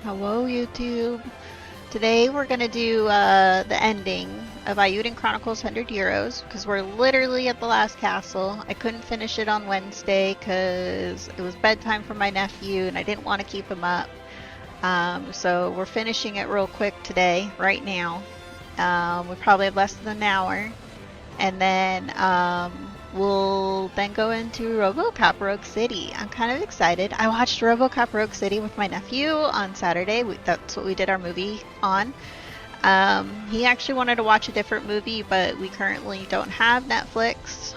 Hello, YouTube. Today we're gonna do the ending of Eiyuden Chronicles 100 Euros because we're literally at the last castle. I couldn't finish it on Wednesday because it was bedtime for my nephew and I didn't want to keep him up. So we're finishing it real quick today, right now. We probably have less than an hour, and then we'll then go into RoboCop Rogue City. I'm kind of excited. I watched RoboCop Rogue City with my nephew on Saturday. That's what we did our movie on. He actually wanted to watch a different movie, but we currently don't have Netflix.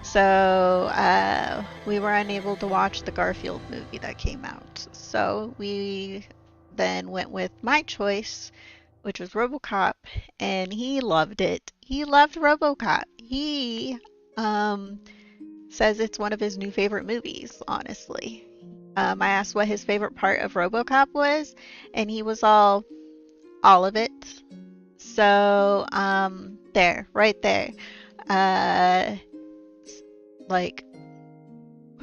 So we were unable to watch the Garfield movie that came out. So we then went with my choice, which was RoboCop, and he loved it. He loved RoboCop. He says it's one of his new favorite movies, honestly. I asked what his favorite part of RoboCop was, and he was all of it. So, there, right there. Like,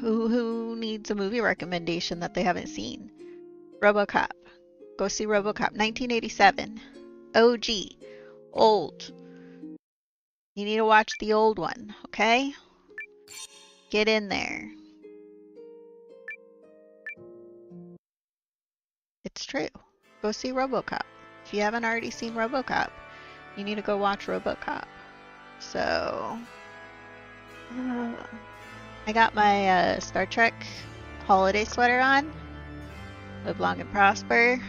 who needs a movie recommendation that they haven't seen? RoboCop. Go see RoboCop. 1987. OG. Old. You need to watch the old one, okay? Get in there. It's true. Go see RoboCop. If you haven't already seen RoboCop, you need to go watch RoboCop. So, I got my Star Trek holiday sweater on. Live long and prosper.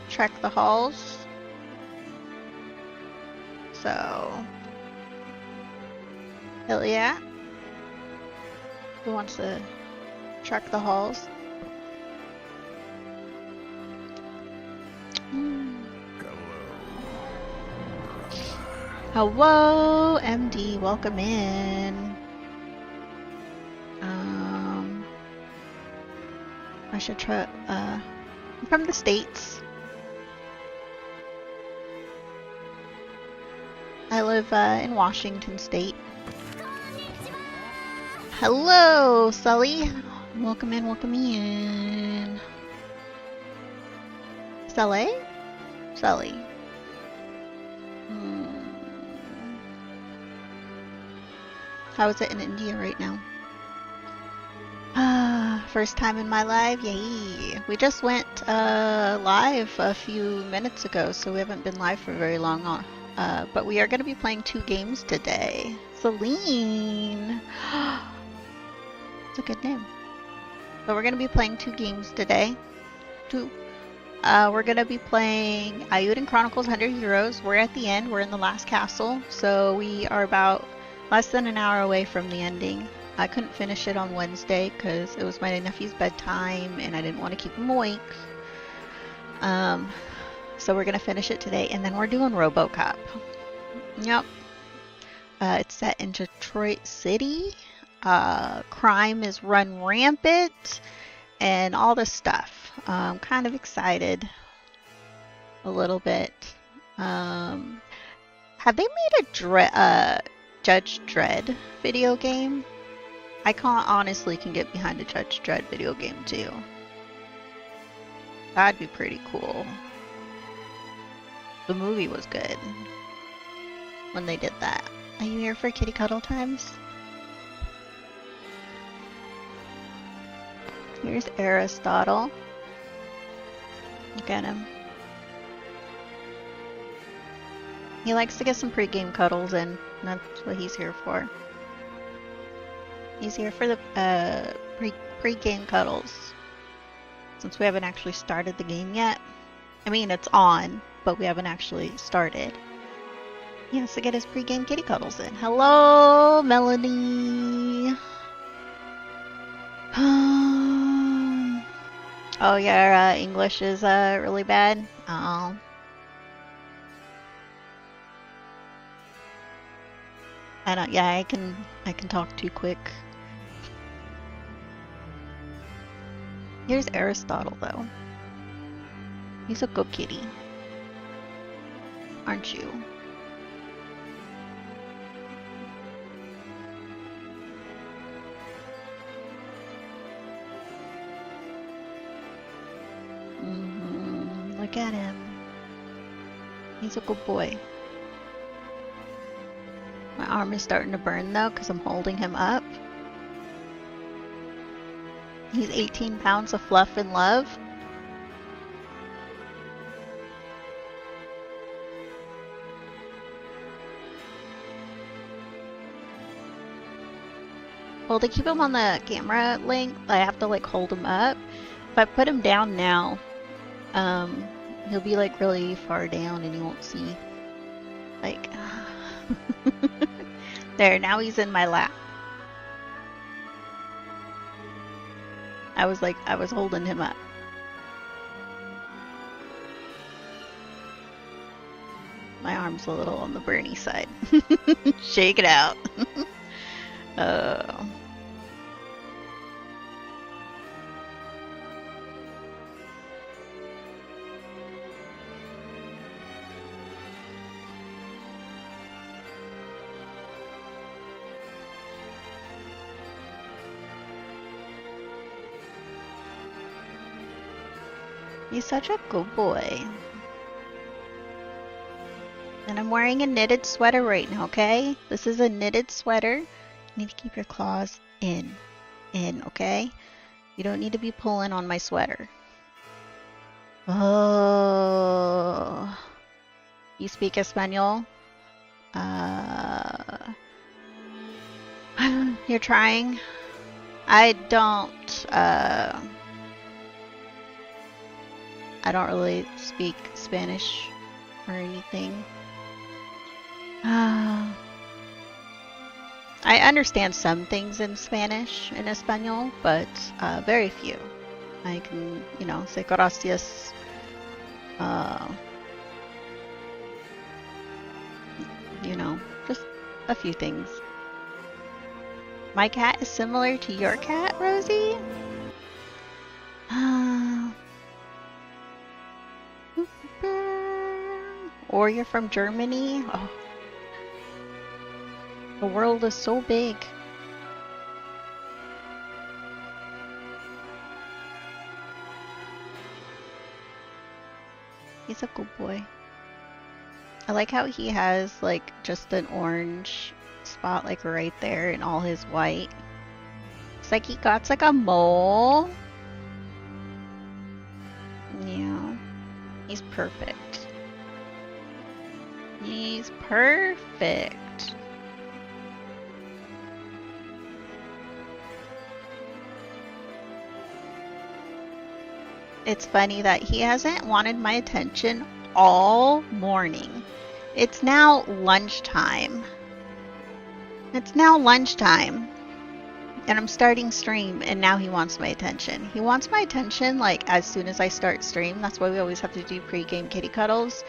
Trek the halls. So, hell yeah. Who wants to trek the halls? Hello, MD. Welcome in. I should try. I'm from the States. I live in Washington State. Hello, Sully. Welcome in, welcome in. Sully? Sully. How is it in India right now? First time in my life, yay! We just went live a few minutes ago, so we haven't been live for very long. But we are going to be playing 2 games today. Celine! It's a good name. But we're going to be playing 2 games today. 2. We're going to be playing Eiyuden Chronicles 100 Euros. We're at the end. We're in the last castle. So we are about less than an hour away from the ending. I couldn't finish it on Wednesday because it was my nephew's bedtime and I didn't want to keep him awake. So we're going to finish it today, and then we're doing RoboCop. Yep. It's set in Detroit City. Crime is run rampant and all this stuff. I'm kind of excited a little bit. Have they made a Judge Dredd video game? I honestly can get behind a Judge Dredd video game too. That'd be pretty cool. The movie was good when they did that. Are you here for kitty cuddle times? Here's Aristotle. Look at him. He likes to get some pre-game cuddles in. That's what he's here for. He's here for the pre-game cuddles. Since we haven't actually started the game yet. I mean, it's on, but we haven't actually started. He has to get his pre-game kitty cuddles in. Hello, Melanie. Oh, your English is really bad. Oh. I can talk too quick. Here's Aristotle, though. He's a good kitty. Aren't you? Look at him. He's a good boy. My arm is starting to burn though because I'm holding him up. He's 18 pounds of fluff and love. Well, to keep him on the camera length, I have to like hold him up. If I put him down now, he'll be like really far down and you won't see. Like, there, now he's in my lap. I was holding him up. My arm's a little on the burny side. Shake it out. He's such a good boy. And I'm wearing a knitted sweater right now, okay? This is a knitted sweater. You need to keep your claws in, okay? You don't need to be pulling on my sweater. Oh. You speak Espanol? You're trying? I don't really speak Spanish or anything. I understand some things in Spanish and Espanol, but very few. I can, say gracias. Just a few things. My cat is similar to your cat, Rosie? Or you're from Germany? Oh. The world is so big. He's a good boy. I like how he has like just an orange spot like right there and all his white. It's like he got like a mole. Yeah. He's perfect. He's perfect. It's funny that he hasn't wanted my attention all morning. It's now lunchtime. It's now lunchtime. And I'm starting stream and now he wants my attention. He wants my attention like as soon as I start stream. That's why we always have to do pre-game kitty cuddles.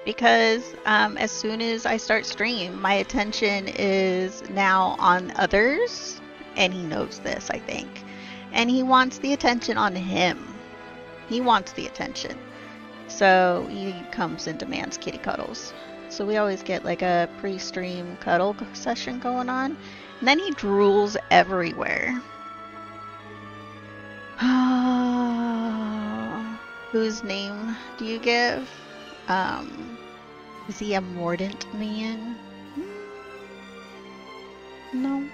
Because as soon as I start stream, my attention is now on others. And he knows this, I think. And he wants the attention on him. He wants the attention. So he comes and demands kitty cuddles. So we always get like a pre-stream cuddle session going on. And then he drools everywhere. Whose name do you give? Is he a mordant man? No.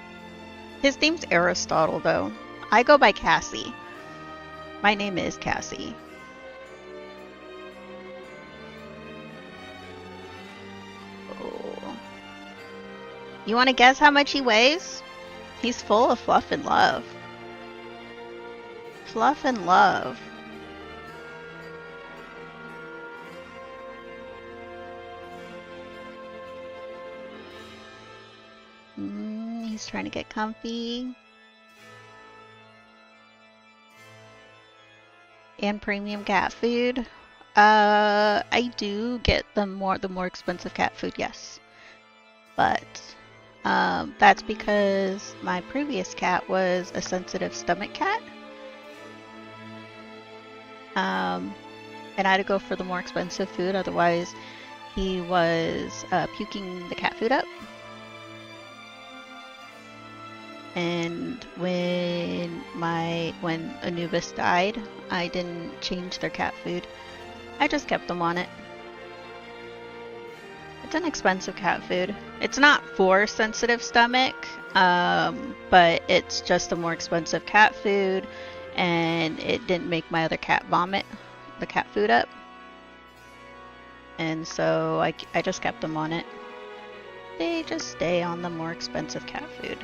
His name's Aristotle though. I go by Cassie. My name is Cassie. Oh. You want to guess how much he weighs? He's full of fluff and love. Fluff and love. He's trying to get comfy. And premium cat food. I do get the more expensive cat food, yes. But that's because my previous cat was a sensitive stomach cat. And I had to go for the more expensive food, otherwise he was puking the cat food up. And when Anubis died, I didn't change their cat food. I just kept them on it. It's an expensive cat food. It's not for sensitive stomach, but it's just a more expensive cat food, and it didn't make my other cat vomit the cat food up. And so I just kept them on it. They just stay on the more expensive cat food.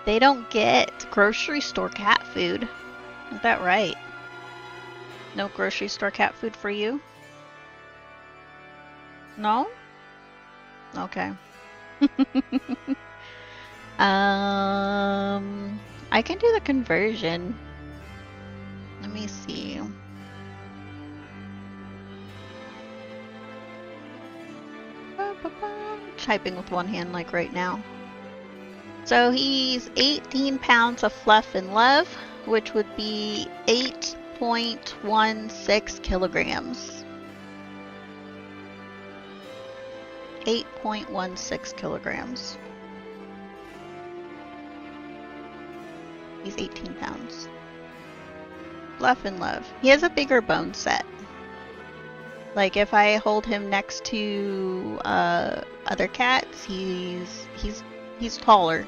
They don't get grocery store cat food. Is that right? No grocery store cat food for you? No? Okay. I can do the conversion. Let me see. Typing with one hand like right now. So he's 18 pounds of fluff and love, which would be 8.16 kilograms. 8.16 kilograms. He's 18 pounds. Fluff and love. He has a bigger bone set. Like if I hold him next to other cats, he's taller.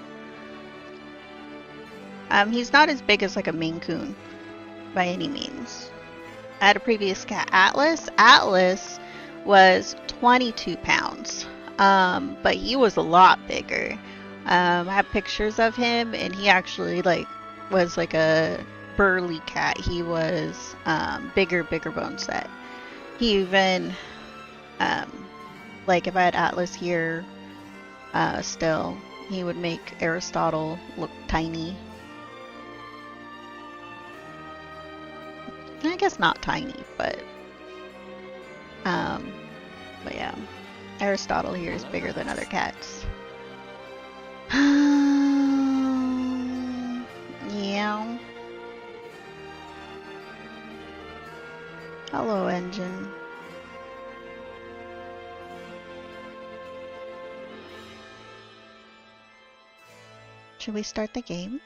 He's not as big as like a Maine Coon by any means. I had a previous cat, Atlas. Atlas was 22 pounds, but he was a lot bigger. I have pictures of him, and he actually was like a burly cat. He was bigger bone set. He even, like if I had Atlas here, still, he would make Aristotle look tiny. I guess not tiny, but yeah, Aristotle here is bigger than other cats. Yeah. Hello, engine. Should we start the game?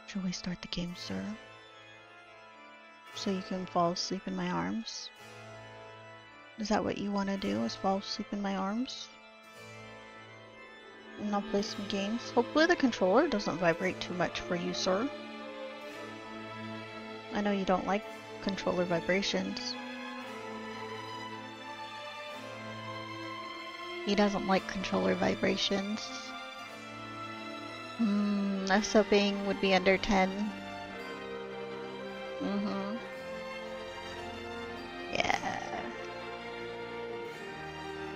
Should we start the game, sir? So you can fall asleep in my arms? Is that what you want to do, is fall asleep in my arms? And I'll play some games. Hopefully the controller doesn't vibrate too much for you, sir. I know you don't like controller vibrations. He doesn't like controller vibrations. I was hoping would be under 10. Yeah.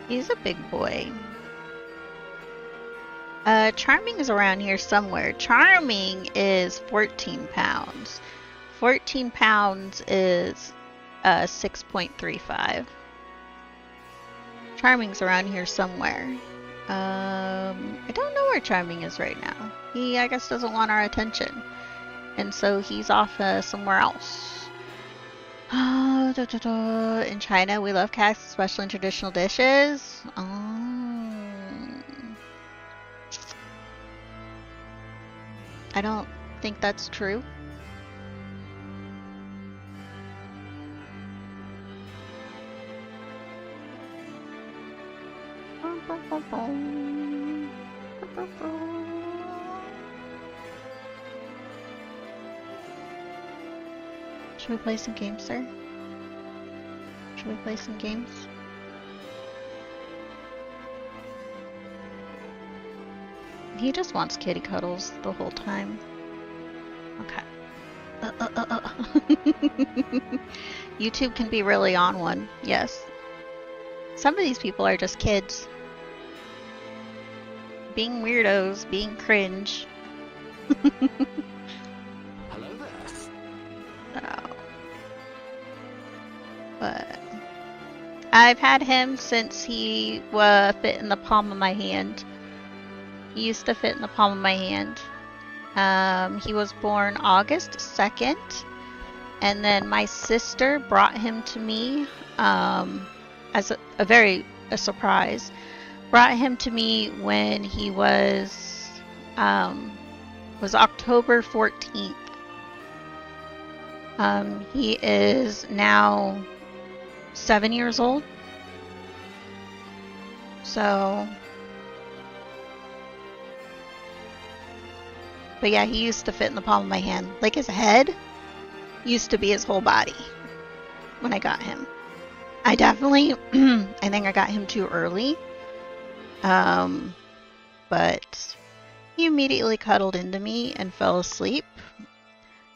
He's a big boy. Charming is around here somewhere. Charming is 14 pounds. 14 pounds is 6.35. Charming's around here somewhere. I don't know where Charming is right now. He, I guess, doesn't want our attention. And so he's off somewhere else. In China, we love cats, especially in traditional dishes. I don't think that's true. Should we play some games, sir? Should we play some games? He just wants kitty cuddles the whole time. Okay. YouTube can be really on one, yes. Some of these people are just kids. Being weirdos, being cringe. Hello there. Oh. But I've had him since he fit in the palm of my hand. He used to fit in the palm of my hand. He was born August 2nd, and then my sister brought him to me as a surprise. Brought him to me when he was October 14th. He is now 7 years old. So, but yeah, he used to fit in the palm of my hand. Like his head used to be his whole body when I got him. I definitely, I think I got him too early. But he immediately cuddled into me and fell asleep.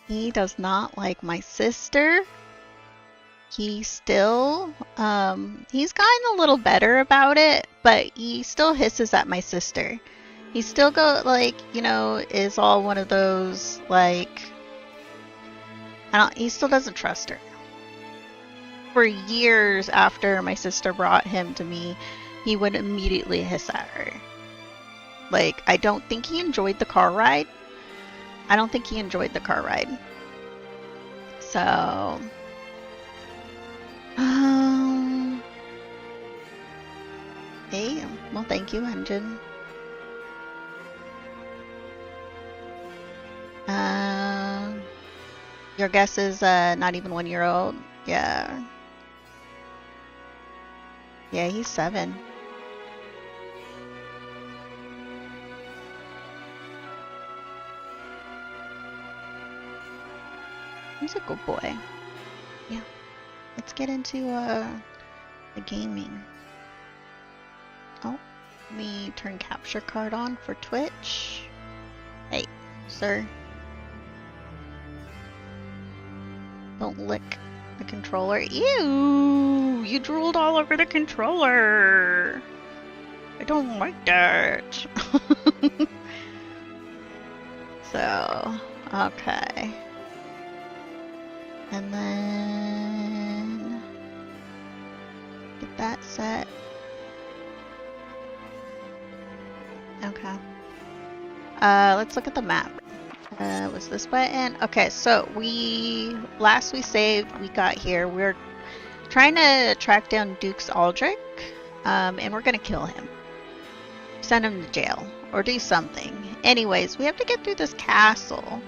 He does not like my sister. He still, he's gotten a little better about it, but he still hisses at my sister. He still is all one of those, he still doesn't trust her. For years after my sister brought him to me, he would immediately hiss at her. I don't think he enjoyed the car ride. So, hey, well, thank you, Engine. Your guess is not even 1 year old. Yeah. Yeah, he's 7. He's a good boy. Yeah. Let's get into the gaming. Oh, let me turn capture card on for Twitch. Hey, sir. Don't lick the controller. Ew! You drooled all over the controller. I don't like that. So, okay. And then get that set. Okay. Let's look at the map. Was this button? Okay, so last we saved, we got here. We're trying to track down Duke's Aldrich, and we're gonna kill him. Send him to jail, or do something. Anyways, we have to get through this castle.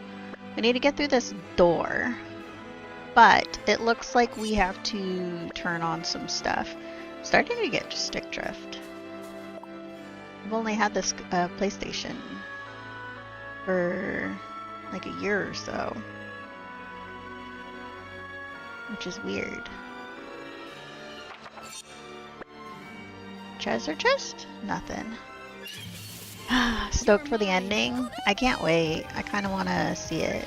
We need to get through this door. But it looks like we have to turn on some stuff. I'm starting to get stick drift. I've only had this PlayStation for like a year or so, which is weird. Treasure chest? Nothing. Stoked for the ending. I can't wait. I kind of want to see it.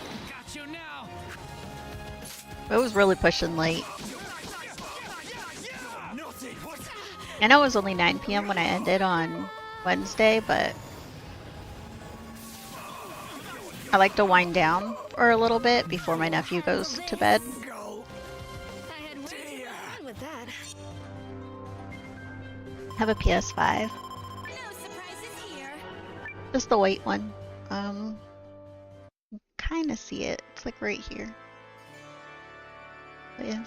It was really pushing late. I know it was only 9 p.m. when I ended on Wednesday, but I like to wind down for a little bit before my nephew goes to bed. Have a PS5. Just the white one. Kind of see it. It's like right here. But yeah.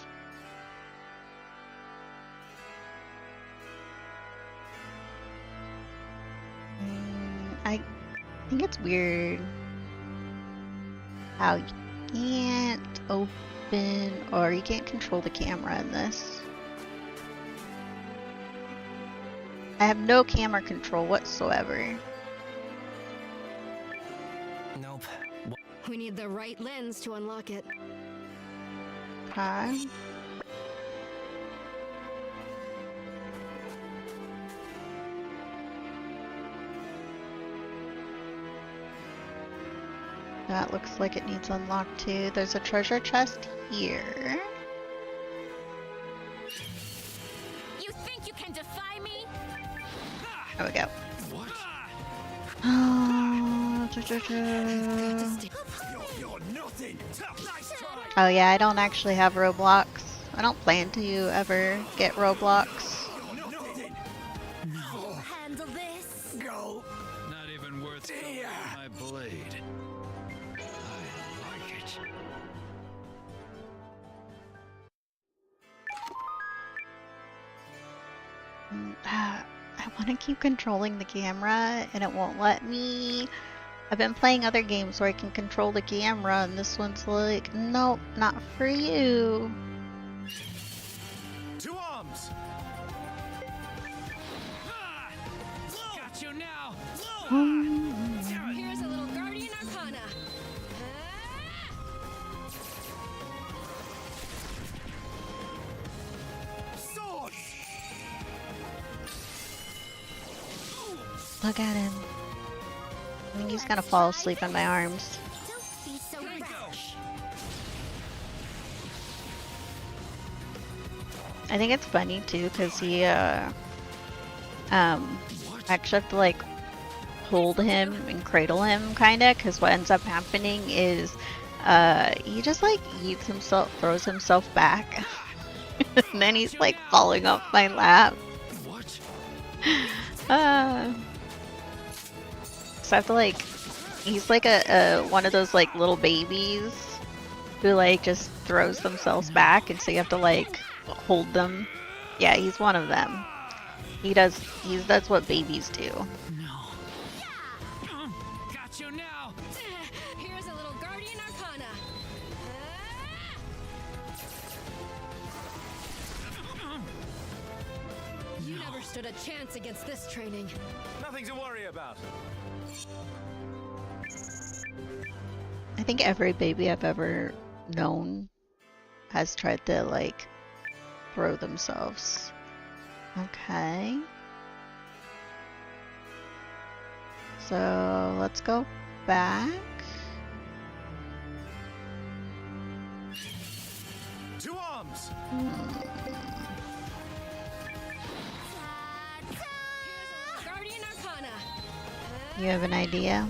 I think it's weird how you can't open or you can't control the camera in this. I have no camera control whatsoever. Nope. We need the right lens to unlock it. Okay. That looks like it needs unlocked too. There's a treasure chest here. You think you can defy me? There we go. What? Oh yeah, I don't actually have Roblox. I don't plan to ever get Roblox. Handle this. Go. Not even worth my blade. I like it. I want to keep controlling the camera and it won't let me. I've been playing other games where I can control the camera, and this one's like, nope, not for you. Two arms. Got you now. Here's a little Guardian Arcana. Swords. Look at him. I think he's gonna fall asleep in my arms. Don't be so rash. I think it's funny too, because he actually have to like hold him and cradle him kinda, because what ends up happening is he just like eats himself, throws himself back, and then he's like falling off my lap. What? So I have to like, he's like a one of those like little babies who like just throws themselves back, and so you have to like hold them. Yeah, he's one of them. That's what babies do. No. Got you now. Here's a little Guardian Arcana. You never stood a chance against this training. Nothing to worry about. I think every baby I've ever known has tried to like throw themselves. Okay. So let's go back. Two arms. Here's a little Guardian Arcana. You have an idea?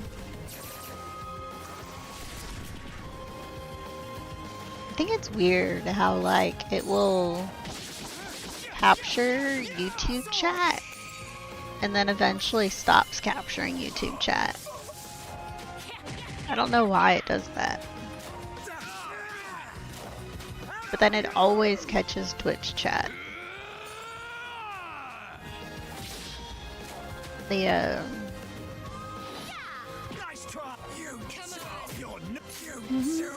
I think it's weird how like it will capture YouTube chat and then eventually stops capturing YouTube chat. I don't know why it does that. But then it always catches Twitch chat. The Nice try. You. Come on. You're no. You.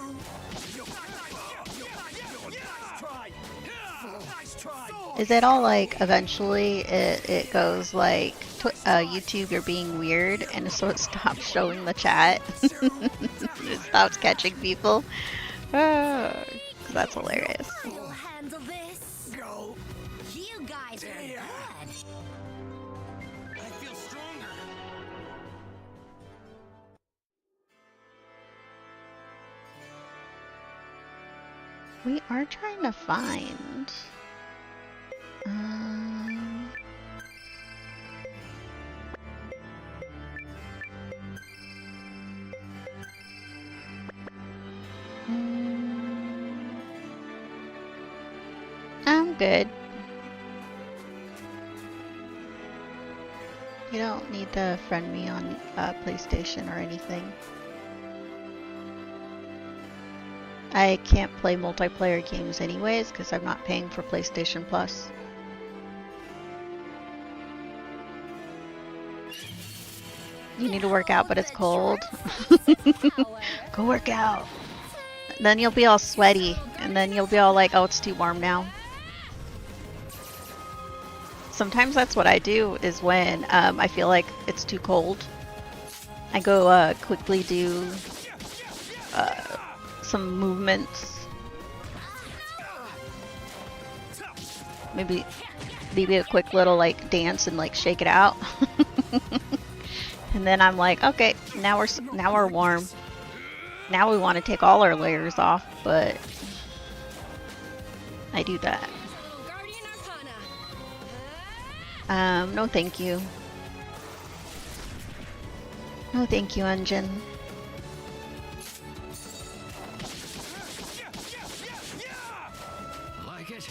Nice try. Nice try. is it all like eventually it goes like YouTube, you're being weird, and so it stops showing the chat. It stops catching people. That's hilarious. I'll handle this. Go. You guys are Yeah. good. I feel stronger. We are trying to find. I'm good. You don't need to friend me on PlayStation or anything. I can't play multiplayer games anyways because I'm not paying for PlayStation Plus. You need to work out, but it's cold. Go work out. Then you'll be all sweaty, and then you'll be all like, oh, it's too warm now. Sometimes that's what I do, is when I feel like it's too cold. I go quickly do some movements. Maybe a quick little like dance and like shake it out. And then I'm like, okay, now we're warm. Now we want to take all our layers off, but I do that. Guardian Arcana. No thank you. No thank you, engine. Like it?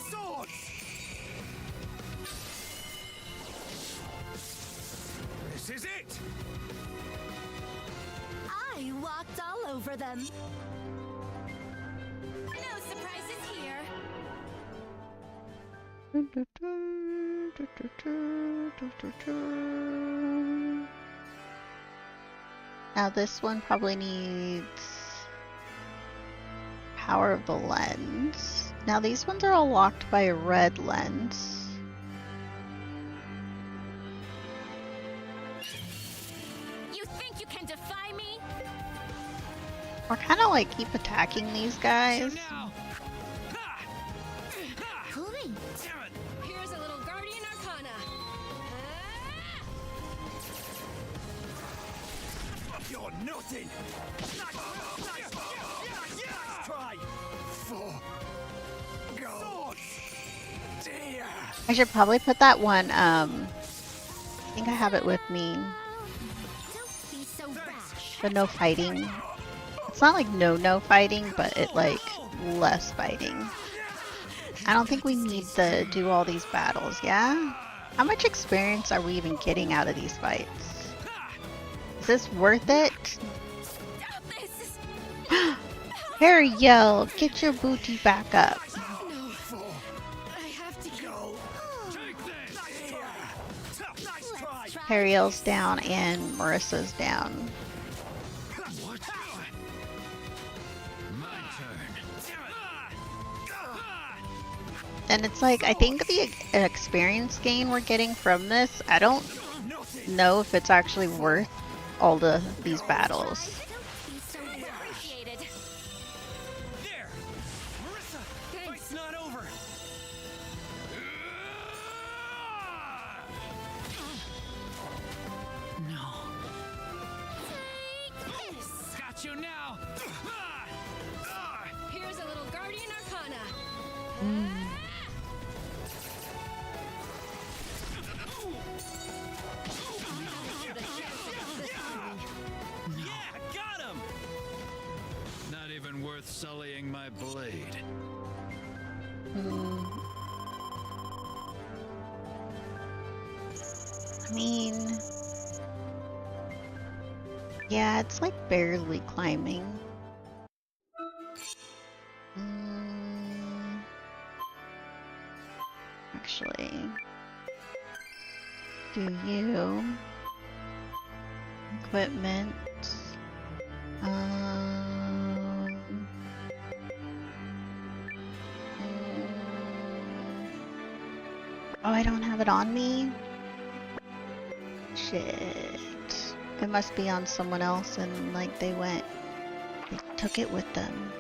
Swords. This is it. I walked all over them. No surprises here. Now this one probably needs power of the lens. Now these ones are all locked by a red lens. You think you can defy me? We're kind of like keep attacking these guys. Now. Cool. Here's a little Guardian Arcana. You're nothing. Nice try. Go. Dear. I should probably put that one, I think I have it with me. Don't be so rash. The no fighting. It's not like no fighting, but it like less fighting. I don't think we need to do all these battles, yeah? How much experience are we even getting out of these fights? Is this worth it? Stop this. Harry yelled, get your booty back up. No. I have to go. Take this. Nice try. Harriel's down and Marissa's down. What? My turn. And it's like, I think the experience gain we're getting from this, I don't know if it's actually worth all these battles. Don't be so appreciated. There. Marissa. Thanks. Fight's not over. No. Take this. Got you now. Here's a little Guardian Arcana. Yeah, got him. Not even worth sullying my blade. I mean, yeah, it's like barely climbing. Actually, do you equipment? Oh, I don't have it on me? Shit. It must be on someone else and like they took it with them.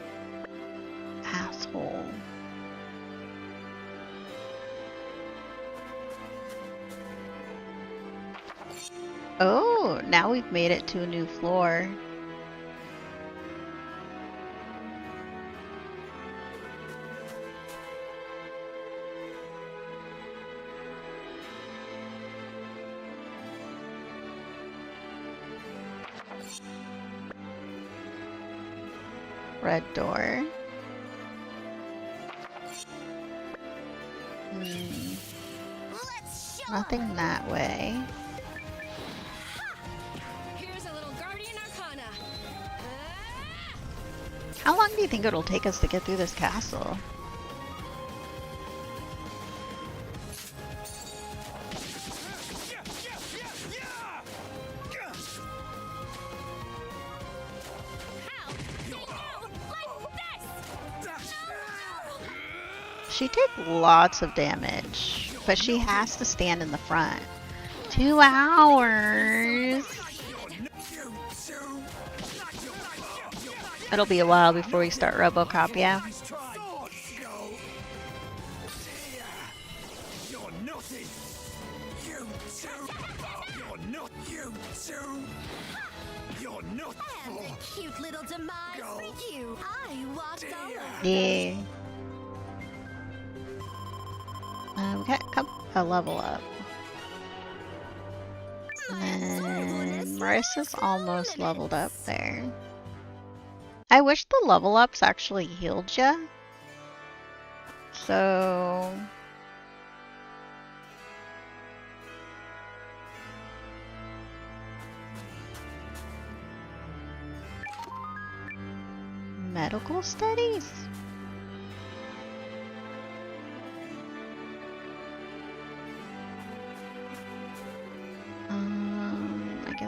Asshole. Oh, now we've made it to a new floor. Red door. Let's show Nothing that way. Here's a little Guardian Arcana. How long do you think it'll take us to get through this castle? How? Say no! Like this! She took lots of damage, but she has to stand in the front. 2 hours! It'll be a while before we start RoboCop, yeah? Nice try. Go. Dear. You're nothing. You too. You're not. You too. You're not. And a cute little demise Go. for you. I walked all Dear. over. Yeah. We got a level up. And then Marissa's almost leveled up there. I wish the level ups actually healed ya. So... medical studies?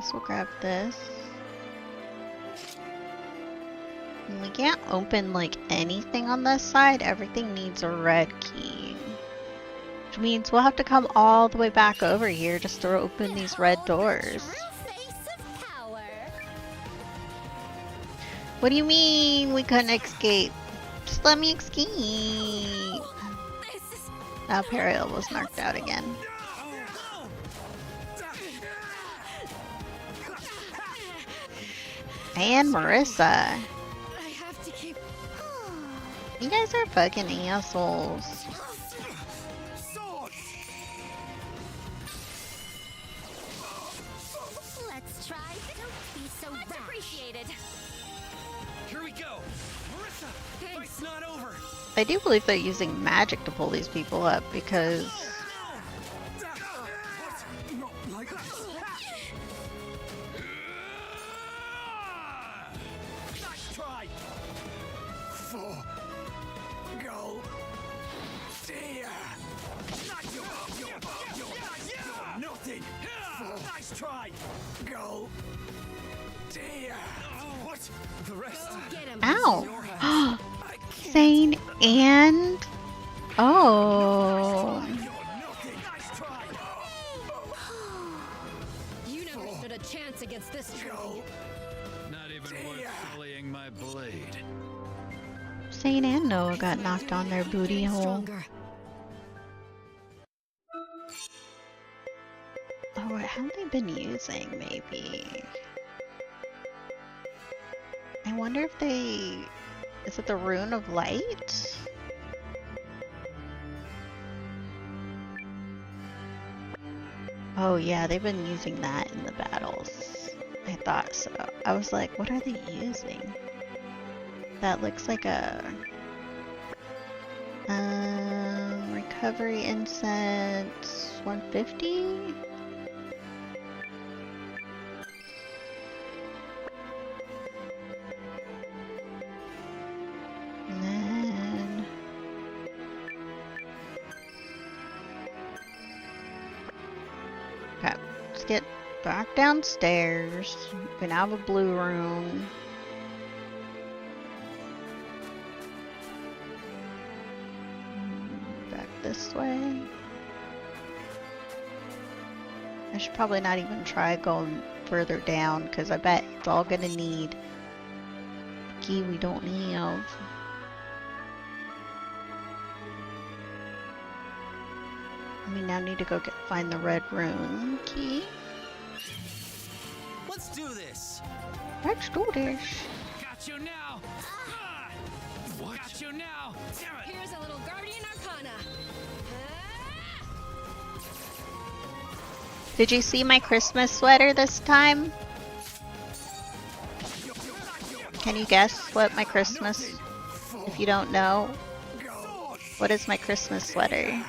guess we'll grab this. And we can't open like anything on this side. Everything needs a red key. Which means we'll have to come all the way back over here just to open these red doors. What do you mean we couldn't escape? Just let me escape. Now Periel was knocked out again. And Marissa. You guys are fucking assholes. Let's try. Don't be so much appreciated. Here we go. Marissa, fight's not over. I do believe they're using magic to pull these people up because Not like this. Nice try. 4 goal. Dear. You're nothing. 4. Nice try. Goal. Dear. What? The rest. ow. Sane and oh. You never stood a chance against this troll. Not even worth sullying my blade. Sane and Noah got knocked on their booty hole. Oh, what have they been using, maybe? I wonder if they... Is it the Rune of Light? Oh yeah, they've been using that in the battles. I thought so. I was like, what are they using? That looks like a... recovery incense 150? And then... Okay, let's get back downstairs. We now have a blue room. Back this way. I should probably not even try going further down because I bet it's all gonna need a key we don't have. We now need to go find the red rune key. Let's do this. Let's do this. Got you now. What? Got you now. Damn it. Here's a little Guardian Arcana. Did you see my Christmas sweater this time? Can you guess what my Christmas, if you don't know, what is my Christmas sweater?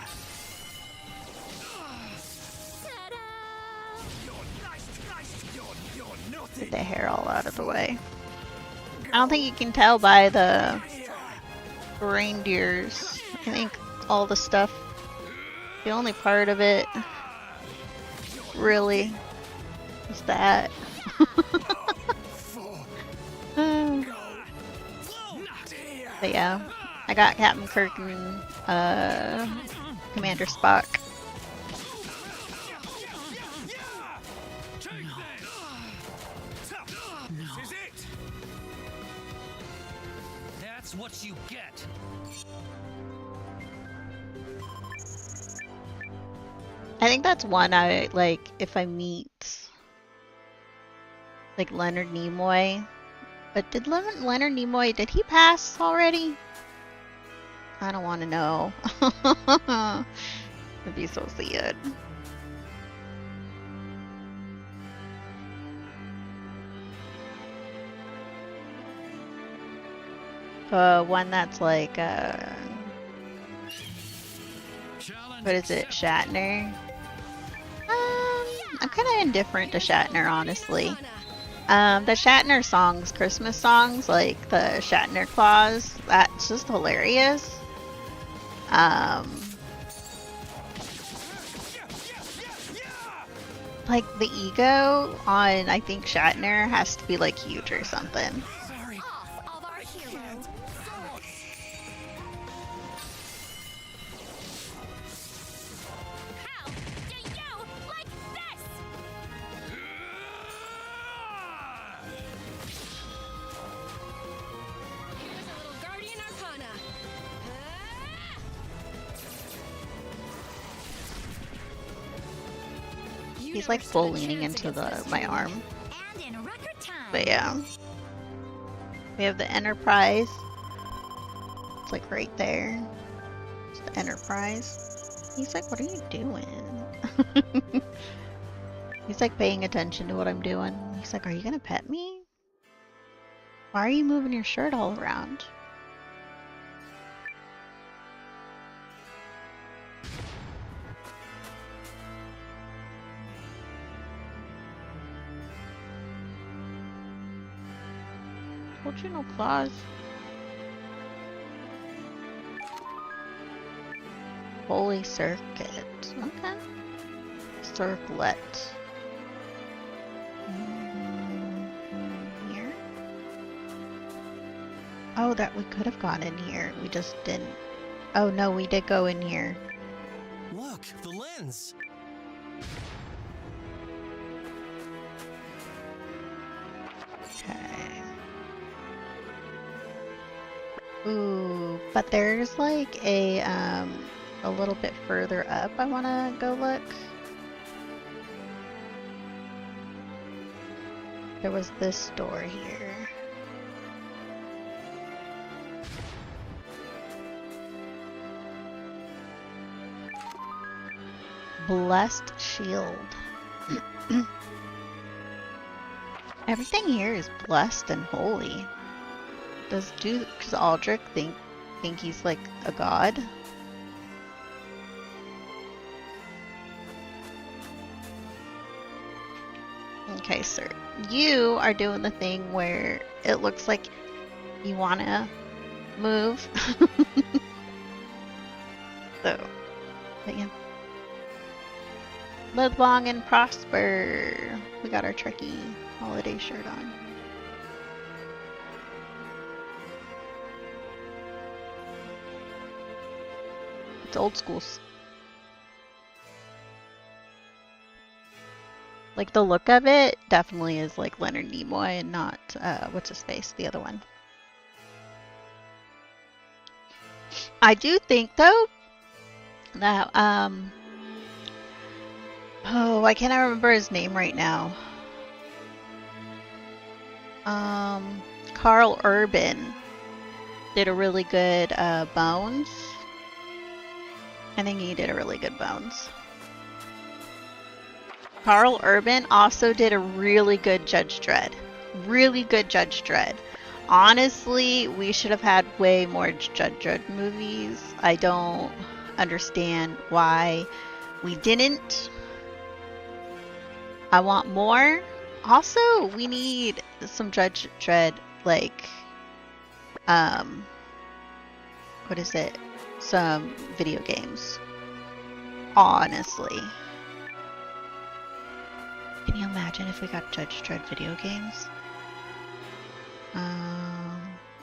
Get the hair all out of the way. I don't think you can tell by the reindeers. I think all the stuff, the only part of it really is that. But yeah, I got Captain Kirk and Commander Spock. This is it. That's what you get. I think that's one I like if I meet like Leonard Nimoy. But did Leonard Nimoy, did he pass already? I don't want to know. It'd be so sad. One that's like, what is it, Shatner? I'm kind of indifferent to Shatner, honestly. The Shatner songs, Christmas songs, like the Shatner Claus, that's just hilarious. like the ego on, I think, Shatner has to be like huge or something. Sorry. Off of our hero. How do you like this? Here's a little Guardian Arcana. He's like full leaning into my arm. And in record time. But yeah. We have the Enterprise. It's like right there. It's the Enterprise. He's like, what are you doing? He's like paying attention to what I'm doing. He's like, are you gonna pet me? Why are you moving your shirt all around? Told you no claws. Holy circuit. Okay. Circlet. Here. Oh, that we could have gone in here. We just didn't. Oh no, we did go in here. Look, the lens. Okay. Ooh, but there's like a little bit further up I want to go look. There was this door here. Blessed shield. Everything here is blessed and holy. Does Aldrich think he's like a god? Okay, sir. You are doing the thing where it looks like you wanna move. So, but yeah. Live long and prosper. We got our Trekkie holiday shirt on. It's old school. Like the look of it definitely is like Leonard Nimoy and not what's his face, the other one. I do think though that oh, I cannot remember his name right now. Carl Urban did a really good Bones. I think he did a really good Bones. Carl Urban also did a really good Judge Dredd. Really good Judge Dredd. Honestly, we should have had way more Judge Dredd movies. I don't understand why we didn't. I want more. Also, we need some Judge Dredd, like, what is it? Some video games. Honestly. Can you imagine if we got Judge Dredd video games?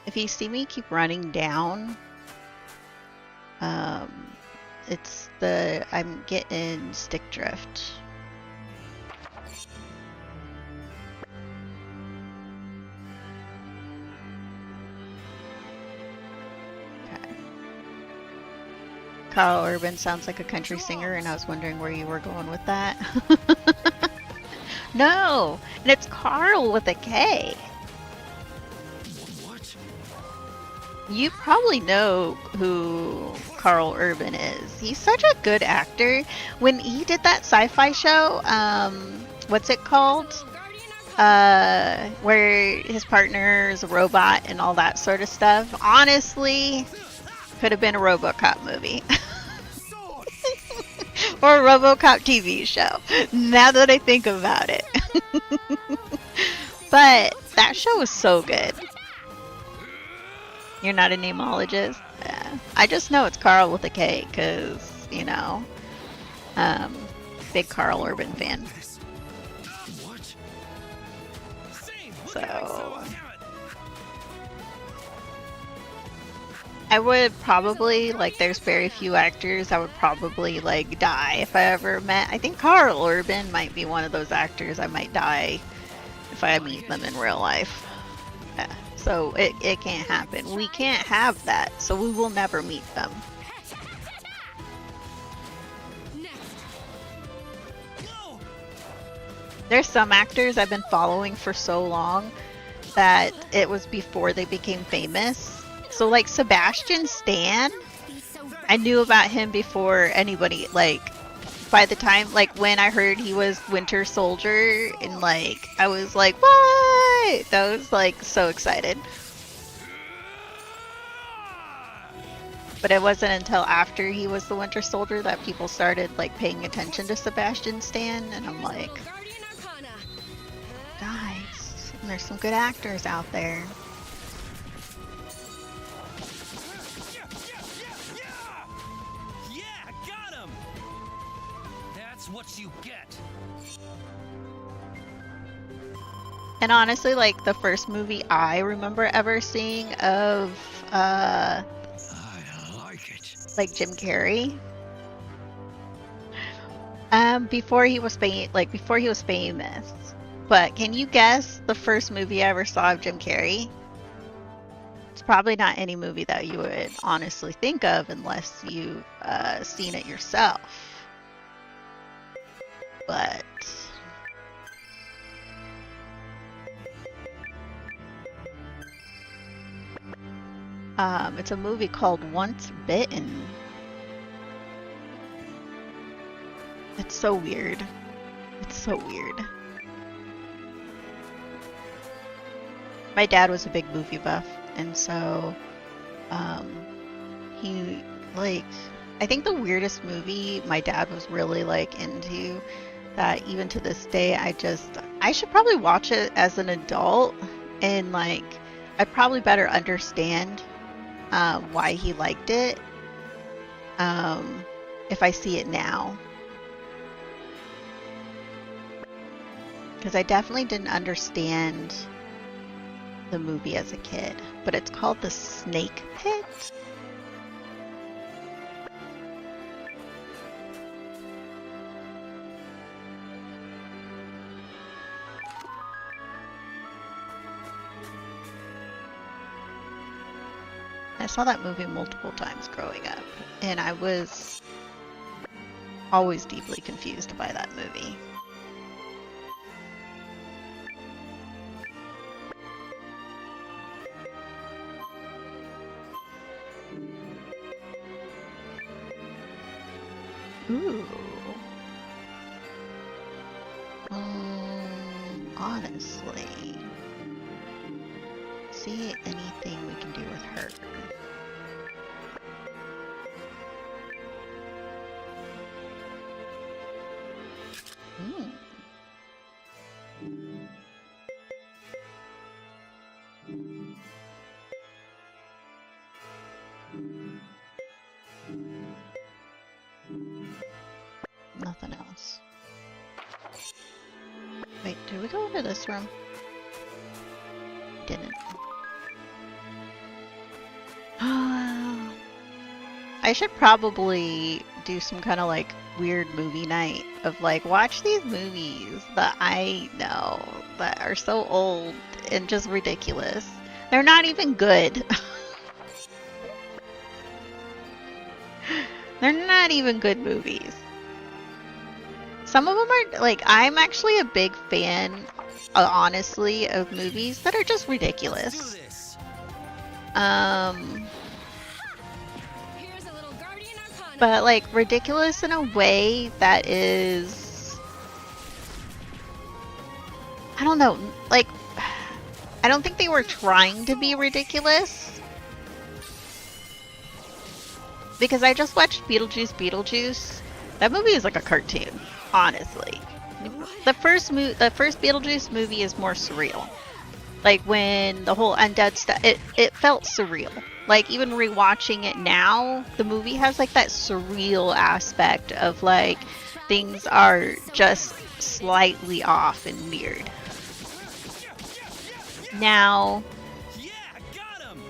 If you see me keep running down, it's I'm getting stick drift. Carl Urban sounds like a country singer, and I was wondering where you were going with that. No, and it's Carl with a K. What? You probably know who Carl Urban is. He's such a good actor. When he did that sci-fi show, what's it called? Where his partner is a robot and all that sort of stuff. Honestly, could have been a RoboCop movie. Or a RoboCop TV show, now that I think about it. But that show was so good. You're not a namologist? Yeah. I just know it's Carl with a K, because, you know, big Carl Urban fan. So I would probably, like, there's very few actors I would probably, like, die if I ever met. I think Carl Urban might be one of those actors I might die if I meet them in real life. Yeah. So it can't happen. We can't have that, so we will never meet them. There's some actors I've been following for so long that it was before they became famous. So like Sebastian Stan, I knew about him before anybody, like by the time, like when I heard he was Winter Soldier, and like I was like, what? I was like so excited. But it wasn't until after he was the Winter Soldier that people started like paying attention to Sebastian Stan, and I'm like, guys, there's some good actors out there. What you get. And honestly, like the first movie I remember ever seeing of I like it. like Jim Carrey, before he was famous. But can you guess the first movie I ever saw of Jim Carrey? It's probably not any movie that you would honestly think of unless you've seen it yourself. But it's a movie called Once Bitten. It's so weird. It's so weird. My dad was a big movie buff, and so he, like, I think the weirdest movie my dad was really like into, that even to this day I should probably watch it as an adult, and like I'd probably better understand why he liked it if I see it now, because I definitely didn't understand the movie as a kid. But it's called The Snake Pit. I saw that movie multiple times growing up, and I was always deeply confused by that movie. Ooh. Honestly, see anything we can do with her. Nothing else. Wait, did we go into this room? Didn't. I should probably do some kind of like weird movie night of like, watch these movies that I know that are so old and just ridiculous. They're not even good. They're not even good movies. Some of them are like, I'm actually a big fan, honestly, of movies that are just ridiculous. But like ridiculous in a way that is, I don't know, like, I don't think they were trying to be ridiculous. Because I just watched Beetlejuice. That movie is like a cartoon, honestly. The first Beetlejuice movie is more surreal. Like when the whole undead stuff, it felt surreal. Like even rewatching it now, the movie has like that surreal aspect of like things are just slightly off and weird. Now, Yeah, got him.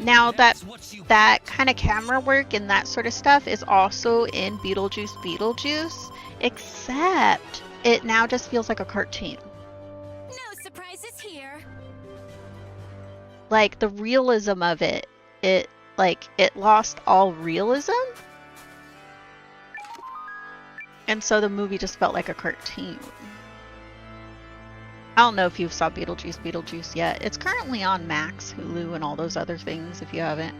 now That's what you that kind of camera work and that sort of stuff is also in Beetlejuice, except it now just feels like a cartoon. No surprises here. Like the realism of it lost all realism. And so the movie just felt like a cartoon. I don't know if you saw Beetlejuice yet. It's currently on Max, Hulu, and all those other things if you haven't.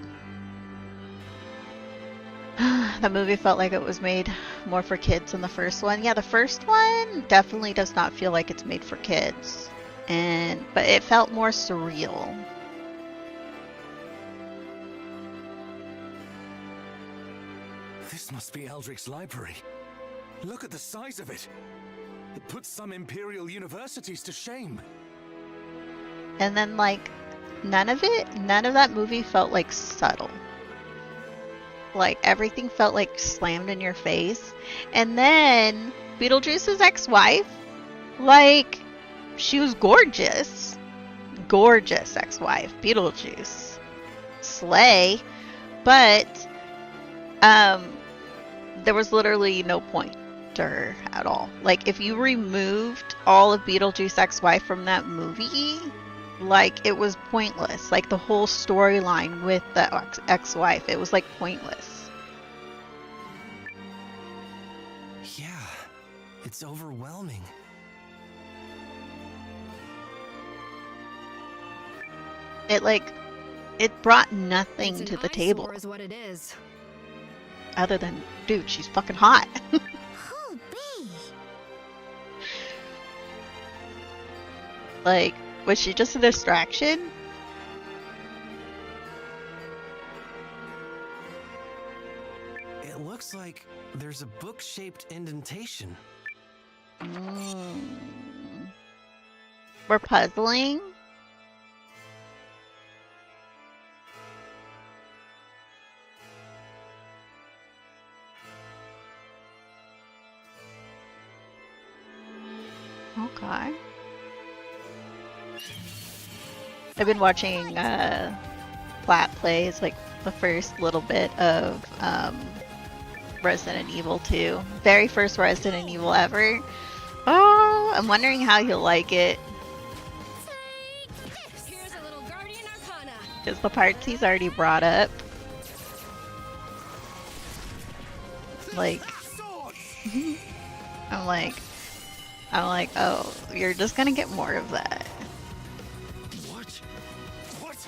That movie felt like it was made more for kids than the first one. Yeah, the first one definitely does not feel like it's made for kids. But it felt more surreal. This must be Eldric's library. Look at the size of it. It puts some imperial universities to shame. And then, like, none of that movie felt, like, subtle. Like, everything felt, like, slammed in your face. And then, Beetlejuice's ex-wife, like, she was gorgeous. Gorgeous ex-wife, Beetlejuice. Slay. But, there was literally no point to her at all. Like, if you removed all of Beetlejuice's ex-wife from that movie, like, it was pointless. Like, the whole storyline with the ex-wife, it was, like, pointless. Yeah, it's overwhelming. It brought nothing It's to an the table. eyesore is what it is. Other than, dude, she's fucking hot. Who be? Like, was she just a distraction? It looks like there's a book-shaped indentation. We're puzzling. Okay. I've been watching Plat plays like the first little bit of Resident Evil 2. Very first Resident Evil ever. Oh, I'm wondering how he'll like it. Here's a little Guardian Arcana. Because the parts he's already brought up. Like, I'm like, oh, you're just gonna get more of that. What?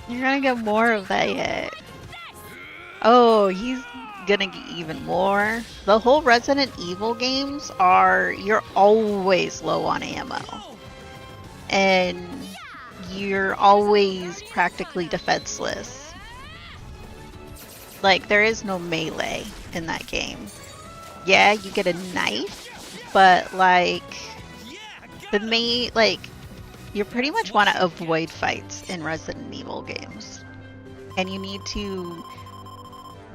You're gonna get more of that yet. Oh, he's gonna get even more. The whole Resident Evil games you're always low on ammo. And you're always practically defenseless. Like, there is no melee in that game. Yeah, you get a knife, but like, you pretty much want to avoid fights in Resident Evil games. And you need to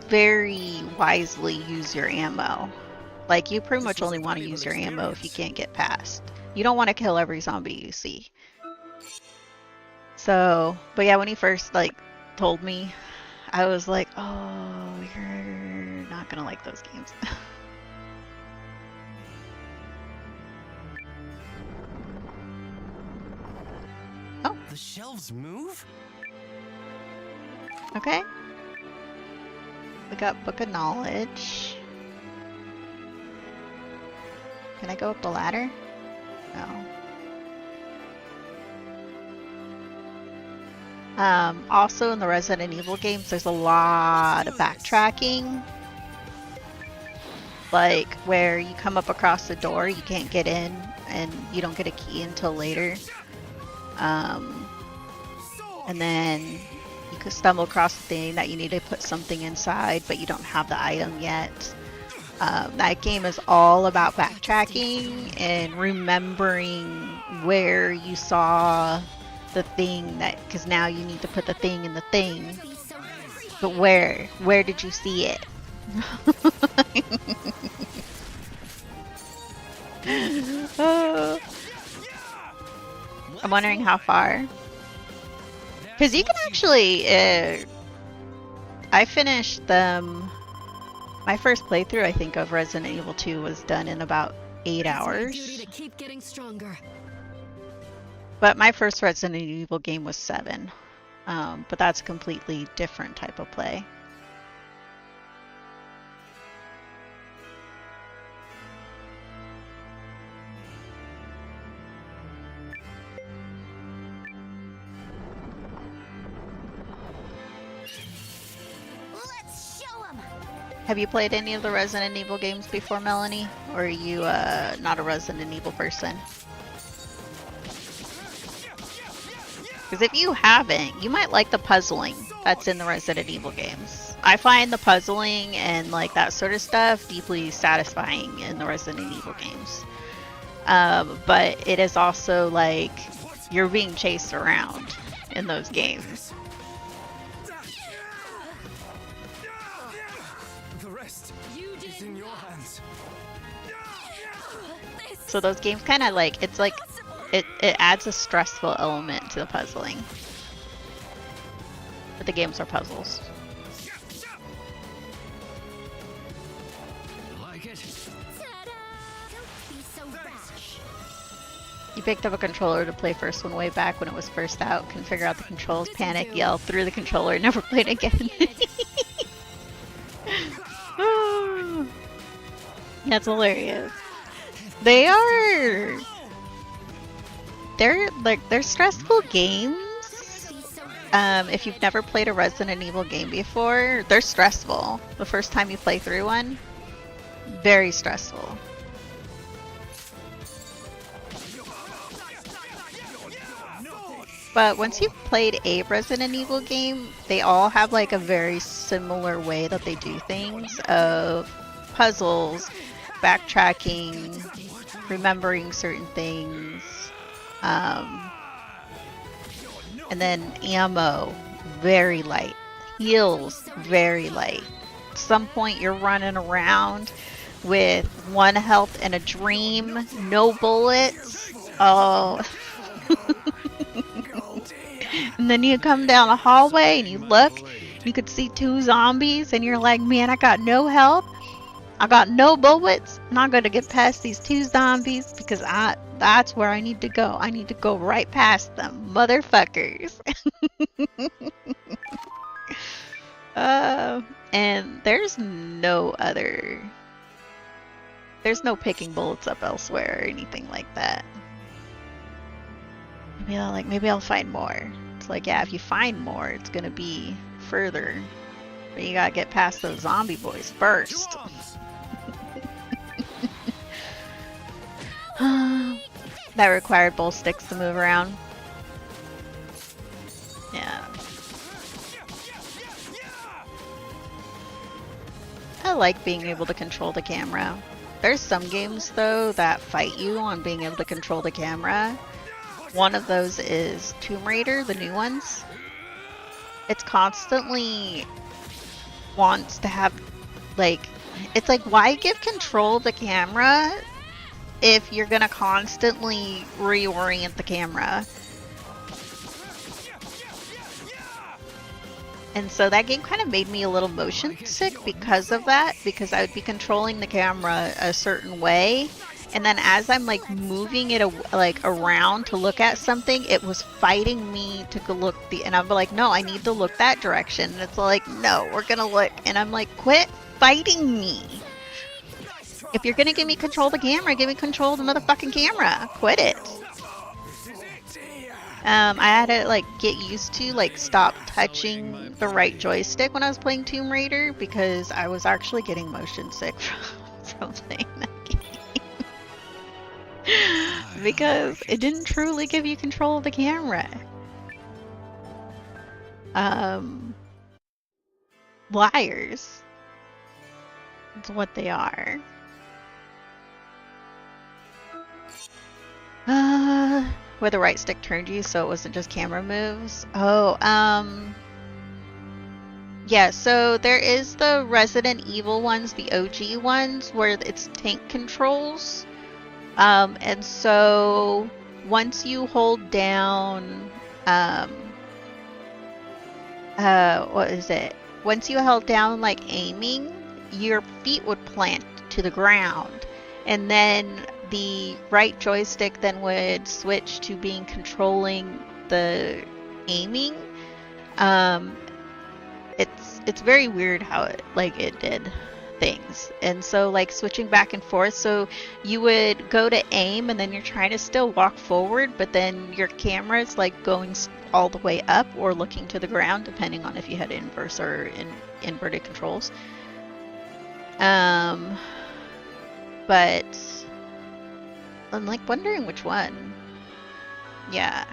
very wisely use your ammo. Like, you pretty much only want to use your ammo if you can't get past. You don't want to kill every zombie you see. So, but yeah, when he first, like, told me, I was like, oh, you're not gonna like those games. Oh. The shelves move? Okay. We got Book of Knowledge. Can I go up the ladder? No. Also in the Resident Evil games, there's a lot of backtracking. Like, where you come up across the door, you can't get in, and you don't get a key until later. And then you could stumble across the thing that you need to put something inside, but you don't have the item yet. That game is all about backtracking and remembering where you saw the thing because now you need to put the thing in the thing. But where did you see it? I'm wondering how far. Because you can actually, I finished them. My first playthrough, I think, of Resident Evil 2 was done in about 8 It's my hours. duty to keep getting stronger. But my first Resident Evil game was 7. But that's a completely different type of play. Let's show 'em. Have you played any of the Resident Evil games before, Melanie? Or are you not a Resident Evil person? Because if you haven't, you might like the puzzling that's in the Resident Evil games. I find the puzzling and like that sort of stuff deeply satisfying in the Resident Evil games. But it is also like you're being chased around in those games. The rest You is did in your not. hands. So those games kind of like, it's like, it adds a stressful element to the puzzling. But the games are puzzles. Like it? Ta-da! Don't be so rash. You picked up a controller to play first one way back when it was first out. Couldn't figure out the controls, panic, yell, threw the controller, never played again. That's hilarious. They're stressful games. Be so rash. If you've never played a Resident Evil game before, they're stressful. The first time you play through one, very stressful. But once you've played a Resident Evil game, they all have like a very similar way that they do things of puzzles, backtracking, remembering certain things, and then ammo, very light, heals, very light. At some point you're running around with 1 health and a dream, no bullets. Oh. And then you come down a hallway and you look, you could see 2 zombies and you're like, man, I got no health, I got no bullets, and I'm gonna get past these 2 zombies because that's where I need to go. I need to go right past them, motherfuckers. And there's no picking bullets up elsewhere or anything like that. Maybe I'll find more. It's like, yeah, if you find more, it's gonna be further. But you gotta get past those zombie boys first. That required both sticks to move around. Yeah. I like being able to control the camera. There's some games though that fight you on being able to control the camera. One of those is Tomb Raider, the new ones. It's constantly wants to have, like, it's like, why give control of the camera if you're gonna constantly reorient the camera? And so that game kind of made me a little motion sick because of that, because I would be controlling the camera a certain way, and then as I'm like moving it around to look at something, it was fighting me to go look and I'm like, no, I need to look that direction. And it's like, no, we're gonna look, and I'm like, quit fighting me. If you're gonna give me control of the camera, give me control of the motherfucking camera. Quit it. I had to like get used to like stop touching the right joystick when I was playing Tomb Raider because I was actually getting motion sick from playing that game. Because it didn't truly give you control of the camera. Liars. That's what they are. Where the right stick turned you so it wasn't just camera moves. Oh, yeah, so there is the Resident Evil ones, the OG ones, where it's tank controls. And so once you hold down what is it? Once you held down like aiming, your feet would plant to the ground, and then the right joystick then would switch to being controlling the aiming. It's very weird how it did things, and so like switching back and forth, so you would go to aim and then you're trying to still walk forward, but then your camera is like going all the way up or looking to the ground, depending on if you had inverse or inverted controls. But I'm like wondering which one. Yeah.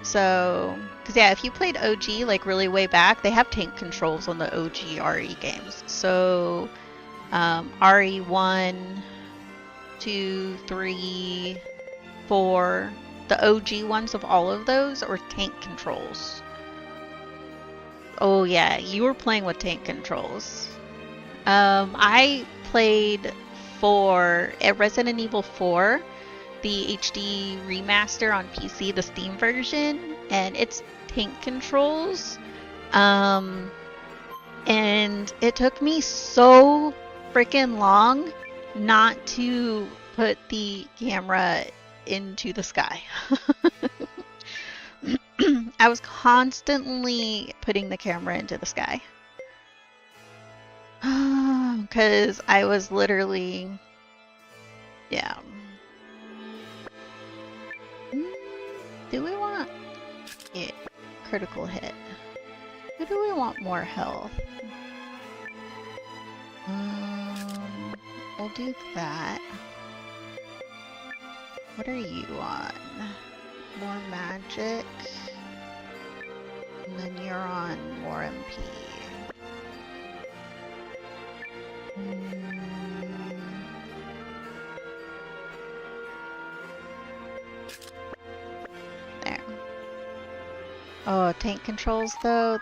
So, because yeah, if you played OG like really way back, they have tank controls on the OG RE games. So, RE 1, 2, 3, 4, the OG ones of all of those are tank controls. Oh yeah, you were playing with tank controls. I played Resident Evil 4, the HD remaster on PC, the Steam version, and it's tank controls. And it took me so freaking long not to put the camera into the sky. I was constantly putting the camera into the sky. Because I was literally, yeah. Do we want it? Critical hit. Or do we want more health? We'll do that. What are you on? More magic. And then you're on more MP. There. Oh, tank controls though,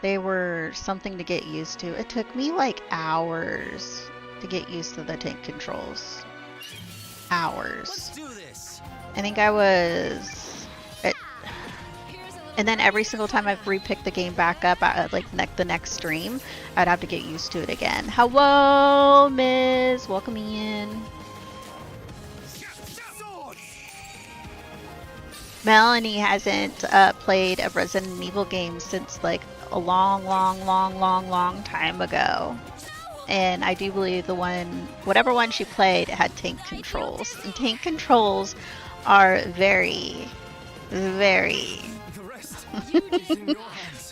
they were something to get used to. It took me like hours to get used to the tank controls. Hours. Let's do this. I think I was. And then every single time I've repicked the game back up at like the next stream, I'd have to get used to it again. Hello, Miss. Welcome in. Melanie hasn't played a Resident Evil game since like a long time ago. And I do believe whatever one she played, it had tank controls. And tank controls are very, very...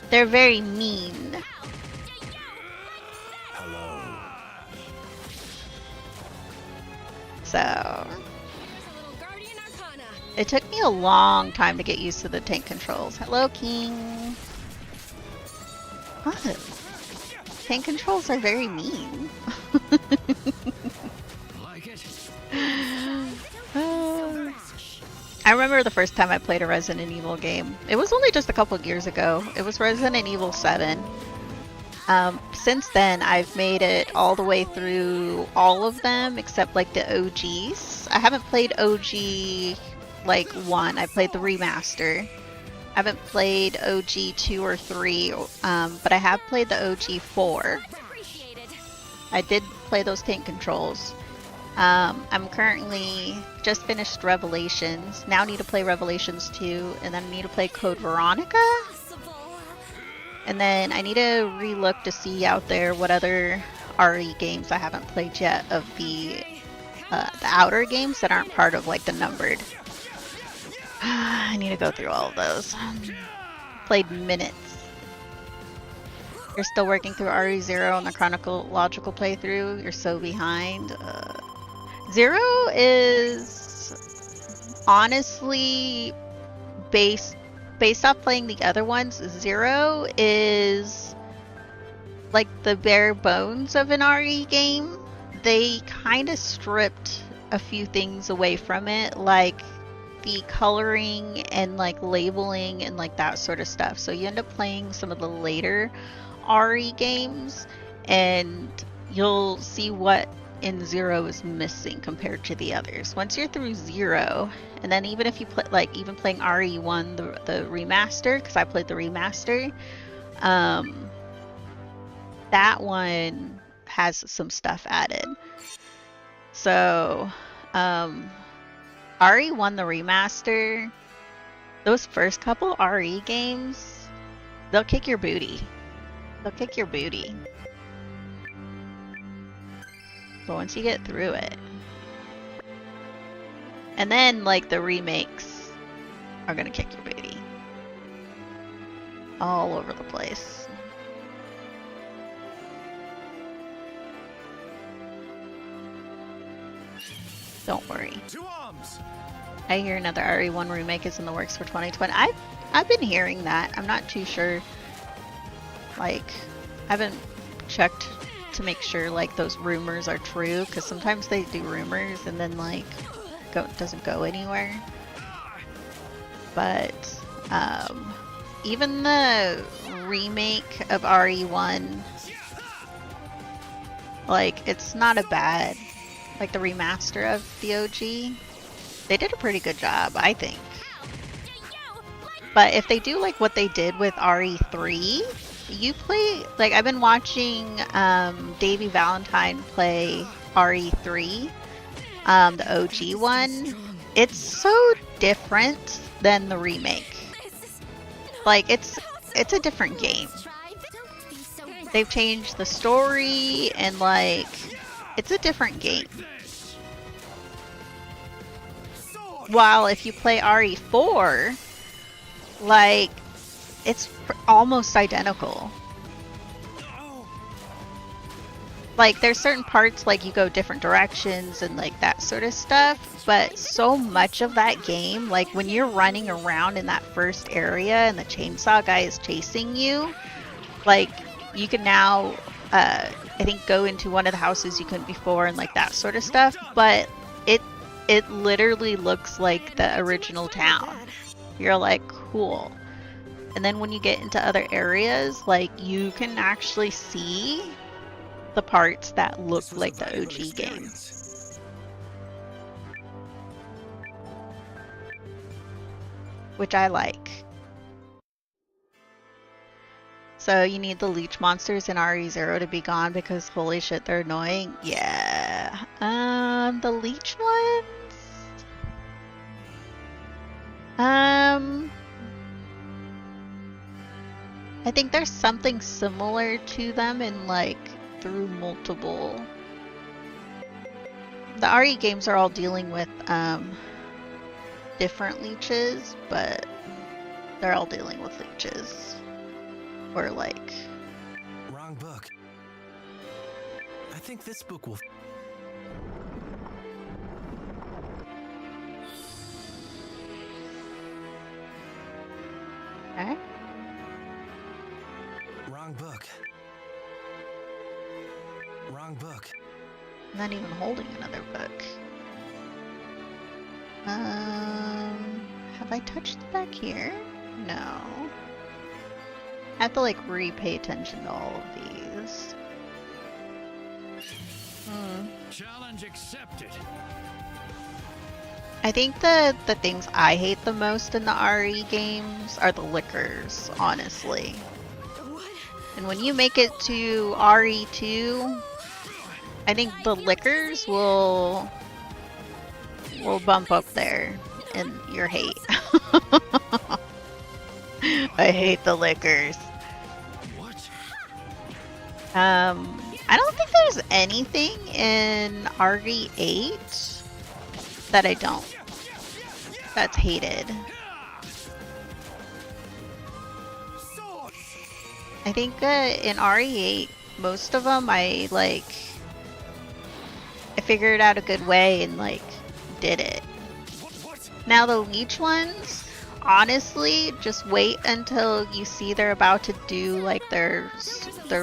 they're very mean. Hello. So it took me a long time to get used to the tank controls. Hello, King. What? Tank controls are very mean. Like it? I remember the first time I played a Resident Evil game. It was only just a couple of years ago. It was Resident Evil 7. Since then, I've made it all the way through all of them except like the OGs. I haven't played OG like 1. I played the remaster. I haven't played OG 2 or 3, but I have played the OG 4. I did play those tank controls. I'm currently just finished Revelations. Now need to play Revelations 2, and then I need to play Code Veronica. And then I need to relook to see out there what other RE games I haven't played yet of the outer games that aren't part of like the numbered. I need to go through all of those. Played minutes. You're still working through RE0 on the chronological playthrough. You're so behind. 0 is honestly based off playing the other ones. 0 is like the bare bones of an RE game. They kind of stripped a few things away from it, like the coloring and like labeling and like that sort of stuff. So you end up playing some of the later RE games and you'll see what in Zero is missing compared to the others. Once you're through Zero, and then even if you play, like even playing RE1, the remaster, because I played the remaster, that one has some stuff added. So, RE1, the remaster, those first couple RE games, they'll kick your booty. They'll kick your booty. But once you get through it, and then like the remakes are gonna kick your booty all over the place. Don't worry. To arms! I hear another RE1 remake is in the works for 2020. I've been hearing that. I'm not too sure. Like, I haven't checked to make sure like those rumors are true, because sometimes they do rumors and then like doesn't go anywhere. But even the remake of RE1, like it's not a bad, like the remaster of the OG, they did a pretty good job, I think. But if they do like what they did with RE3, you play, like I've been watching Davey Valentine play RE3, the OG one. It's so different than the remake. Like it's a different game. They've changed the story and like it's a different game. While if you play RE4, like it's almost identical. Like there's certain parts like you go different directions and like that sort of stuff, but so much of that game, like when you're running around in that first area and the chainsaw guy is chasing you, like you can now I think go into one of the houses you couldn't before and like that sort of stuff, but it literally looks like the original town. You're like, cool. And then when you get into other areas, like you can actually see the parts that look like the OG game. Which I like. So you need the leech monsters in RE0 to be gone because holy shit, they're annoying. Yeah. The leech ones? I think there's something similar to them in like through multiple. The RE games are all dealing with different leeches, but they're all dealing with leeches. Or like Wrong book. I think this book will. Okay. Wrong book. Wrong book. I'm not even holding another book. Have I touched the back here? No. I have to like re-pay attention to all of these. Challenge accepted. I think the things I hate the most in the RE games are the liquors, honestly. And when you make it to RE2, I think the liquors will bump up there in your hate. I hate the liquors. What? I don't think there's anything in RE8 that I don't. That's hated. I think in RE8, most of them I figured out a good way and like did it. Now the leech ones, honestly, just wait until you see they're about to do like their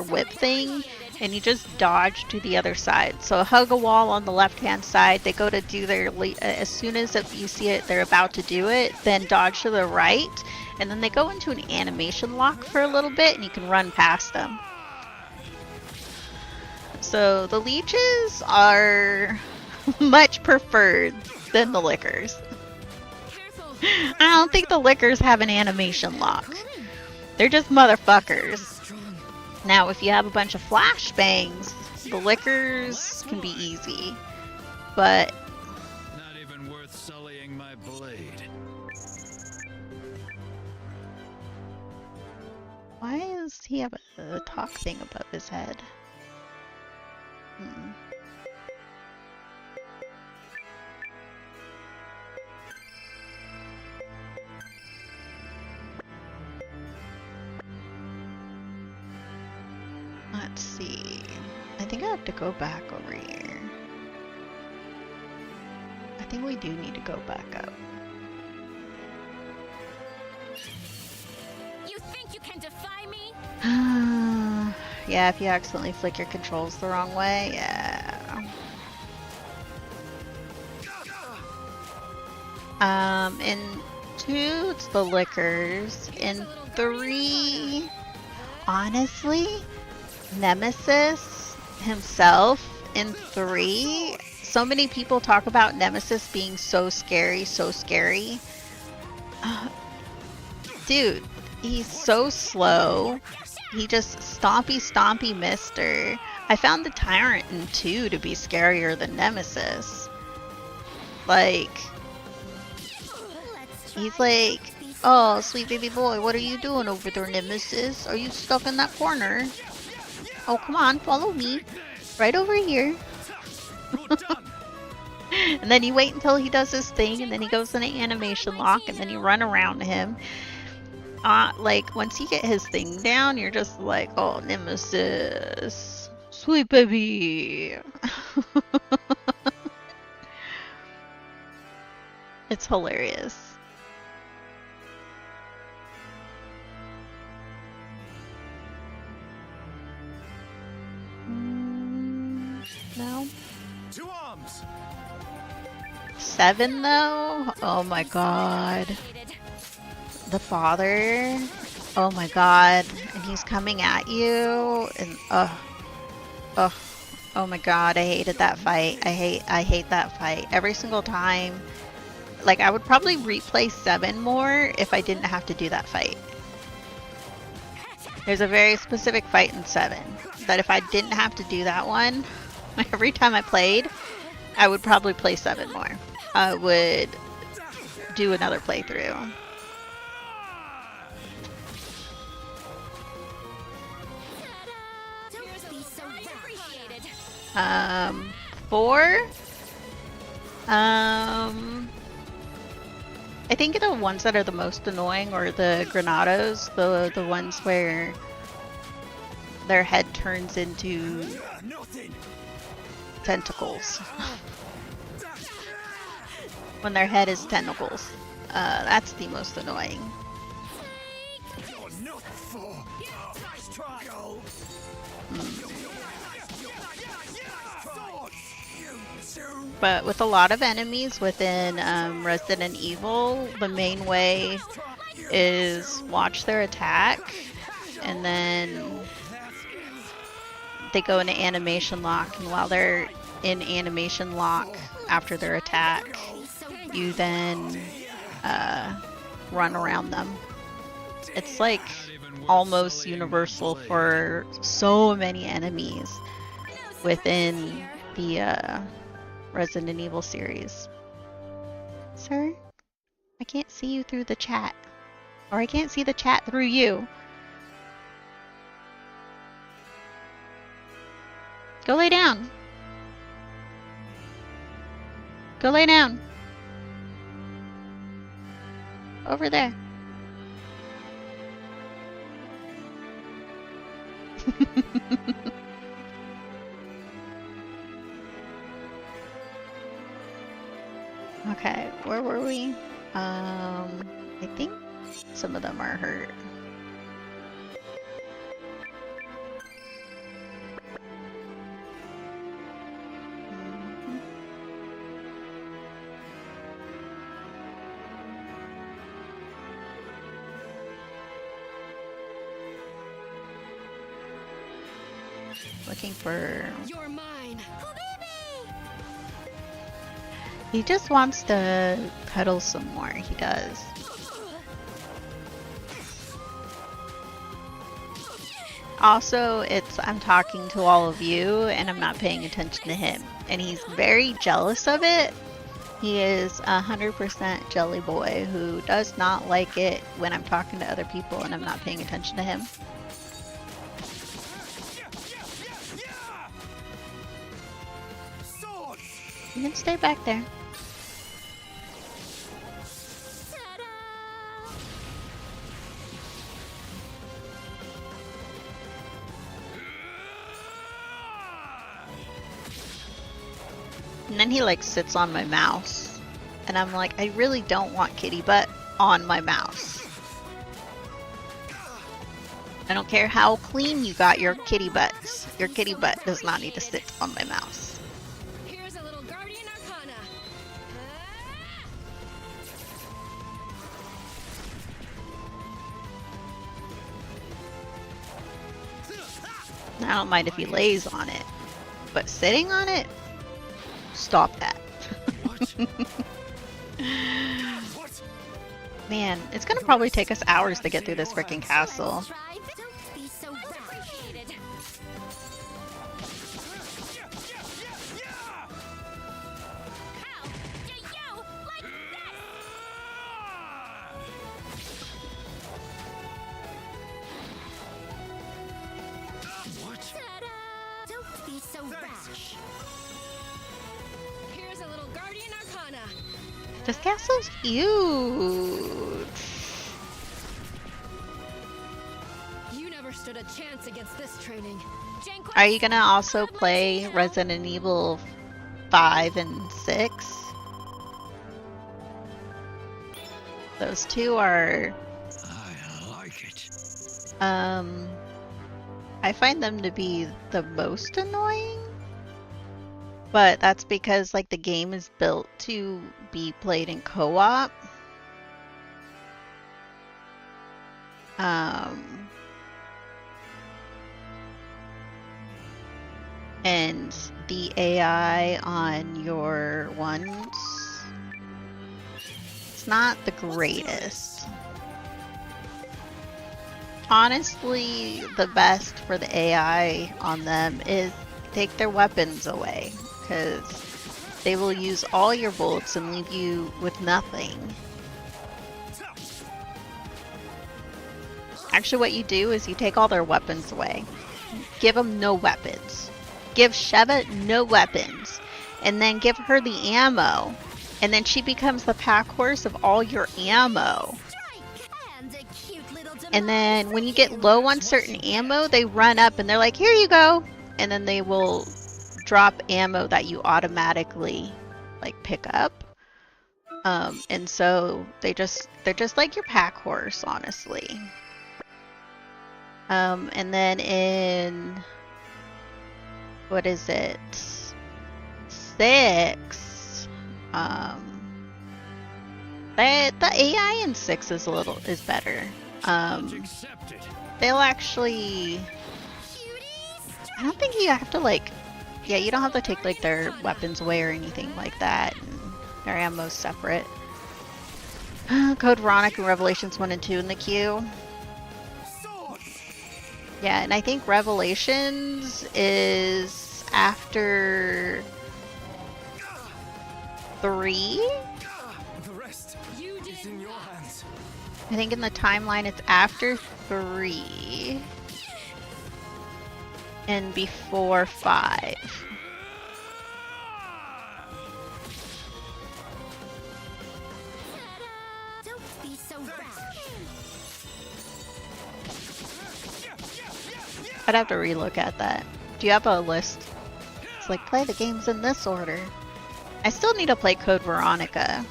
whip thing, and you just dodge to the other side. So hug a wall on the left hand side, they go to do their as soon as you see it they're about to do it, then dodge to the right, and then they go into an animation lock for a little bit and you can run past them. So the leeches are much preferred than the liquors. Careful. I don't think the liquors have an animation lock. They're just motherfuckers. Strong. Now, if you have a bunch of flashbangs, the liquors can be easy. But Not even worth sullying my blade. why does he have a talk thing above his head? Let's see. I think I have to go back over here. I think we do need to go back up. You think you can defy me? Yeah, if you accidentally flick your controls the wrong way, yeah. In 2, it's the liquors. In 3, honestly, Nemesis himself in 3. So many people talk about Nemesis being so scary, so scary. Dude, he's so slow. He just stompy mister. I found the Tyrant in 2 to be scarier than Nemesis. Like, he's like, oh, sweet baby boy, what are you doing over there, Nemesis? Are you stuck in that corner? Oh, come on, follow me. Right over here. And then you wait until he does his thing, and then he goes in an animation lock, and then you run around him. Like, once you get his thing down, you're just like, oh, Nemesis. Sweet baby. It's hilarious. No. 2 arms. 7 though? Oh my god. The father? Oh my god. And he's coming at you and oh my god, I hated that fight. I hate that fight. Every single time. Like, I would probably replay 7 more if I didn't have to do that fight. There's a very specific fight in 7 that if I didn't have to do that one, every time I played, I would probably play 7 more. I would do another playthrough. Appreciated. 4? I think the ones that are the most annoying are the Granados, the ones where their head turns into tentacles. When their head is tentacles. That's the most annoying. But with a lot of enemies within Resident Evil, the main way is watch their attack, and then they go into animation lock, and while they're in animation lock after their attack, you then run around them. It's like almost universal for so many enemies within the Resident Evil series. Sir? I can't see you through the chat. Or I can't see the chat through you. Go lay down. Go lay down. Over there. Okay, where were we? I think some of them are hurt. Looking for... You're mine. He just wants to cuddle some more. He does. Also, I'm talking to all of you and I'm not paying attention to him. And he's very jealous of it. He is 100% jelly boy who does not like it when I'm talking to other people and I'm not paying attention to him. You can stay back there. And then he like sits on my mouse. And I'm like, I really don't want kitty butt on my mouse. I don't care how clean you got your kitty butts. Your kitty butt does not need to sit on my mouse. Here's a little guardian arcana. I don't mind if he lays on it. But sitting on it? Stop that. Man, it's gonna probably take us hours to get through this freaking castle. Don't be so appreciated. How do you like this? What? Ta-da! Don't be so rash. Here's a little guardian arcana. This castle's huge. You never stood a chance against this training. Are you gonna also play Resident Evil 5 and 6? Those two are, I like it. I find them to be the most annoying. But that's because like the game is built to be played in co-op. And the AI on your ones, it's not the greatest. Honestly, the best for the AI on them is take their weapons away, because they will use all your bullets and leave you with nothing. Actually, what you do is you take all their weapons away. Give them no weapons. Give Sheva no weapons. And then give her the ammo. And then she becomes the pack horse of all your ammo. And then when you get low on certain ammo, they run up and they're like, here you go. And then they will drop ammo that you automatically like pick up. And so they're just like your pack horse, honestly. And then in, what is it? 6. The AI in 6 is better. They'll actually, I don't think you have to like, yeah, you don't have to take like their weapons away or anything like that. And their ammo's separate. Code Veronica and Revelations 1 and 2 in the queue. Yeah, and I think Revelations is after 3? The rest is in your hands. I think in the timeline it's after 3 and before 5. Don't be so rash. I'd have to relook at that. Do you have a list? It's like, play the games in this order. I still need to play Code Veronica.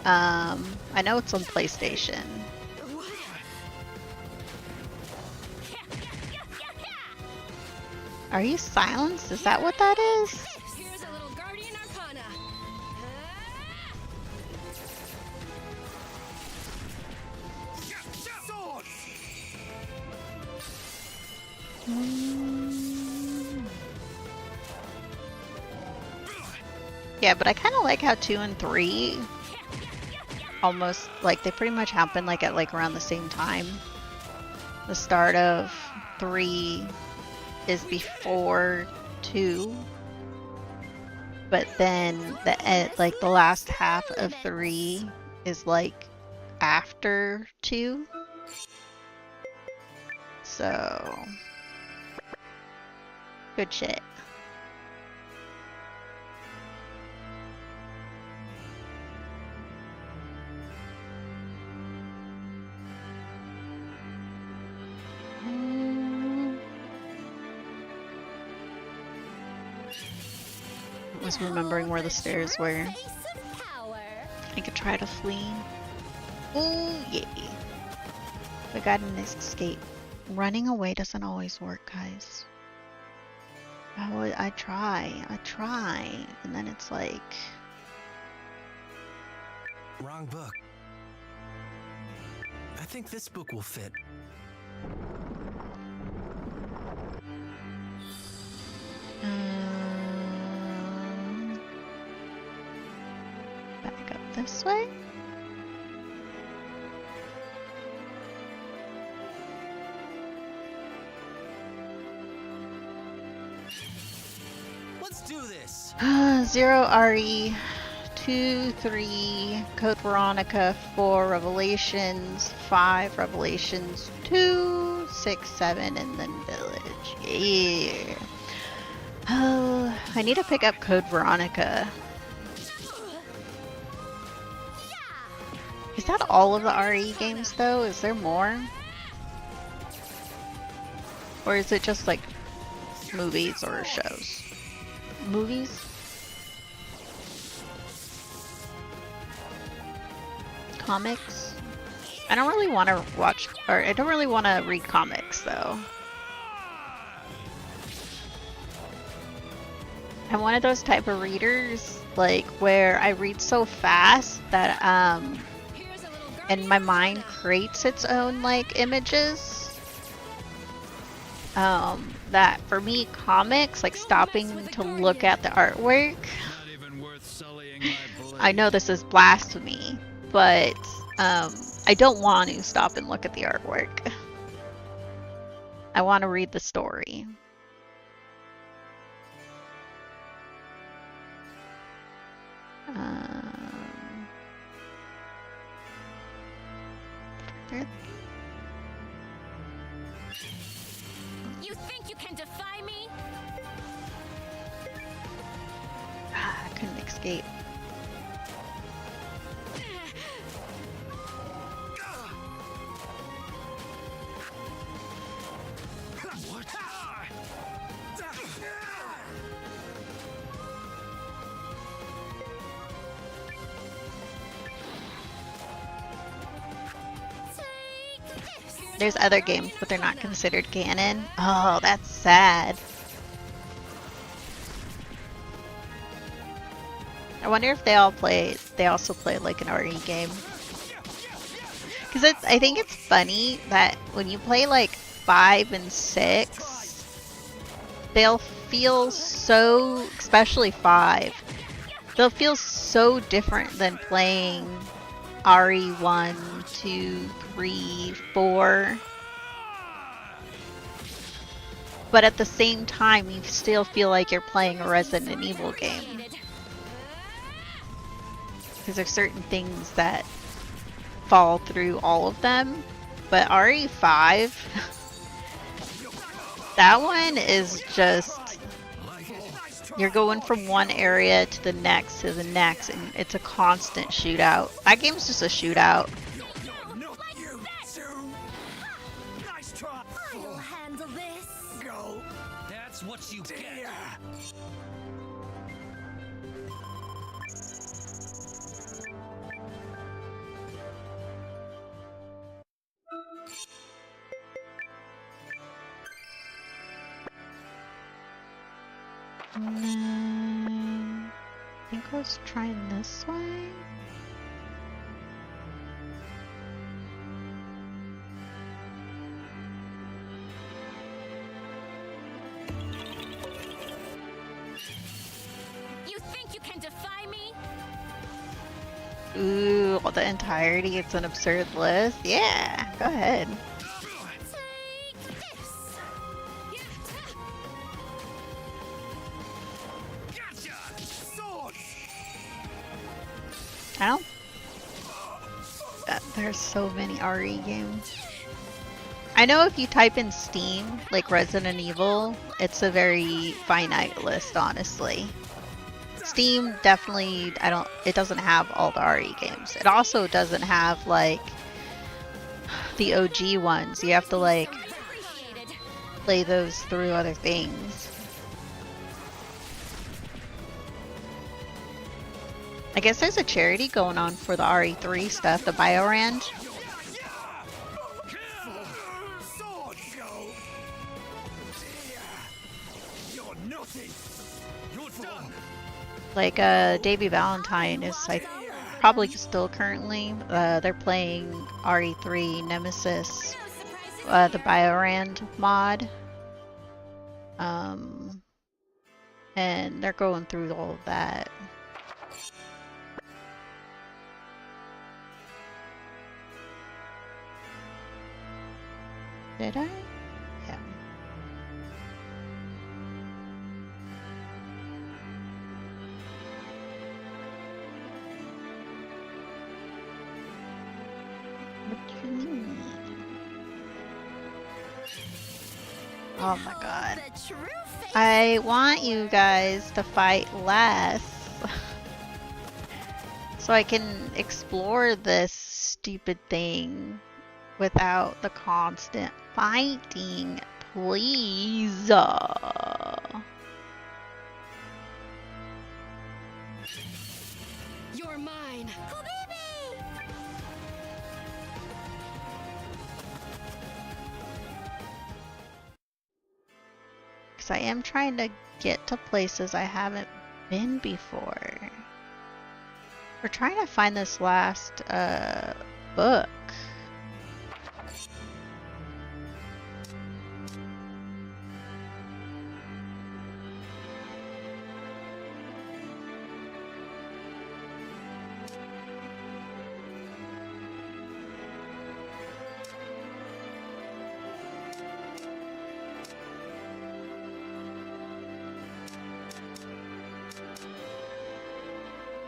I know it's on PlayStation. Are you silenced? Is that what that is? Here's a little guardian arcana. Yeah, but I kind of like how 2 and 3 almost, like, they pretty much happen, like, at, like, around the same time. The start of 3 is before 2, but then like, the last half of 3 is, like, after 2. So, good shit. I was remembering where the stairs were. I could try to flee. Ooh, yeah. We got an escape. Running away doesn't always work, guys. I try, and then it's like... Wrong book. I think this book will fit. Back up this way? Let's do this. 0 RE, 2, 3, Code Veronica, 4 Revelations, 5 Revelations, 2, 6, 7, and then Village. Yeah. Oh, I need to pick up Code Veronica. Is that all of the RE games though? Is there more? Or is it just like movies or shows? Movies? Comics? I don't really want to watch, or I don't really want to read comics though. I'm one of those type of readers, like, where I read so fast that, and my mind creates its own, like, images. That for me, comics, like, stopping to look at the artwork. Not even worth sullying my blade. I know this is blasphemy, but, I don't want to stop and look at the artwork. I want to read the story. Further. You think you can defy me? I couldn't escape. What? There's other games, but they're not considered canon. Oh, that's sad. I wonder if they also play like an RE game. Because I think it's funny that when you play like 5 and 6, they'll feel so, especially 5, they'll feel so different than playing RE1, 2, 3, 4. But at the same time, you still feel like you're playing a Resident Evil game. Because there's certain things that fall through all of them. But RE5, that one is just, you're going from one area to the next, and it's a constant shootout. That game's just a shootout. No, you too. Nice try. I'll handle this. Go. That's what you get. I think I was trying this way. You think think you can defy me? Ooh, the entirety. It's an absurd list. Yeah, go ahead. Take this. Gotcha! Swords! I don't. There's so many RE games. I know if you type in Steam, like Resident Evil, it's a very finite list, honestly. Steam definitely, it doesn't have all the RE games. It also doesn't have, like, the OG ones. You have to, like, Appreciated. play those through other things. I guess there's a charity going on for the RE3 stuff, the Biorand. Swords! You're nothing! You're done! Like, Davey Valentine is, like, probably still currently. They're playing RE3 Nemesis, the Biorand mod. And they're going through all of that. Did I? Yeah. What do you mean? Oh my god. The true face. I want you guys to fight less. So I can explore this stupid thing without the constant fighting, please. You're mine. Because I am trying to get to places I haven't been before. We're trying to find this last book.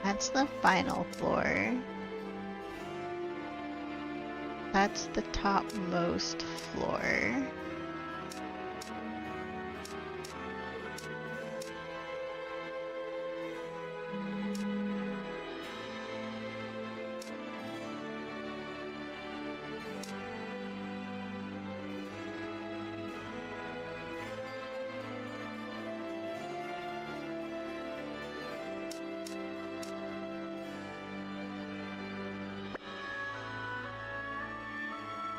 That's the final floor. That's the topmost floor.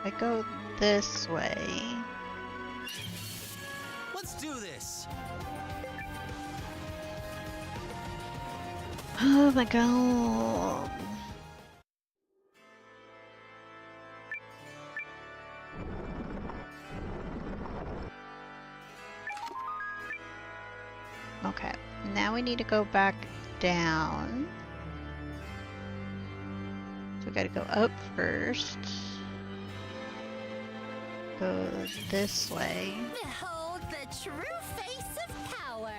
I go this way. Let's do this. Oh my god. Okay, now we need to go back down. So we gotta go up first. Go this way. Behold the true face of power.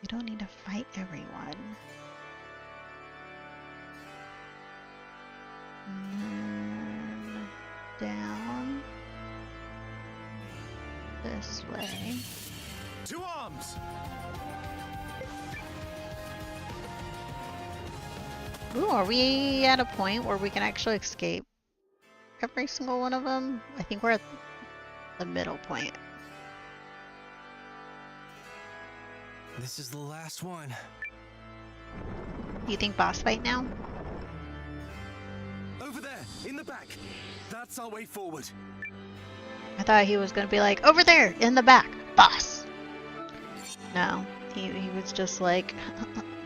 You don't need to fight everyone. And then down this way. To arms! Ooh, are we at a point where we can actually escape every single one of them? I think we're at the middle point. This is the last one. Do you think boss fight now? Over there, in the back. That's our way forward. I thought he was gonna be like, over there, in the back, boss. No, he was just like,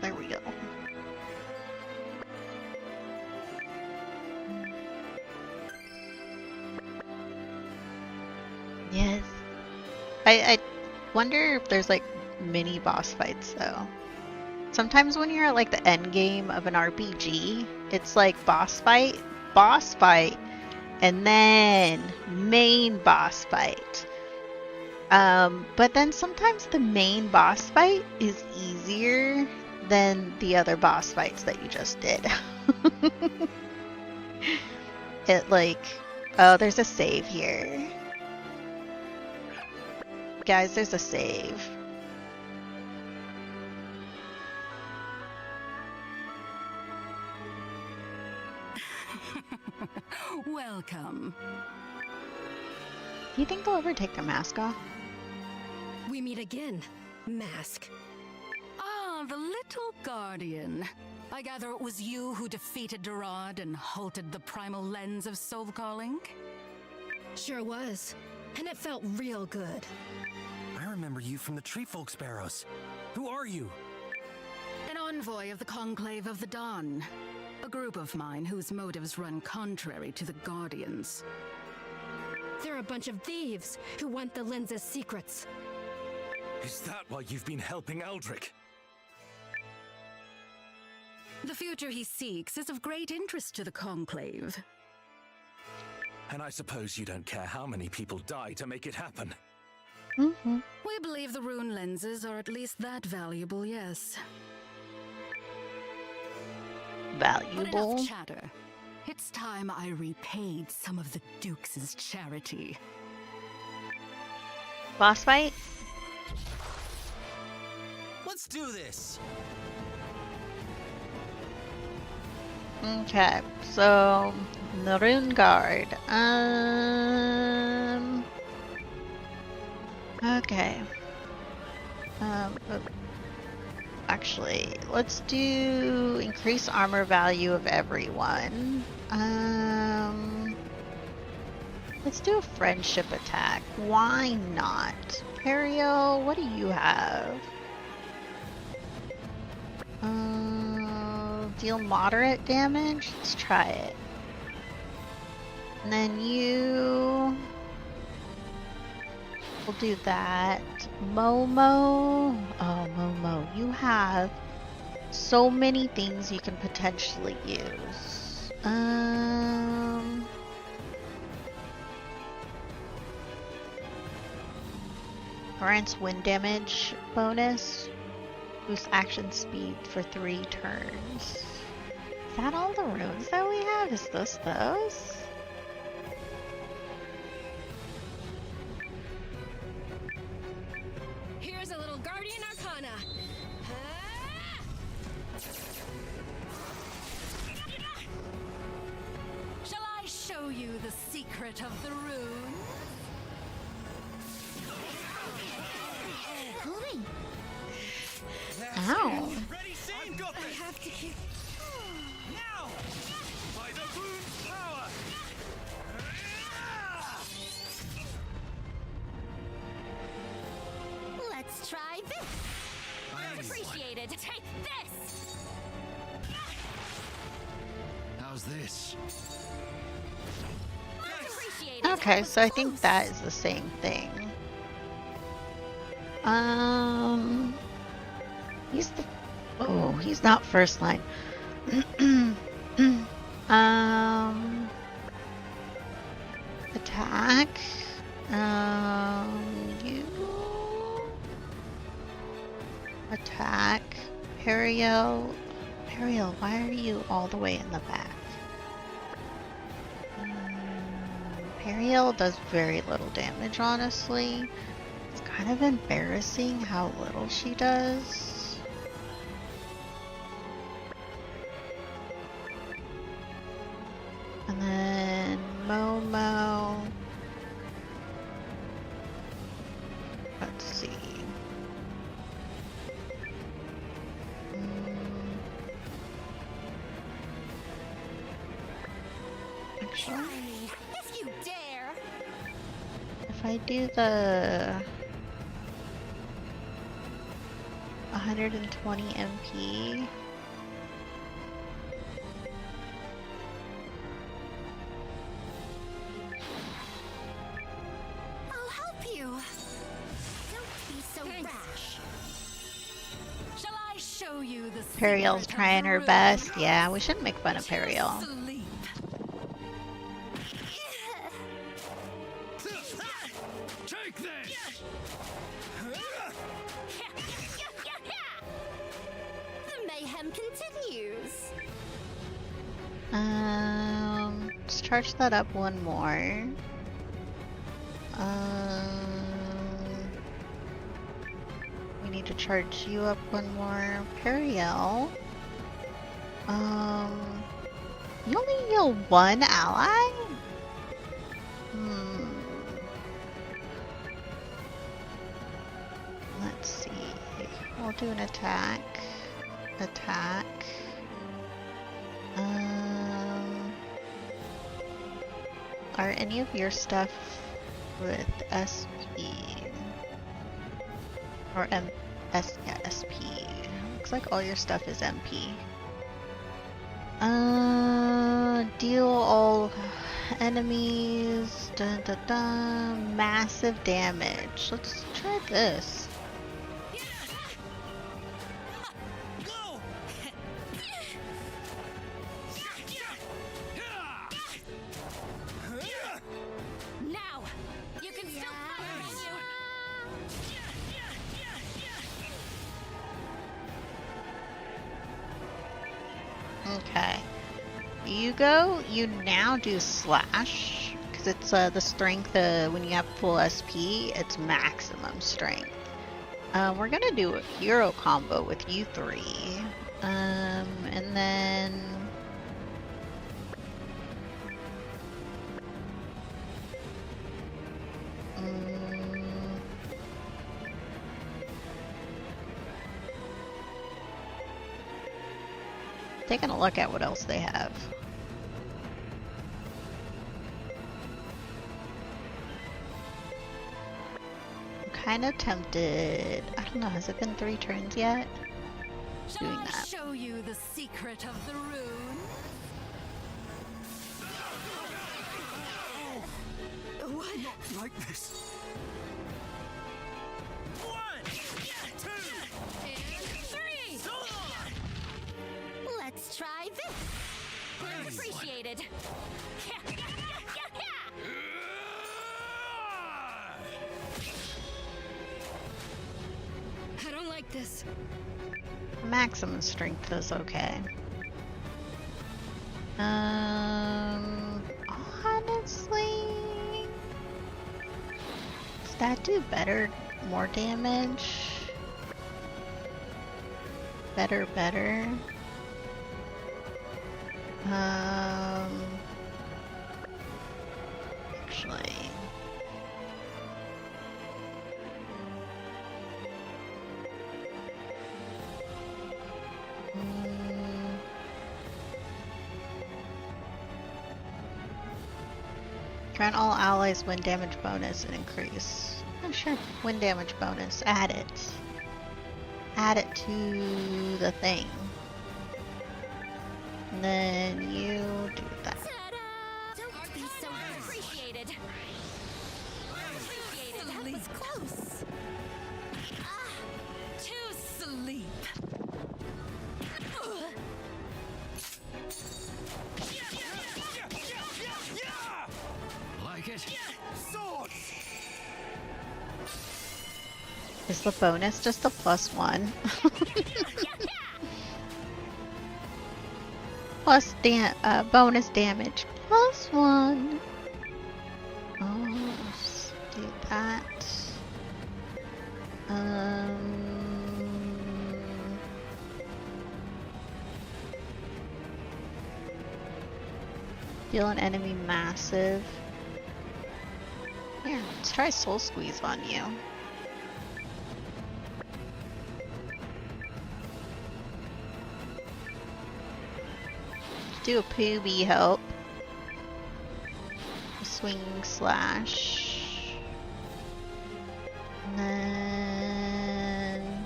there we go. Yes. I wonder if there's like mini boss fights though. Sometimes when you're at like the end game of an RPG, it's like boss fight, and then main boss fight. But then sometimes the main boss fight is easier than the other boss fights that you just did. It like, oh, there's a save here. Guys, there's a save. Welcome. Do you think they'll ever take their mask off? We meet again. Mask. Ah, the little guardian. I gather it was you who defeated Durad and halted the primal lens of soul calling? Sure was. And it felt real good. I remember you from the Tree Folk Sparrows. Who are you? An envoy of the Conclave of the Dawn. A group of mine whose motives run contrary to the Guardians. They're a bunch of thieves who want the lens's secrets. Is that why you've been helping Eldrick? The future he seeks is of great interest to the Conclave. And I suppose you don't care how many people die to make it happen. Mm-hmm. We believe the rune lenses are at least that valuable, yes. But Valuable. enough chatter. It's time I repaid some of the Dukes' charity. Boss fight? Let's do this. Okay, so the Rune Guard. Okay. Actually, let's do increase armor value of everyone. Let's do a friendship attack. Why not? Perio, what do you have? Deal moderate damage? Let's try it. And then you... We'll do that. Momo. Oh, Momo, you have so many things you can potentially use. Grants wind damage bonus. Boost action speed for 3 turns. Is that all the runes that we have? Is this those? Here's a little Guardian Arcana. Shall I show you the secret of the rune? Ow. Ready, scene? I have to keep... Now! By the rune's power! Let's try this. Appreciated. Take this. How's this? Appreciated. Okay, so I think that is the same thing. He's the... Oh, he's not first line. Attack. You... Attack. Perio. Perio, why are you all the way in the back? Perio does very little damage, honestly. It's kind of embarrassing how little she does. And then Momo. Let's see. Actually, If you dare. if I do the 120 MP, I'll help you. you the Periel's secret of trying the her room. best. Yeah, we shouldn't make fun of Periel. Sleep. Take this! The mayhem continues. Let's charge that up one more. We need to charge you up one more. Periel. You only heal one ally? Let's see. We'll do an attack. Attack. Are any of your stuff with SP? Or SP. Looks like all your stuff is MP. Deal all enemies massive damage. Let's try this. Now, you can still fight Okay. You now do slash, because it's the strength, when you have full SP, it's maximum strength. We're gonna do a hero combo with you three. And then... taking a look at what else they have. I'm kind of tempted. I don't know, has it been 3 turns yet? Shall Doing I that. show you the secret of the rune? What? Not like this. 1, 2, 3. Let's try this. Appreciated. I don't like this. Maximum strength is okay. Honestly, does that do better? More damage? Better. Actually. Grant all allies win damage bonus and increase. Oh sure, win damage bonus. Add it. Add it to the thing. And then you do that. Ta-da! Don't be so appreciated. Appreciated. That was close. To sleep. Like it? Is the bonus just a +1? Plus bonus damage +1. Oh, let's do that. Deal an enemy massive. Here, let's try Soul Squeeze on you. Do a poobie help. Swing slash. And then...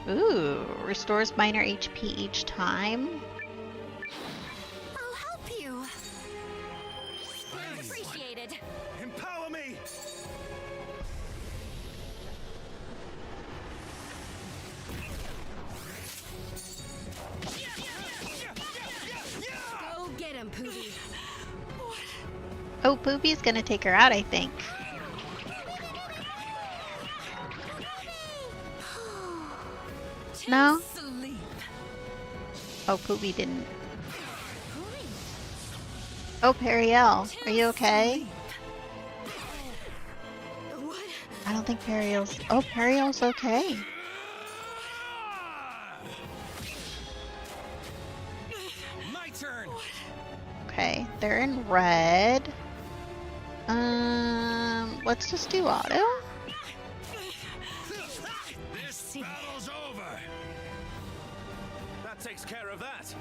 Ooh, restores minor HP each time. I'll help you. activated. Empower me! Go get him, Poopy. Oh, Poopy's gonna take her out, I think. No? Sleep. Oh, Poopy didn't. Oh, Periel, are you okay? What? I don't think Periel's. Oh, Periel's okay. My turn. Okay, they're in red. Let's just do auto. This battle's over. That takes care of that.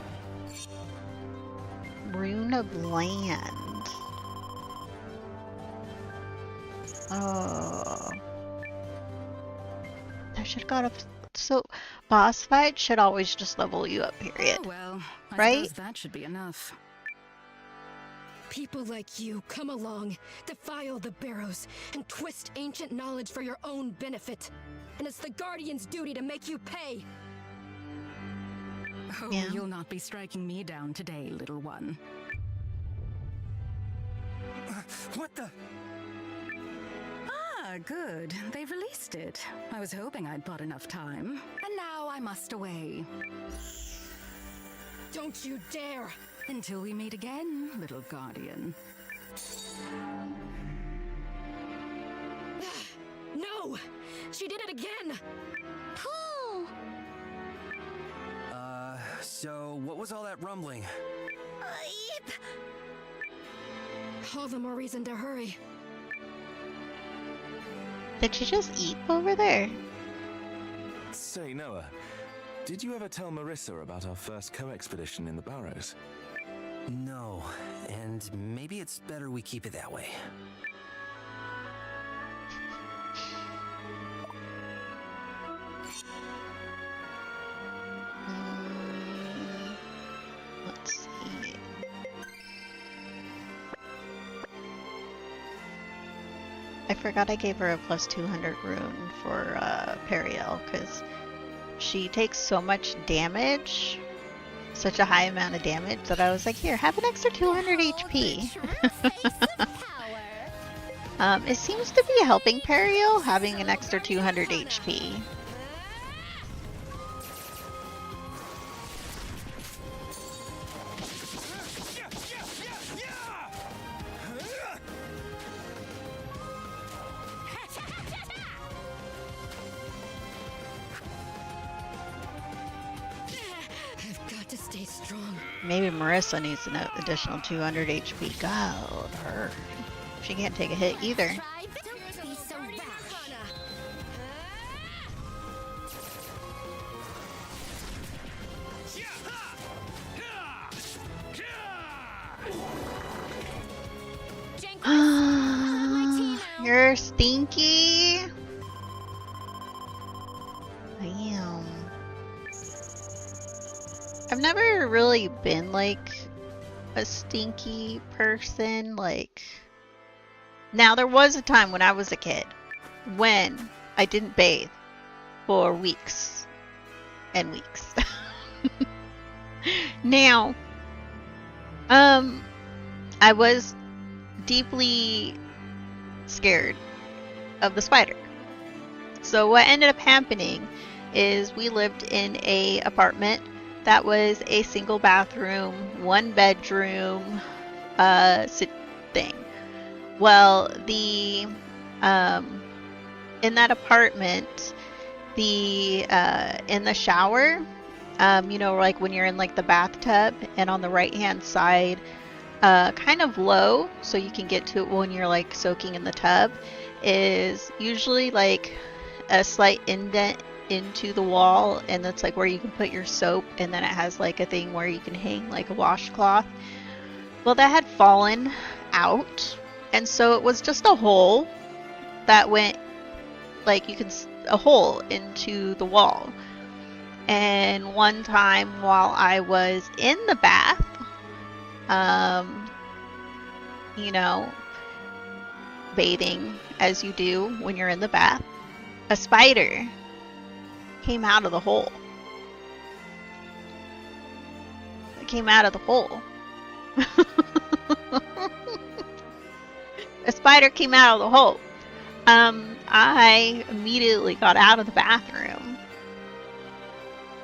Rune of Land. Oh. I should have got a. So, boss fight should always just level you up, period. Oh, well, I Right? suppose that should be enough. People like you come along, defile the barrows, and twist ancient knowledge for your own benefit. And it's the Guardian's duty to make you pay. Oh, Yeah. you'll not be striking me down today, little one. What the? Ah, good. They've released it. I was hoping I'd bought enough time. And now I must away. Don't you dare! Until we meet again, little guardian. No! She did it again! So what was all that rumbling? All the more reason to hurry. Did she just eat over there? Say, Noah, did you ever tell Marissa about our first co-expedition in the Barrows? No, and maybe it's better we keep it that way. Let's see. I forgot I gave her a plus 200 rune for Periel because she takes so much damage, such a high amount of damage, that I was like, here, have an extra 200 HP. It seems to be helping Periel having an extra 200 HP. I've got to stay strong. Maybe Marissa needs an additional 200 HP. God, her. She can't take a hit either. Don't be so rash. You're stinky. Damn. I've never really been like a stinky person. Like, now there was a time when I was a kid when I didn't bathe for weeks and weeks. Now, I was deeply scared of the spider. So what ended up happening is we lived in a apartment that was a single bathroom, one bedroom thing. Well, the in that apartment, the in the shower, you know, like when you're in like the bathtub, and on the right hand side, kind of low, so you can get to it when you're like soaking in the tub, is usually like a slight indent into the wall, and that's like where you can put your soap, and then it has like a thing where you can hang like a washcloth. Well, that had fallen out, and so it was just a hole that went like a hole into the wall. And one time while I was in the bath, you know, bathing as you do when you're in the bath, a spider came out of the hole. It came out of the hole. A spider came out of the hole. I immediately got out of the bathroom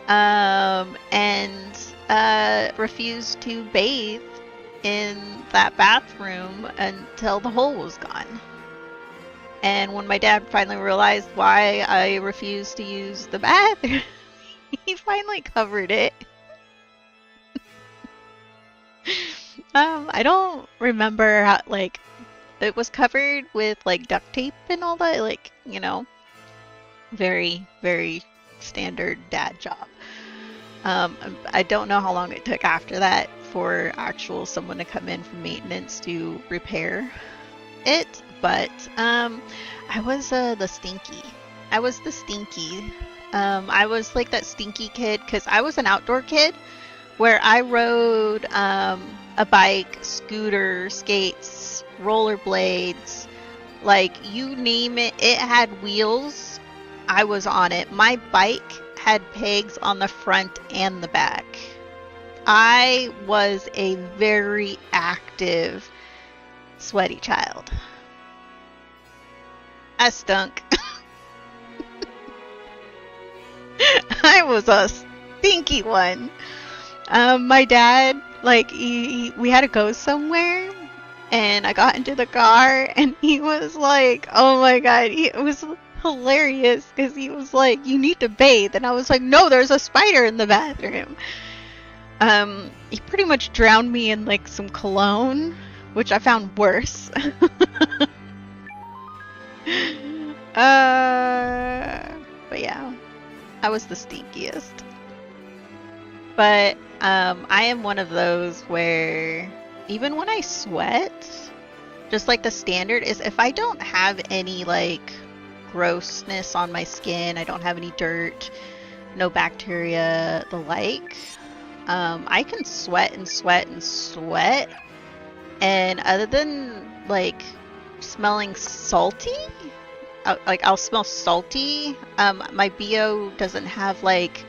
and refused to bathe in that bathroom until the hole was gone. And when my dad finally realized why I refused to use the bathroom, he finally covered it. I don't remember how, like, it was covered with, like, duct tape and all that, like, you know, very, very standard dad job. I don't know how long it took after that for actual someone to come in from maintenance to repair it, but I was the stinky. I was the stinky. I was like that stinky kid because I was an outdoor kid where I rode a bike, scooter, skates, rollerblades, like you name it. It had wheels. I was on it. My bike had pegs on the front and the back. I was a very active, sweaty child. I stunk. I was a stinky one. My dad, like, we had to go somewhere, and I got into the car, and he was like, oh my god, it was hilarious, because he was like, you need to bathe, and I was like, no, there's a spider in the bathroom. He pretty much drowned me in, like, some cologne, which I found worse. But yeah, I was the stinkiest. But I am one of those where even when I sweat, just like the standard is if I don't have any like grossness on my skin, I don't have any dirt, no bacteria, the like, I can sweat and sweat and sweat, and other than like smelling salty, like I'll smell salty, my BO doesn't have like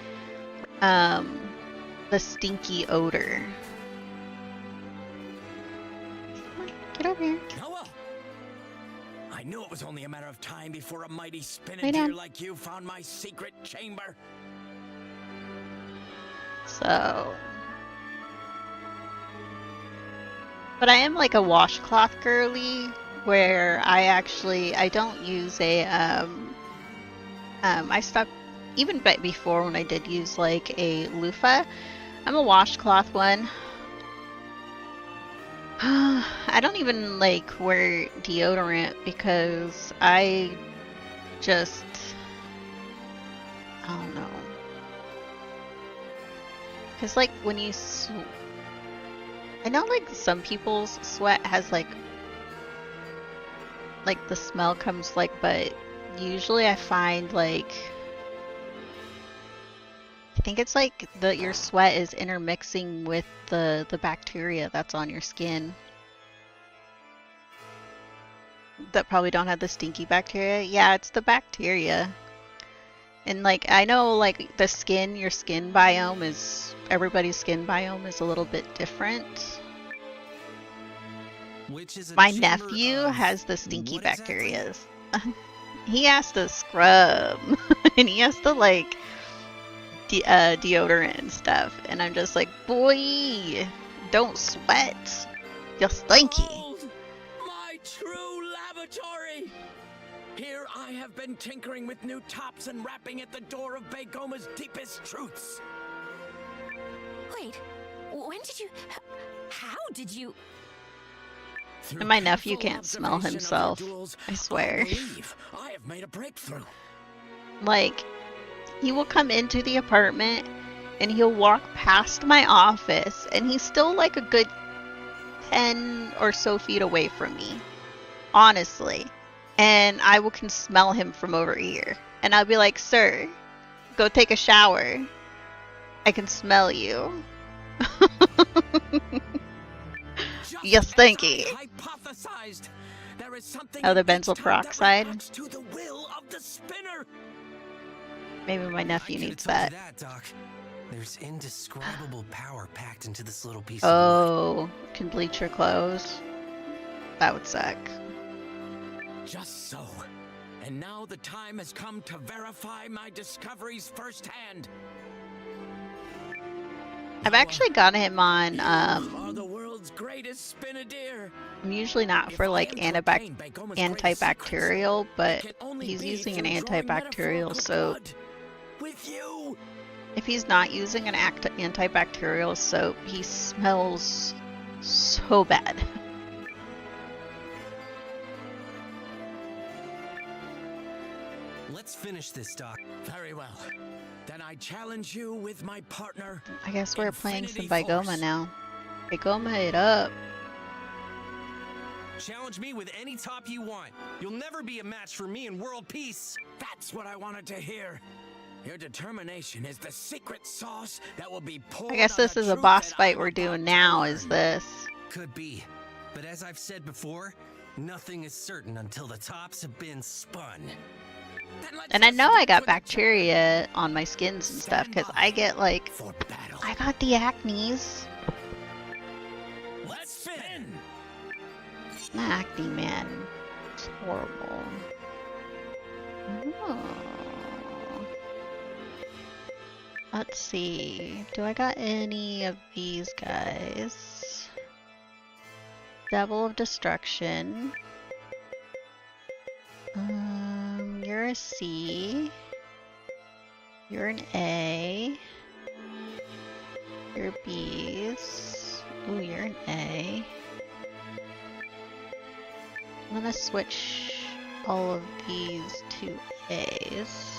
the stinky odor. Get over here. Noah! I knew it was only a matter of time before a mighty Lay spinach down. ear like you found my secret chamber. So, but I am like a washcloth girly, where I don't use a I stopped even before when I did use like a loofah. I'm a washcloth one. I don't even like wear deodorant because I don't know. Because like when you I know like some people's sweat has like the smell comes like, but usually I find like I think it's like your sweat is intermixing with the bacteria that's on your skin that probably don't have the stinky bacteria. Yeah, it's the bacteria. And like I know like your skin biome is, everybody's skin biome is a little bit different. Which is a My chamber nephew of has the stinky what exactly? bacterias. He has to scrub and he has to like deodorant and stuff, and I'm just like, boy, don't sweat, you're stinky. Behold, my true laboratory! Here I have been tinkering with new tops and rapping at the door of Bagoma's deepest truths. Wait, when did you... How did you... And my nephew Through can't smell observation of himself, your duels, I swear. I believe I have made a breakthrough. Like, he will come into the apartment and he'll walk past my office and he's still like a good 10 or so feet away from me, honestly, and I can smell him from over here, and I'll be like, sir, go take a shower, I can smell you. Yes, thank you. Hypothesized. There is something Oh, the in each benzoyl type that peroxide? reacts to the will of the spinner. Maybe my nephew I could've needs told that. you that, Doc. There's indescribable power packed into this little piece of wood. Oh, can bleach your clothes. That would suck. Just so. And now the time has come to verify my discoveries firsthand. I've actually got him on, Are the world's greatest spinadier. I'm usually not for like antibacterial, but he's using an antibacterial soap. With you. If he's not using an antibacterial soap, he smells so bad. Let's finish this, Doc. Very well. Then I challenge you with my partner. I guess we're playing some Infinity Bigoma Force. now. Bigoma it up. Challenge me with any top you want. You'll never be a match for me in world peace. That's what I wanted to hear. Your determination is the secret sauce that will be poured. I guess on this the is a truth boss that fight I'm we're about doing to now, learn. is this. Could be. But as I've said before, nothing is certain until the tops have been spun. Then let's And I just know stick I got with the bacteria on my skins and stuff, because I get like, for battle. I got the acnes. Let's spin. My acne, man. It's horrible. Oh. Let's see. Do I got any of these guys? Devil of Destruction. You're a C. You're an A. You're B's. Ooh, you're an A. I'm gonna switch all of these to A's.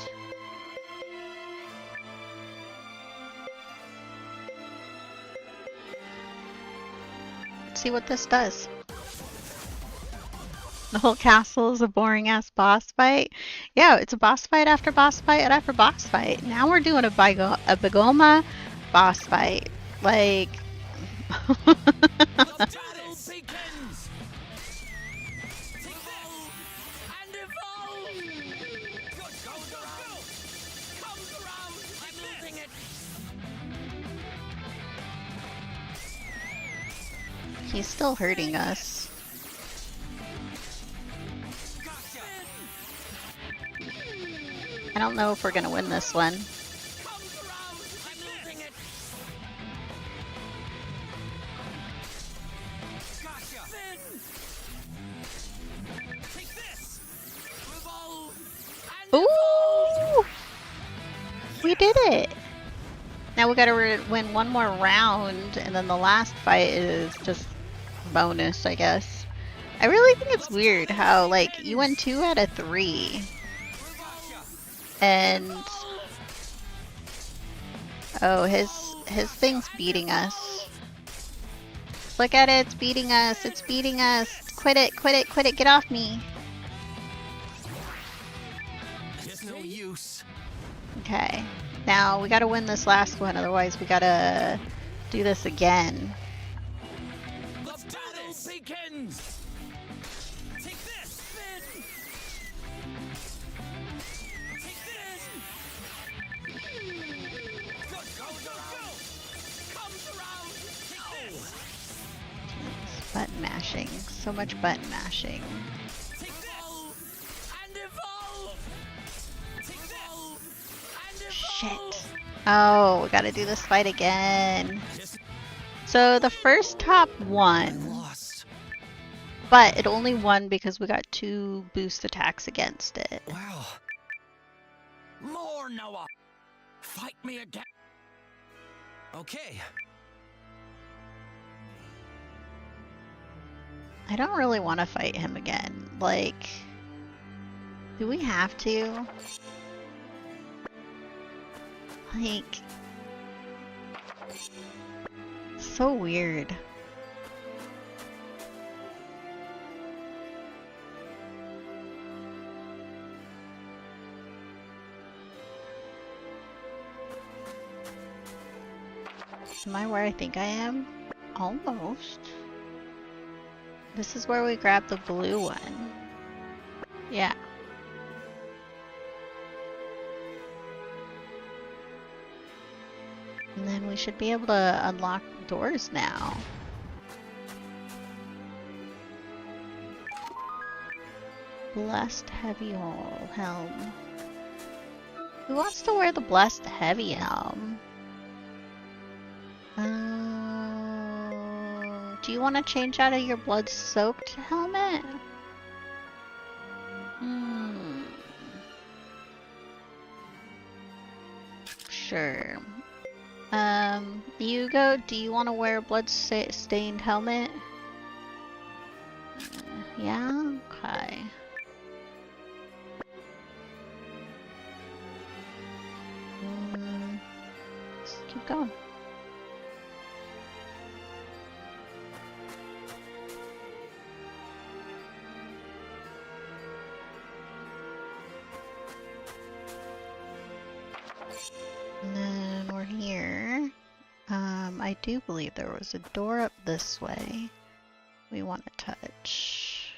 Let's see what this does. The whole castle is a boring ass boss fight. Yeah, it's a boss fight after boss fight after boss fight. Now we're doing a Bigoma boss fight. Like, The battle begins. And evolve. Goes around. Comes around. I'm losing it. he's still hurting us. I don't know if we're gonna win this one. Comes around. I'm losing it. Spin. Take this. Revolve. And Ooh! We did it! Now we gotta win one more round, and then the last fight is just bonus, I guess. I really think it's weird how, like, you win 2 out of 3. And... oh, his thing's beating us. Look at it, it's beating us, it's beating us. Quit it, quit it, quit it, get off me. It's no use. Okay, now we gotta win this last one, otherwise we gotta do this again. the battle begins. Take this. Spin. Take this. Go. Comes around. Take this. Button mashing, so much button mashing. Take this. And evolve. Take this. And evolve. Shit. Oh, we gotta do this fight again. So the first top won, Lost. but it only won because we got 2 boost attacks against it. Wow. More, Noah. Fight me again. Okay. I don't really want to fight him again. Like, do we have to? Like, so weird. Am I where I think I am? Almost. This is where we grab the blue one. Yeah. And then we should be able to unlock doors now. Blessed Heavy Helm. Who wants to wear the Blessed Heavy Helm? Do you want to change out of your blood-soaked helmet? Sure. Hugo, do you want to wear a blood-stained helmet? Yeah? Okay. Let's keep going. And then we're here. I do believe there was a door up this way we want to touch.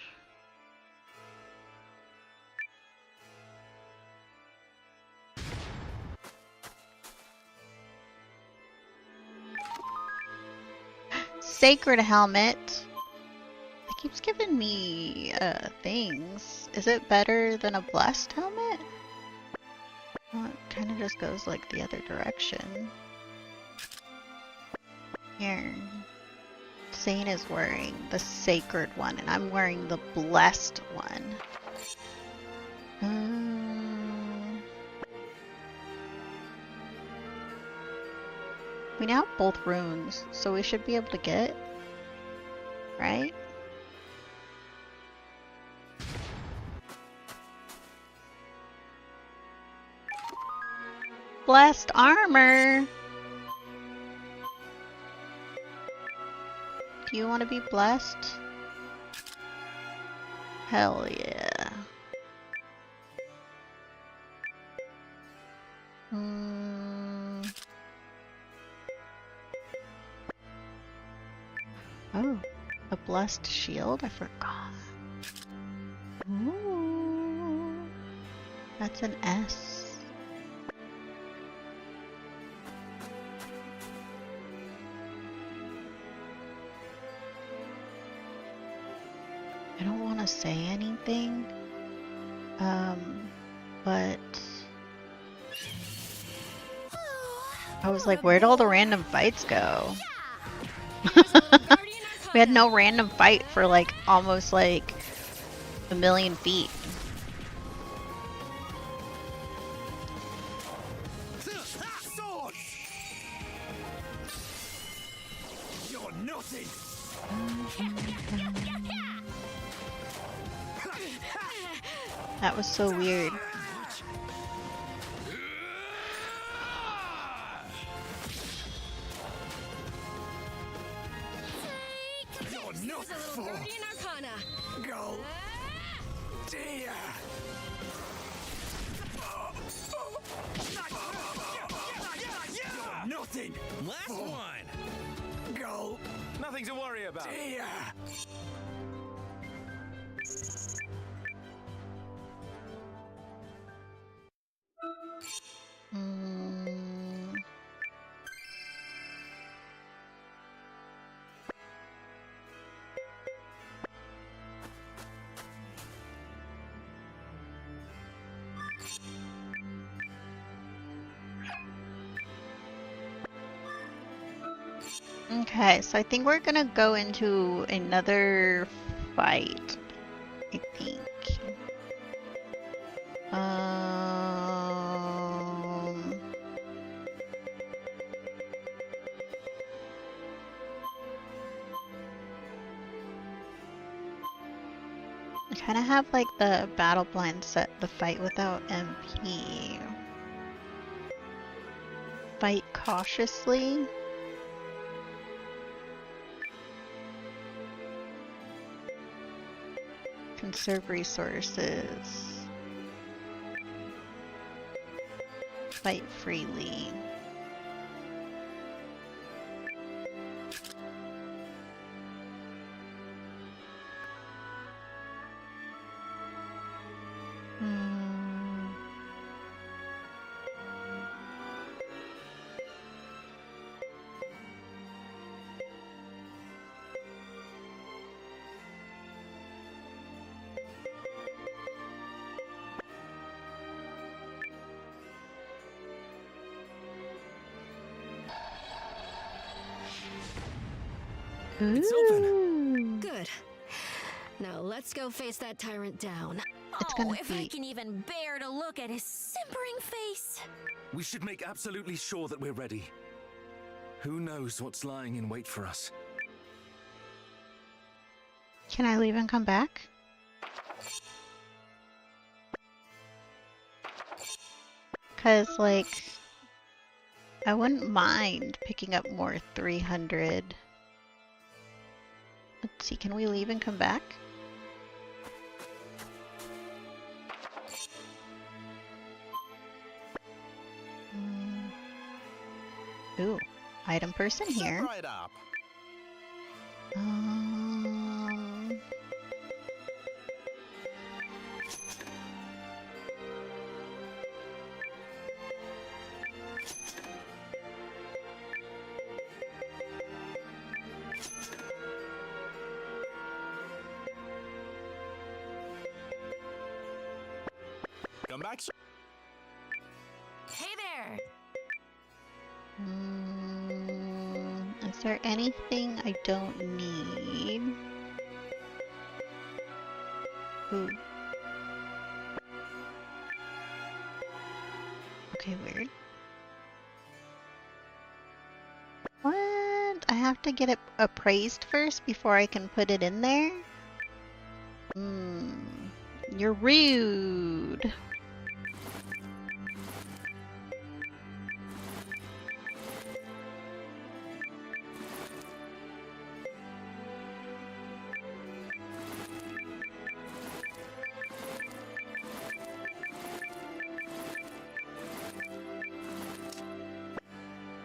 Sacred helmet. It keeps giving me things. Is it better than a blessed helmet? Well, it kind of just goes like the other direction. Here. Zane is wearing the sacred one, and I'm wearing the blessed one. We now have both runes, so we should be able to get, right? Blessed armor! Do you want to be blessed? Hell yeah. Oh, a blessed shield? I forgot. Ooh. That's an S. I don't want to say anything, but I was like, where'd all the random fights go? We had no random fight for like almost like a million feet. You're nothing. That was so weird. Go. Dear. Nothing. Last one. Go. Nothing to worry about. Dear. Okay, so I think we're gonna go into another fight. I think. I kind of have like the battle blind set, the fight without MP. Fight cautiously. Conserve resources. Fight freely. It's open. Ooh. Good. Now let's go face that tyrant down. It's gonna if I be- can even bear to look at his simpering face. We should make absolutely sure that we're ready. Who knows what's lying in wait for us? Can I leave and come back? Cause like, I wouldn't mind picking up more 300. Let's see, can we leave and come back? Ooh, item person here. Right up. Um, Come back. Hey there. Is there anything I don't need? Ooh. Okay, weird. What? I have to get it appraised first before I can put it in there? You're rude.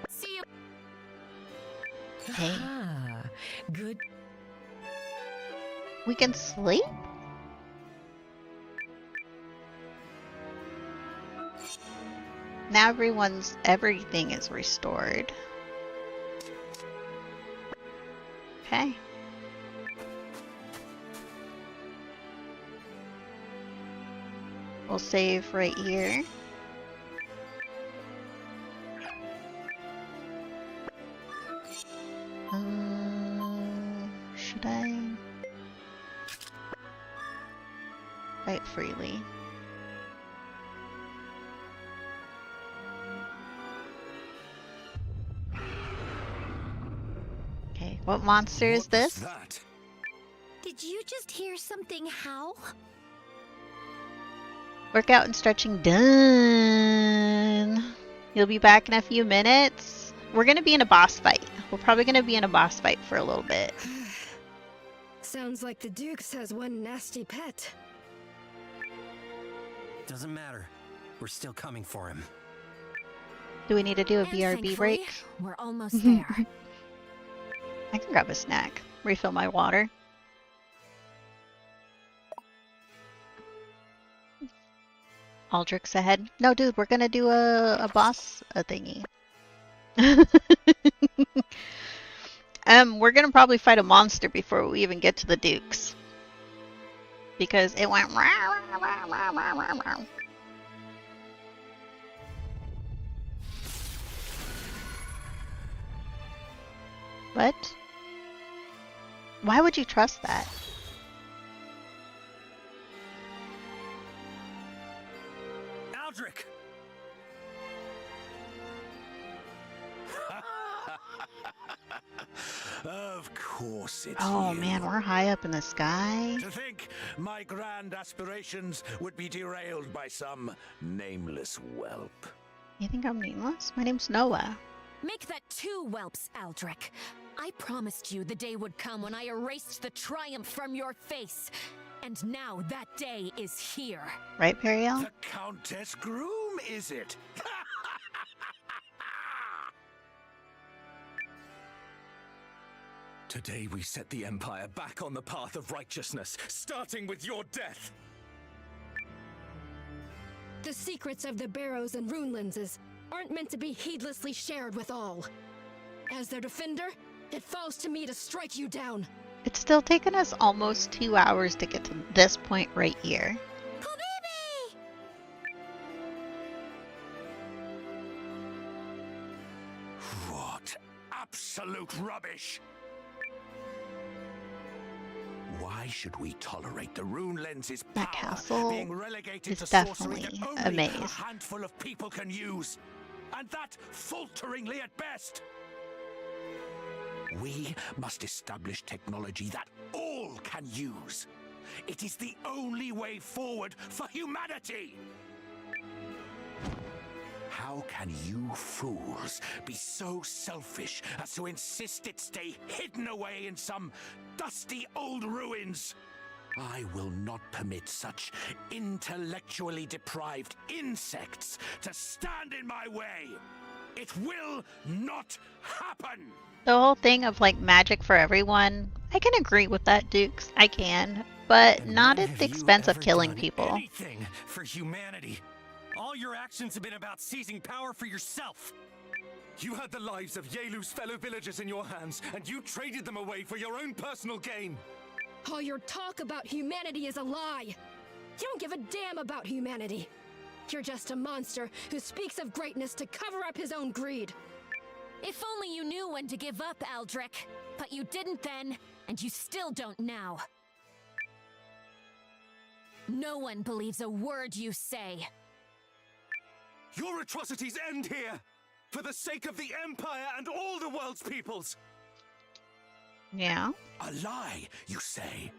See you. Hey. Ah, good. We can sleep? Now everything is restored. Okay. We'll save right here. Should I fight freely? Okay, what monster is this? That? Did you just hear something howl? Workout and stretching done. You'll be back in a few minutes. We're gonna be in a boss fight. We're probably gonna be in a boss fight for a little bit. Sounds like the Dukes has one nasty pet. Doesn't matter. We're still coming for him. Do we need to do a And BRB thankfully, break? We're almost there. I can grab a snack. Refill my water. Aldrich's ahead. No, dude, we're gonna do a boss thingy. We're gonna probably fight a monster before we even get to the Dukes. Because it went rah, rah, rah, rah, rah, rah, rah. What? Why would you trust that? Aldrich! Of course it's Oh you. man, we're high up in the sky. To think my grand aspirations would be derailed by some nameless whelp. You think I'm nameless? My name's Noah. Make that 2 whelps, Aldrich. I promised you the day would come when I erased the triumph from your face. And now that day is here. Right, Periel? The Countess Groom, is it? Today we set the Empire back on the path of righteousness, starting with your death. The secrets of the Barrows and Rune Lenses aren't meant to be heedlessly shared with all. As their defender, it falls to me to strike you down. It's still taken us almost 2 hours to get to this point right here. Habibi! What absolute rubbish! Why should we tolerate the rune lens's That power castle being relegated is to sorcery definitely that a only maze. a handful of people can use? And that falteringly at best. We must establish technology that all can use. It is the only way forward for humanity. How can you fools be so selfish as to insist it stay hidden away in some dusty old ruins? I will not permit such intellectually deprived insects to stand in my way. It will not happen. The whole thing of like magic for everyone, I can agree with that, Dukes. I can, but And not when at have the you expense of ever killing done people. Anything for humanity. All your actions have been about seizing power for yourself. You had the lives of Yelu's fellow villagers in your hands, and you traded them away for your own personal gain. All your talk about humanity is a lie. You don't give a damn about humanity. You're just a monster who speaks of greatness to cover up his own greed. If only you knew when to give up, Aldrich. But you didn't then, and you still don't now. No one believes a word you say. Your atrocities end here, for the sake of the Empire and all the world's peoples. Yeah. A lie, you say?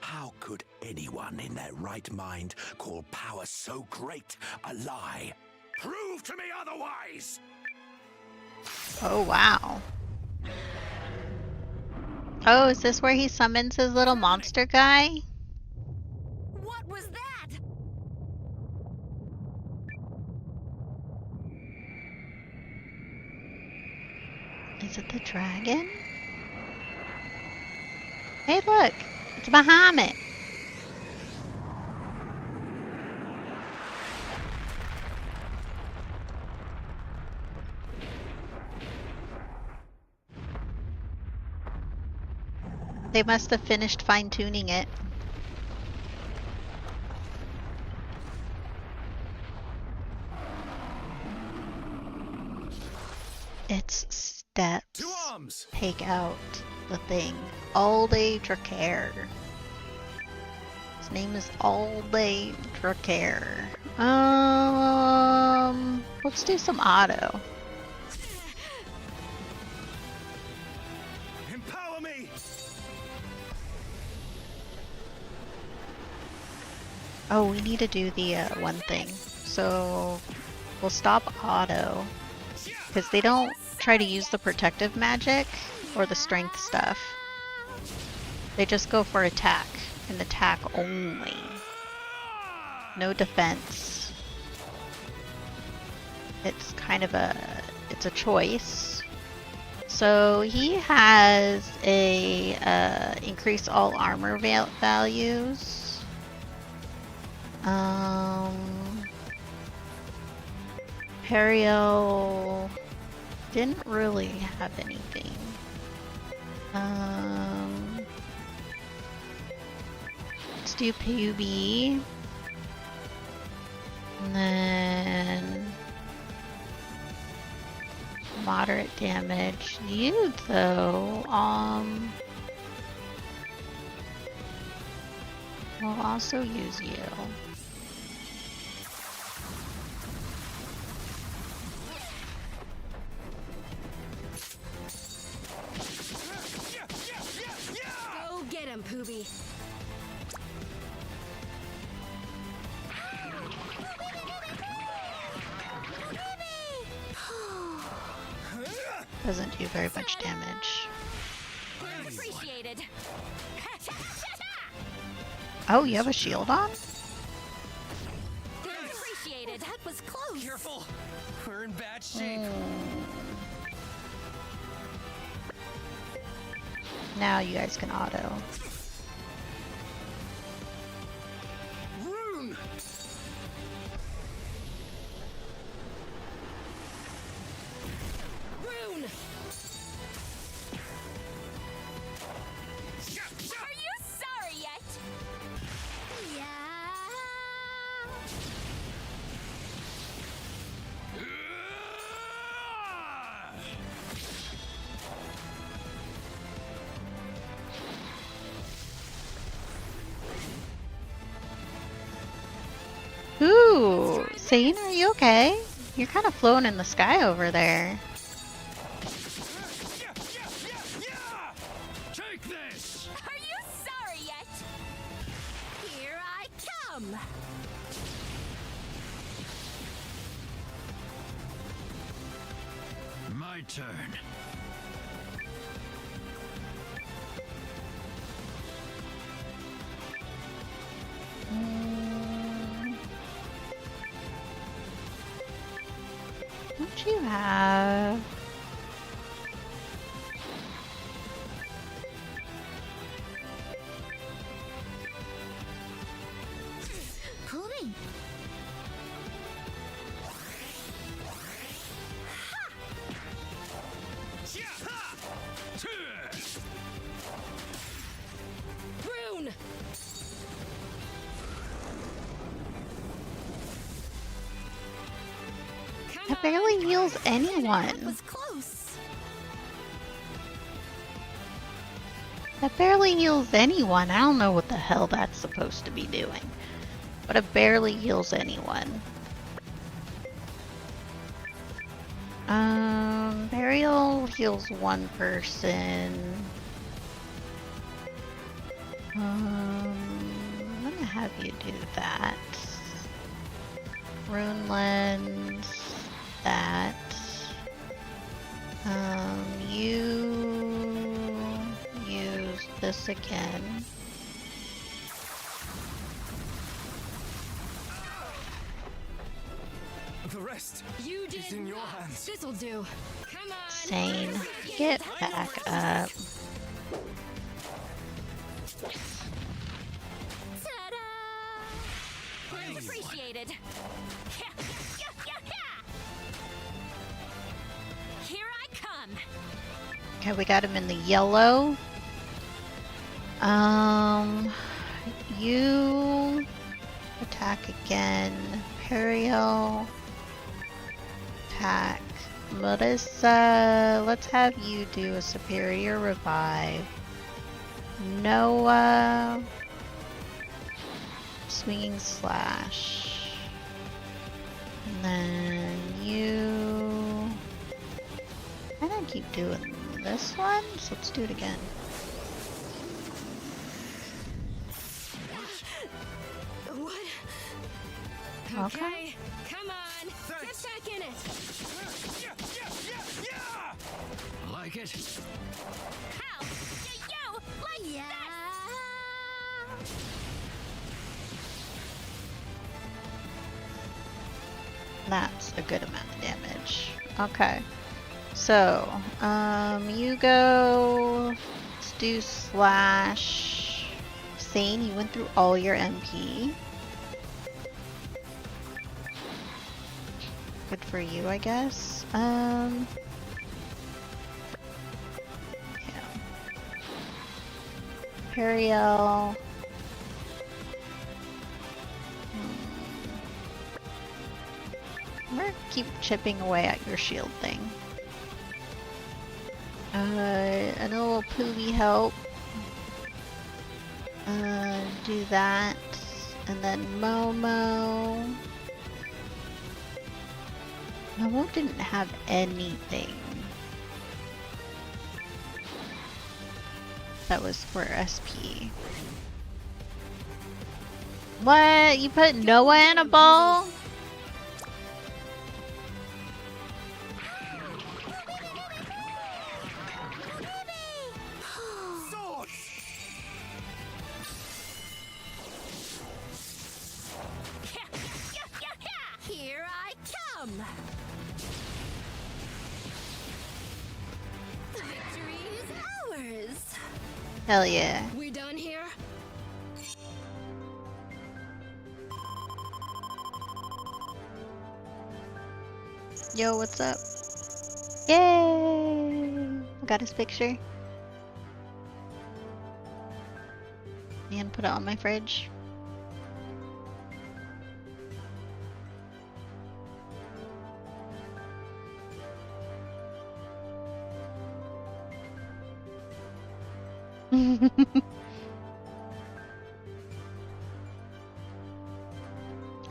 How could anyone in their right mind call power so great a lie? Prove to me otherwise! Oh, wow. Oh, is this where he summons his little monster guy? What was that? Is it the dragon? Hey, look! It's Bahamut! They must have finished fine-tuning it. Its steps To arms! take out the thing. Alde Dracaire. His name is Alde Dracaire. Let's do some auto. Empower me! Oh, we need to do the one thing. So we'll stop auto because they don't try to use the protective magic or the strength stuff. They just go for attack and attack only. No defense. It's kind of it's a choice. So he has a increase all armor values. Periel didn't really have anything. Let's do PUB. And then moderate damage. You though, we'll also use you. Go get him, Pooby. Doesn't do very much damage. Appreciated. Oh, you have a shield on? Appreciated. That was close. Careful! We're in bad shape. Now you guys can auto. Rune! Rune! Are you sorry yet? Yeah. Ooh, Sane, are you okay? You're kind of floating in the sky over there. Take this! Are you sorry yet? Here I come! My turn. What you have? Pull me. Rune! That barely heals That anyone. was close. That barely heals anyone. I don't know what the hell that's supposed to be doing. But it barely heals anyone. Burial heals one person. I'm gonna have you do that. Rune lens, that. You use this again. The rest You did is in your hands. This'll do. Come on. Sane, get back up. Ta-da! Much appreciated. Here I come. Okay, we got him in the yellow. You attack again. Imperial. Attack. Melissa, let's have you do a superior revive. Noah. Swinging slash. And then you. I don't keep doing this one, so let's do it again. What? Okay. Come on. Get back in it. Like it? How do you like this? That's a good amount of damage. Okay. So, you go. Let's do slash. Sane, you went through all your MP. Good for you, I guess. Yeah. Imperial. I'm gonna keep chipping away at your shield thing. And a little poopy help. Do that. And then Momo. Momo didn't have anything that was for SP. What? You put Noah in a ball? Here I come. The victory is ours. Hell yeah. We done here? Yo, what's up? Yay! Got his picture. And put it on my fridge.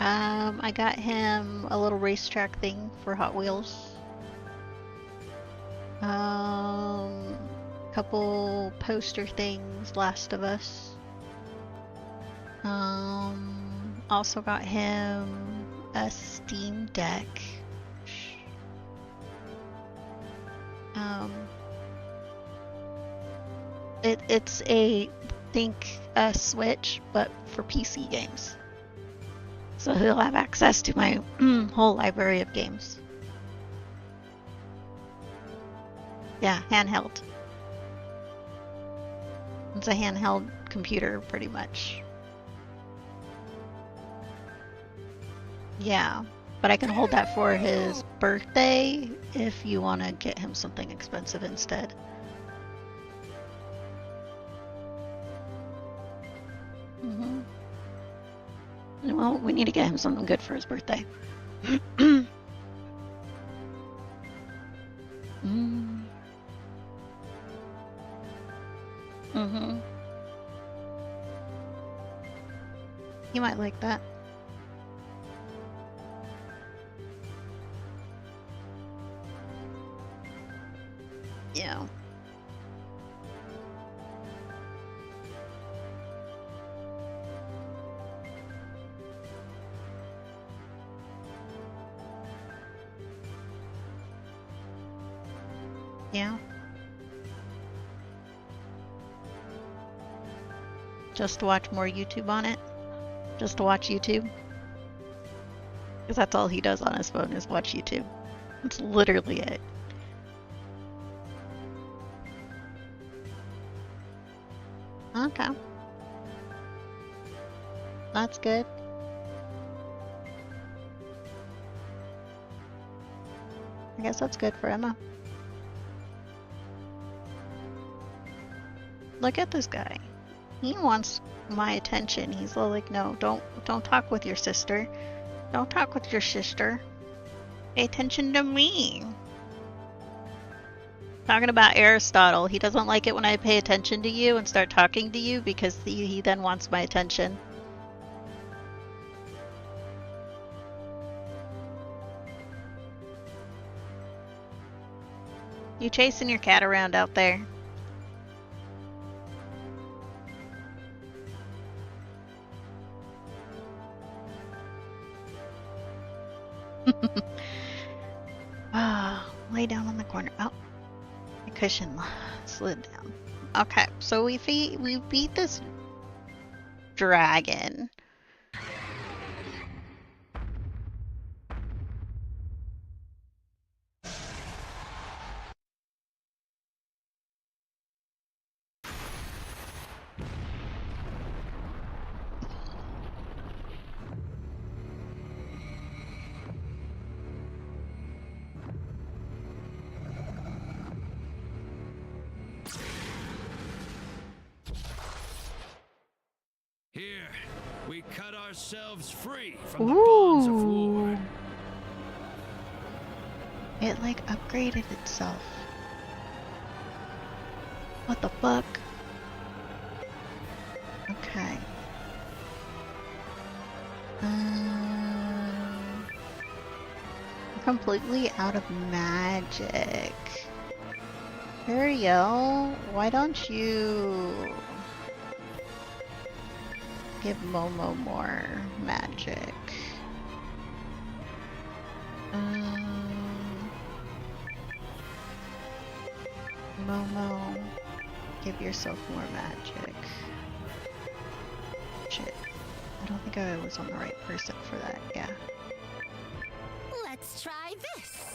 I got him a little racetrack thing for Hot Wheels. Couple poster things, Last of Us. Also got him a Steam Deck. It's a Switch, but for PC games. So he'll have access to my whole library of games. Yeah, handheld. It's a handheld computer, pretty much. Yeah, but I can hold that for his birthday if you want to get him something expensive instead. Well, we need to get him something good for his birthday. He might like that. Yeah. Yeah. Just to watch more YouTube on it? Just to watch YouTube? Because that's all he does on his phone is watch YouTube. That's literally it. Okay. That's good. I guess that's good for Emma. Look at this guy. He wants my attention. He's like, no, don't talk with your sister. Don't talk with your sister. Pay attention to me. Talking about Aristotle. He doesn't like it when I pay attention to you and start talking to you because he then wants my attention. You chasing your cat around out there? Lay down on the corner. Oh, my cushion slid down. Okay, so we beat this dragon. Here, we cut ourselves free from the bonds of war. It like upgraded itself. What the fuck? Okay. I'm completely out of magic. Ariel, why don't you give Momo more magic? Momo, give yourself more magic. Shit. I don't think I was on the right person for that, yeah. Let's try this.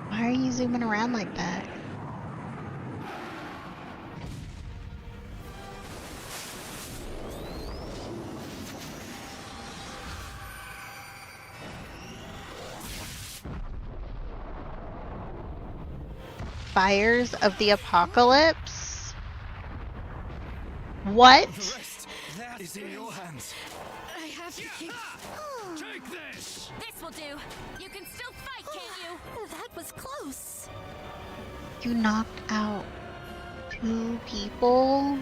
Why are you zooming around like that? Fires of the Apocalypse? What? The rest, that is in your hands. I have to keep... Take this! This will do. You can still fight, can't you? That was close. You knocked out 2 people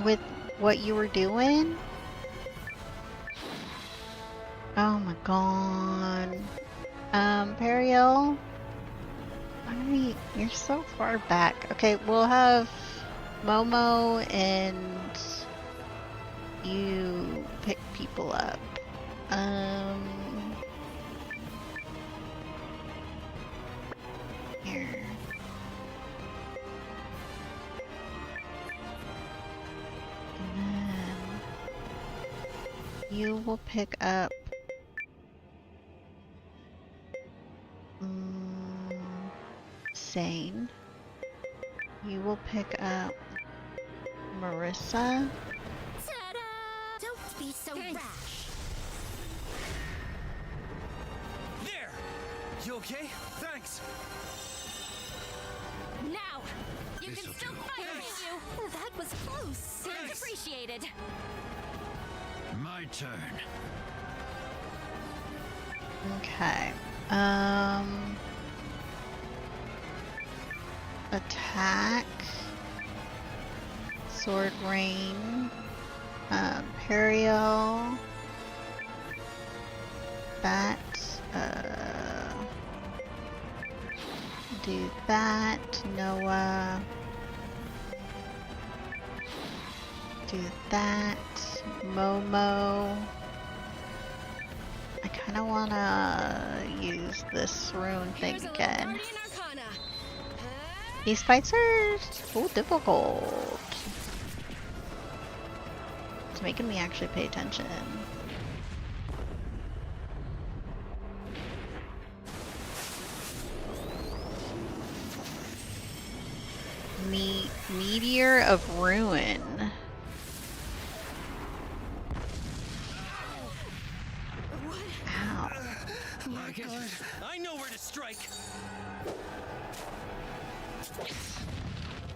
with what you were doing? Oh my god. Periel? You're so far back. Okay, we'll have Momo and you pick people up. Here. And then you will pick up Sane. You will pick up Marissa. Ta-da! Don't be so rash. There! You okay? Thanks! Now! You can still fight, can't you? That was close. Much appreciated. My turn. Okay. Attack. Sword Rain. Periel. Bat. Do that. Noah. Do that. Momo. I kind of want to use this rune thing again. These fights are so difficult. It's making me actually pay attention. Meteor of Ruin. Ow. My God. I know where to strike.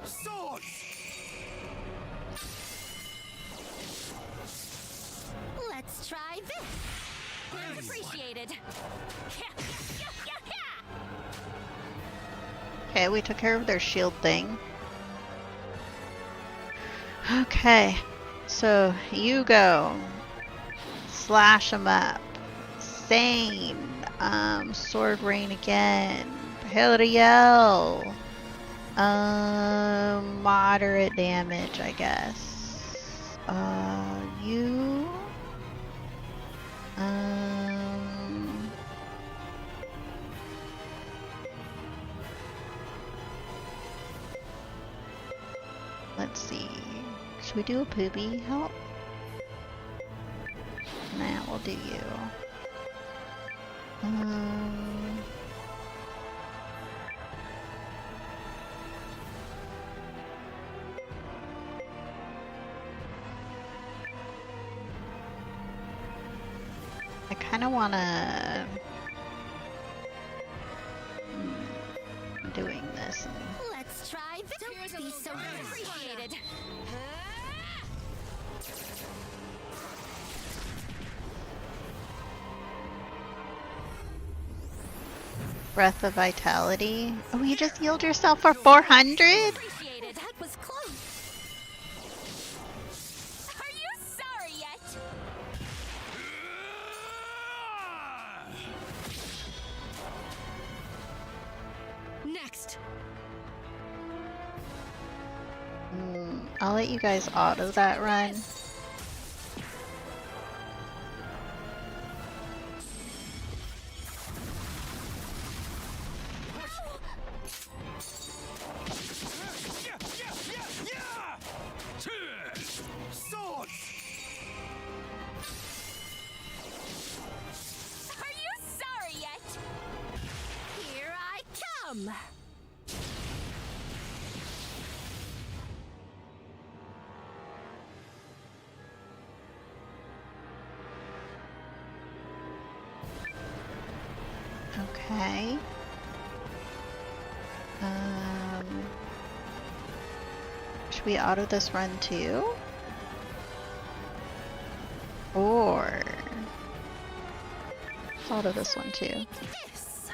Sword! Let's try this. Much appreciated. Okay, we took care of their shield thing. Okay, so you go. Slash them up. Sane. Sword Rain again. Periel. Moderate damage, I guess. You. Let's see. Should we do a poopy help? Nah, we'll do you. I kind of want to doing this. Let's try this. Don't be so appreciated. Breath of Vitality. Oh, you just healed yourself for 400? Appreciated. That was close. Are you sorry yet? Next. I'll let you guys auto that run. Sword! Are you sorry yet? Here I come. Okay. Should we auto this run too? Or let's auto this one too. This.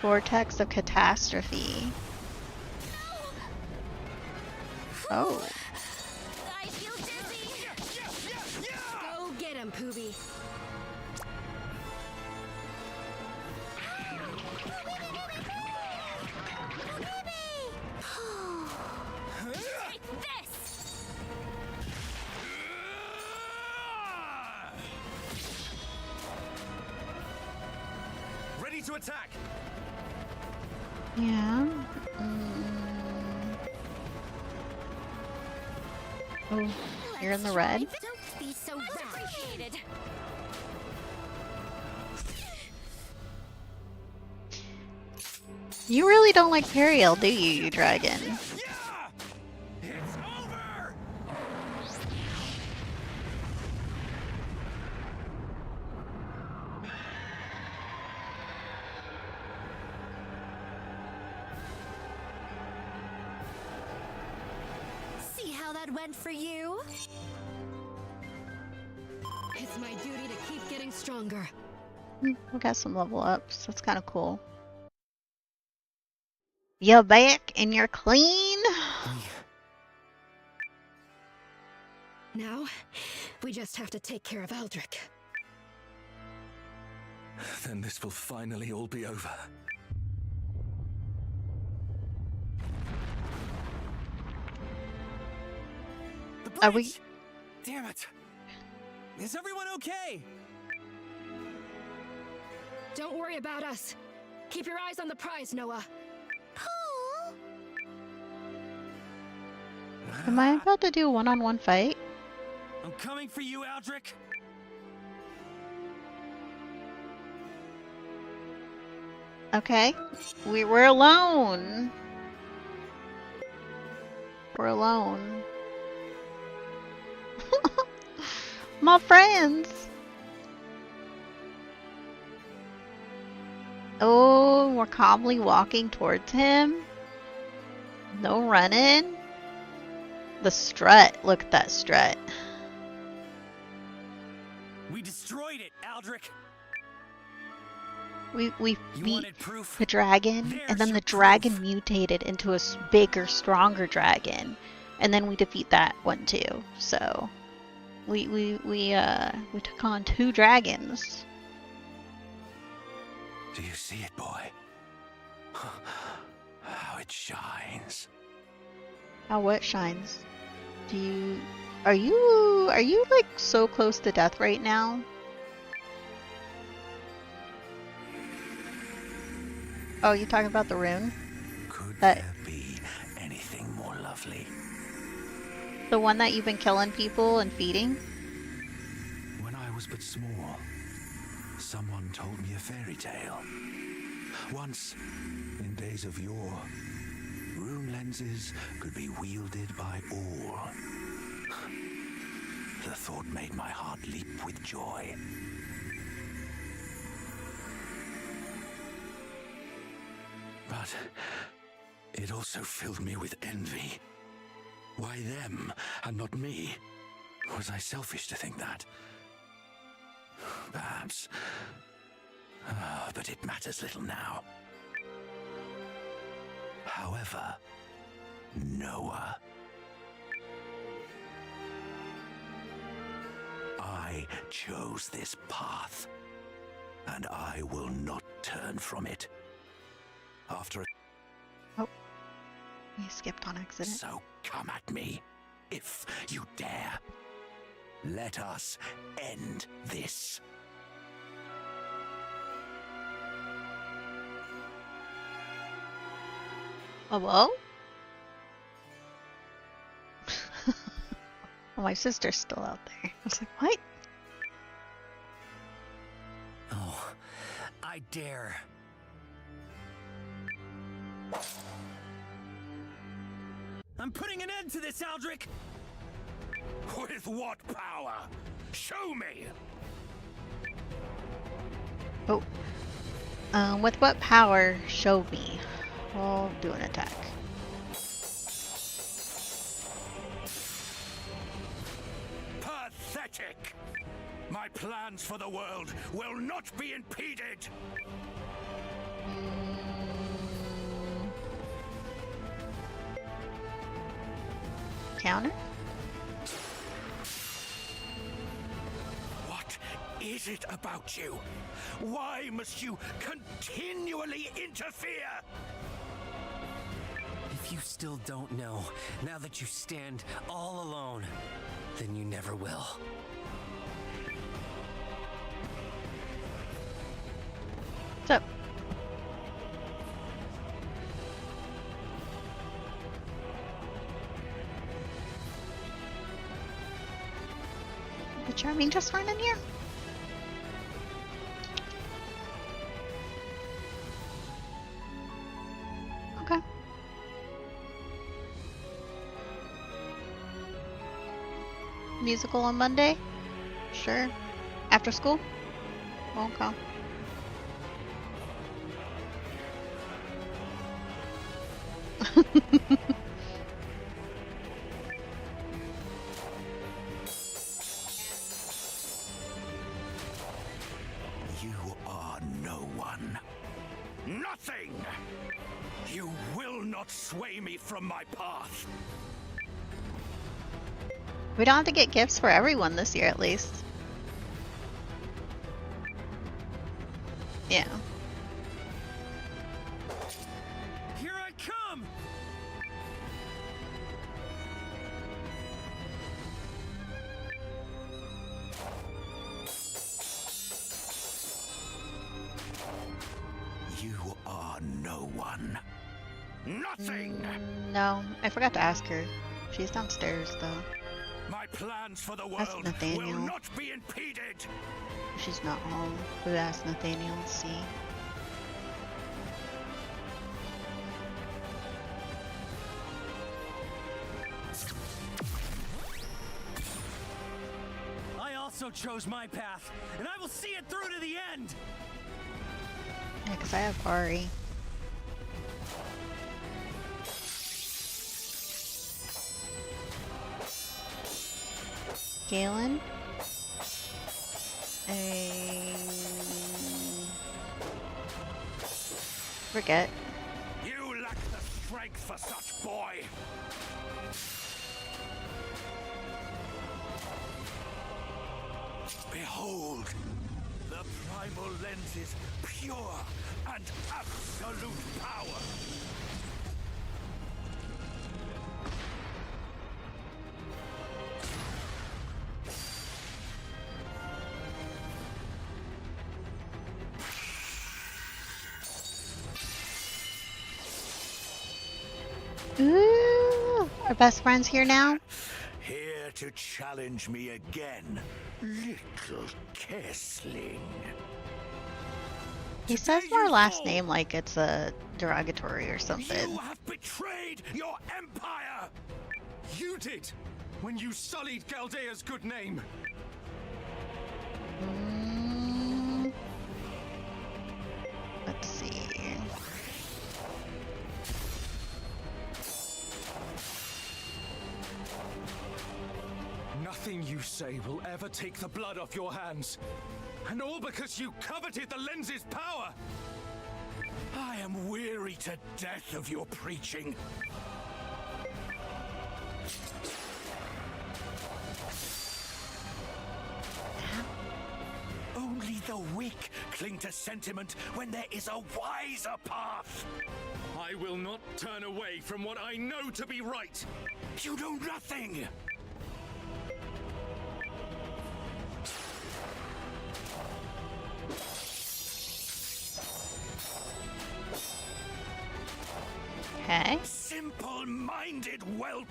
Vortex of catastrophe. Oh. I feel dizzy. Go get him, Poobie. Take this. Ready to attack! Yeah. Oh, you're in the red? Don't be so appreciated. You really don't like Periel, do you dragon? Yeah! It's over! See how that went for you? It's my duty to keep getting stronger. We got some level ups. That's kind of cool. You're back and you're clean. Now, we just have to take care of Aldrich. Then this will finally all be over. The Are we? bridge! Damn it! Is everyone okay? Don't worry about us. Keep your eyes on the prize, Noah. Am I about to do a one-on-one fight? I'm coming for you, Aldrich! Okay. We're alone. We're alone. My friends. Oh, we're calmly walking towards him. No running. The strut. Look at that strut. We destroyed it, Aldrich! We You beat wanted proof? the dragon, There's and then your the dragon proof. mutated into a bigger, stronger dragon, and then we defeat that one too. So we took on 2 dragons. Do you see it, boy? How it shines. How what shines? Are you like so close to death right now? Oh, you talking about the rune? Could That- there be anything more lovely? The one that you've been killing people and feeding? When I was but small, someone told me a fairy tale. Once, in days of yore, rune lenses could be wielded by all. The thought made my heart leap with joy. But it also filled me with envy. Why them and not me? Was I selfish to think that? Perhaps. But it matters little now. However, Noah. I chose this path, and I will not turn from it. After We skipped on accident. So come at me, if you dare. Let us end this. Hello? Oh, my sister's still out there. I was like, what? Oh, I dare. I'm putting an end to this, Aldrich! With what power? Show me! Oh. With what power? Show me. I'll do an attack. Pathetic! My plans for the world will not be impeded! Counter? What is it about you? Why must you continually interfere? If you still don't know, now that you stand all alone, then you never will. What's up? Did Charming just run in here? Okay. Musical on Monday? Sure. After school? Won't come. You are no one. Nothing! You will not sway me from my path. We don't have to get gifts for everyone this year, at least. Yeah. Here I come! You are no one. Nothing! No, I forgot to ask her. She's downstairs, though. My plans for the That's world Nathaniel. will not be impeded. She's not home. We'll ask Nathaniel and see. I also chose my path, and I will see it through to the end! Yeah, because I have Ari. Galen. Forget. You lack the strength for such, boy. Behold, the primal lens's pure and absolute power. Ooh, our best friends here now. Here to challenge me again, little Kessling. He says my last name like it's a derogatory or something. You have betrayed your empire! You did! When you sullied Galdea's good name! Let's see. Nothing you say will ever take the blood off your hands. And all because you coveted the lens's power! I am weary to death of your preaching. Only the weak cling to sentiment when there is a wiser path. I will not turn away from what I know to be right! You know nothing! Okay. Simple-minded whelp!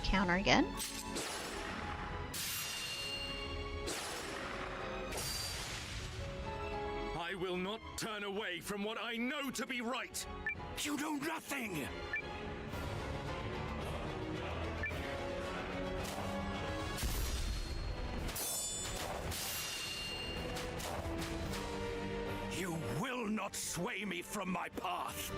Counter again. I will not turn away from what I know to be right! You know nothing! You will not sway me from my path!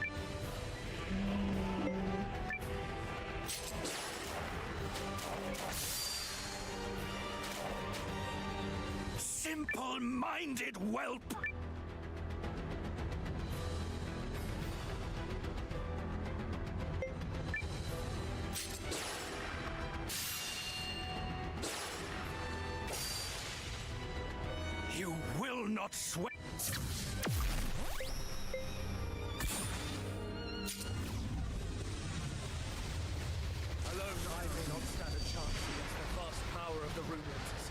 Simple-minded whelp! You will not sweat. Alone, I may not stand a chance against the vast power of the rune lenses.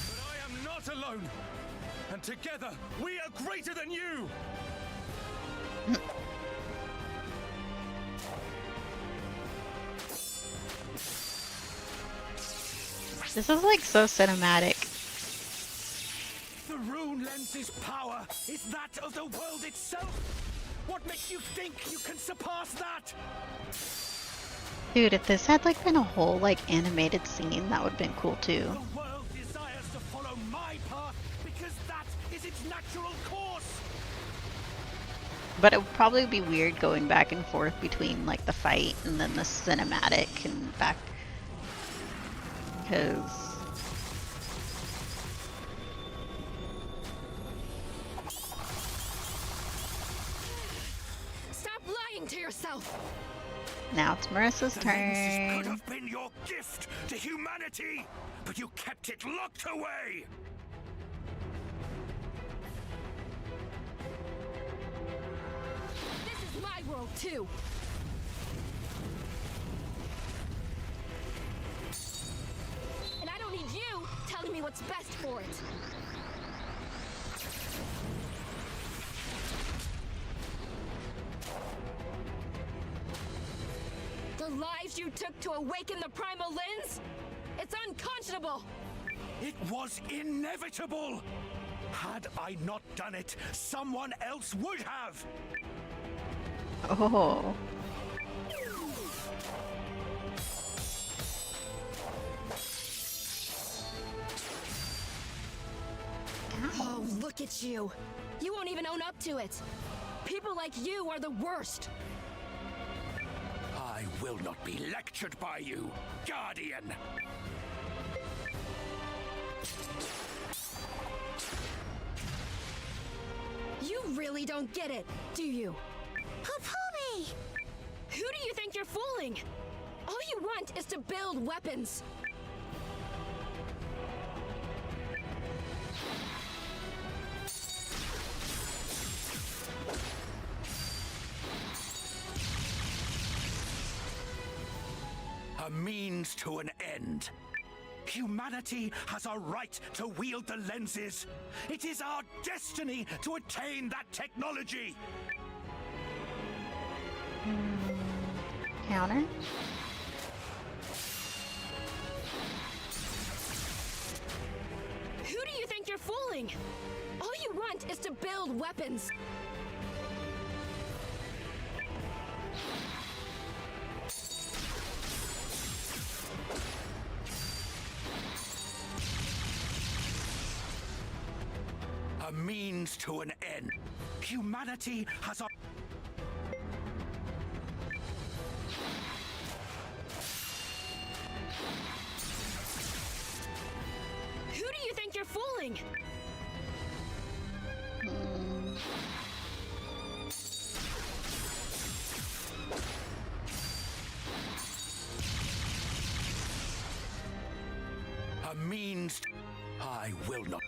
But I am not alone, and together we are greater than you. This is like so cinematic. The rune lens's power is that of the world itself. What makes you think you can surpass that? Dude, if this had like been a whole like animated scene, that would have been cool too. The world desires to follow my path because that is its natural course. But it would probably be weird going back and forth between like the fight and then the cinematic and back. Because Stop lying to yourself! now it's Marissa's The lenses could turn. have been your gift to humanity, but you kept it locked away. This is my world too! And I don't need you telling me what's best for it! The lives you took to awaken the primal lens? It's unconscionable! It was inevitable. Had I not done it, someone else would have. Oh. Oh, look at you! You won't even own up to it! People like you are the worst! I will not be lectured by you, Guardian. You really don't get it, do you? Hopumi! Who do you think you're fooling? All you want is to build weapons. A means to an end. Humanity has a right to wield the lenses. It is our destiny to attain that technology. Counter. Who do you think you're fooling? All you want is to build weapons. A means to an end. Humanity has a... Who do you think you're fooling? A means... I will not...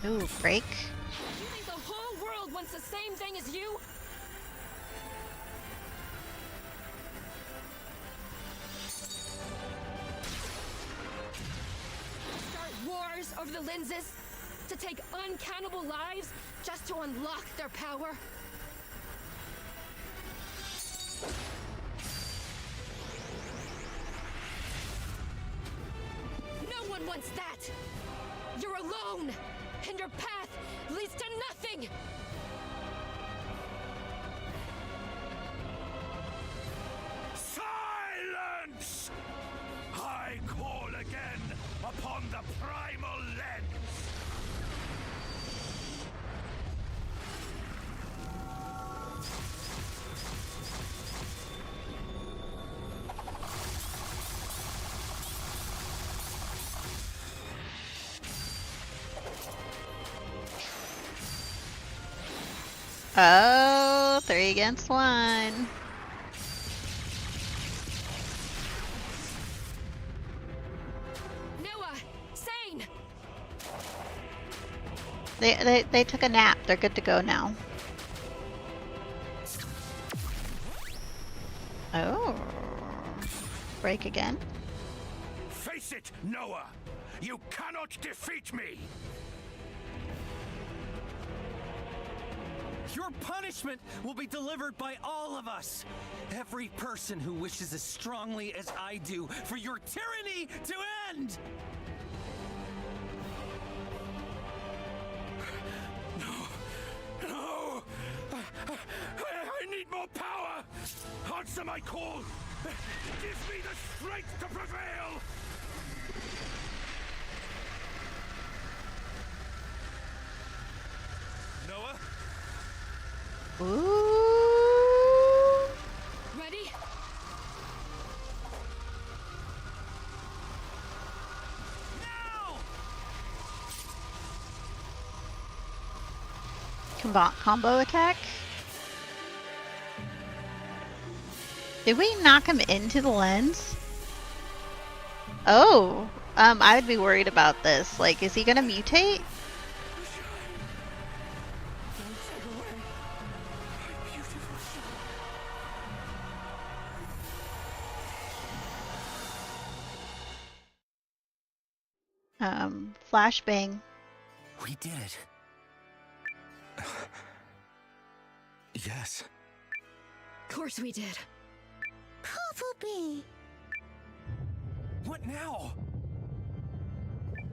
Ooh, break. You think the whole world wants the same thing as you? Start wars over the lenses? To take uncountable lives just to unlock their power? No one wants that! You're alone! And your path leads to nothing! Silence! I call again upon the primal lens. Oh, go. 3 against 1. Noah! Sane! They took a nap. They're good to go now. Oh. Break again. Face it, Noah! You cannot defeat me! Your punishment will be delivered by all of us. Every person who wishes as strongly as I do for your tyranny to end. No! I need more power! Answer my call! Give me the strength to prevail! Noah? Ooh. Ready? Combo attack. Did we knock him into the lens? Oh, I would be worried about this. Like, is he gonna mutate? Flashbang. We did it. Yes. Of course we did. What now?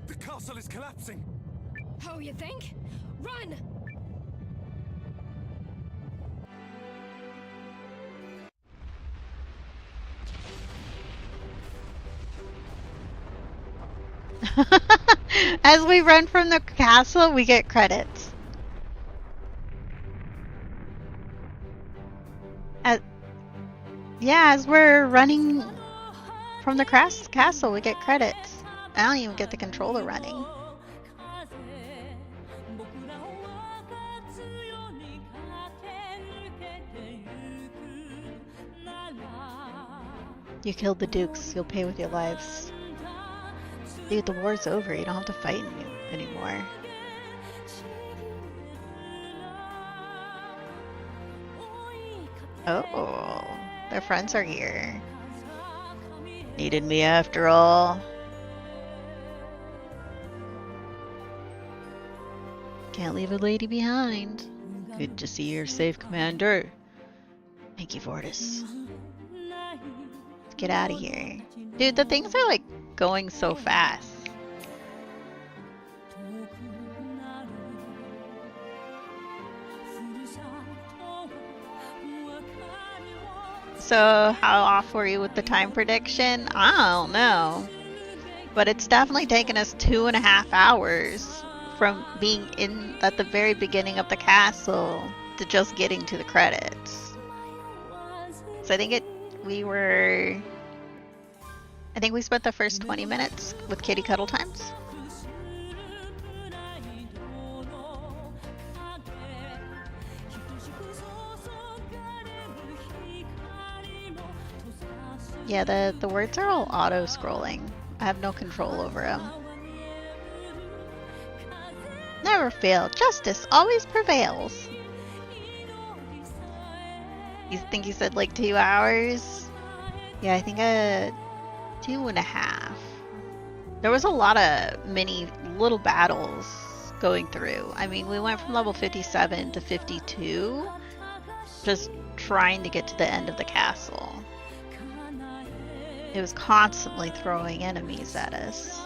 The castle is collapsing. Oh, you think? Run! As we run from the castle, we get credits. As we're running from the castle, we get credits. I don't even get the controller running. You killed the dukes. You'll pay with your lives. Dude, the war's over. You don't have to fight anymore. Oh, their friends are here. Needed me after all. Can't leave a lady behind. Good to see you're safe, Commander. Thank you, Vortis. Let's get out of here. Dude, the things are like going so fast. So, how off were you with the time prediction? I don't know. But it's definitely taken us 2.5 hours from being in at the very beginning of the castle to just getting to the credits. So I think we spent the first 20 minutes with kitty cuddle times. Yeah, the words are all auto-scrolling. I have no control over them. Never fail. Justice always prevails. You think you said like 2 hours? Yeah, I think 2.5. There was a lot of mini little battles going through. I mean, we went from level 57 to 52, just trying to get to the end of the castle. It was constantly throwing enemies at us.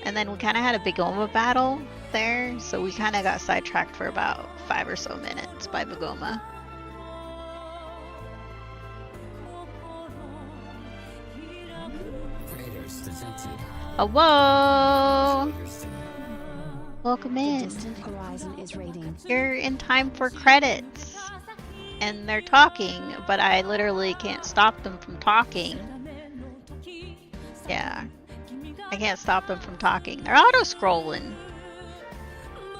And then we kind of had a big Bigoma battle there, so we kind of got sidetracked for about 5 or so minutes by Bigoma. Hello! Welcome in. You're in time for credits. And they're talking, but I literally can't stop them from talking. Yeah. I can't stop them from talking. They're auto-scrolling.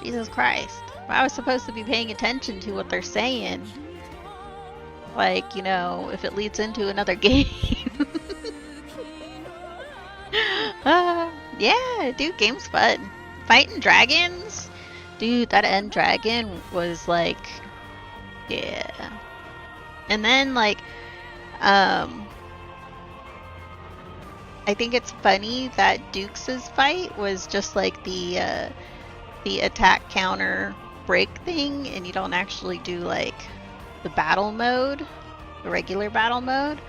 Jesus Christ. I was supposed to be paying attention to what they're saying. Like, you know, if it leads into another game. Yeah, dude, game's fun. Fighting dragons? Dude, that end dragon was like, yeah. And then like, I think it's funny that Dukes' fight was just like the attack counter break thing, and you don't actually do like the battle mode, the regular battle mode.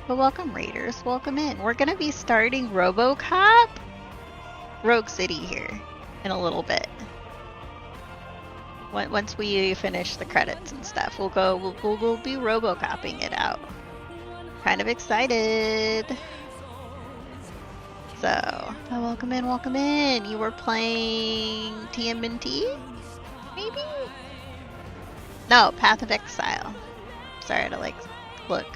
But welcome, Raiders, welcome in. We're gonna be starting RoboCop Rogue City here in a little bit. Once we finish the credits and stuff, we'll be RoboCopping it out. Kind of excited. So, welcome in, welcome in. You were playing TMNT? Maybe? No, Path of Exile. Sorry to like look.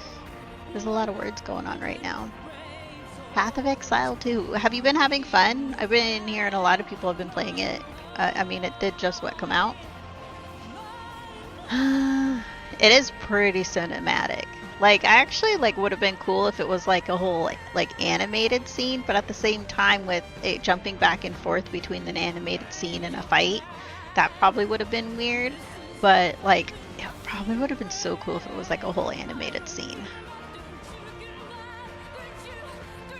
There's a lot of words going on right now. Path of Exile 2. Have you been having fun? I've been hearing a lot of people have been playing it. I mean, it did just come out. It is pretty cinematic. Like, I actually like would have been cool if it was like a whole like animated scene, but at the same time with it jumping back and forth between an animated scene and a fight, that probably would have been weird. But like, it probably would have been so cool if it was like a whole animated scene.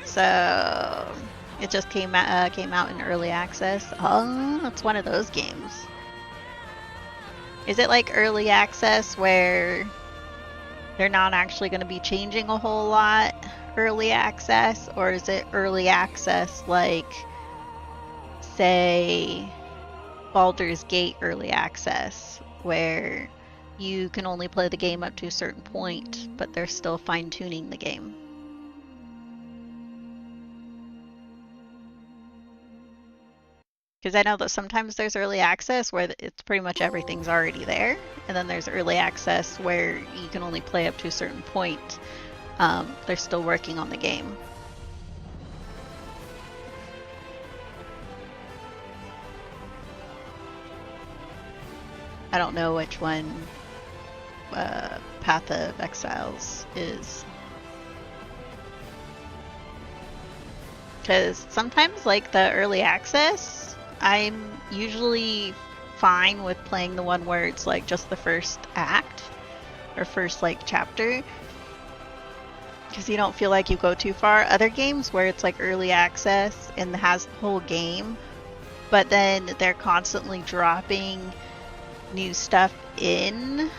So it just came out in early access. Oh, that's one of those games. Is it like early access where they're not actually going to be changing a whole lot early access, or is it early access like, say, Baldur's Gate early access, where you can only play the game up to a certain point, but they're still fine-tuning the game? Because I know that sometimes there's early access where it's pretty much everything's already there, and then there's early access where you can only play up to a certain point. They're still working on the game. I don't know which one Path of Exiles is. Because sometimes, like, the early access, I'm usually fine with playing the one where it's like just the first act or first like chapter, because you don't feel like you go too far. Other games where it's like early access and has the whole game, but then they're constantly dropping new stuff in,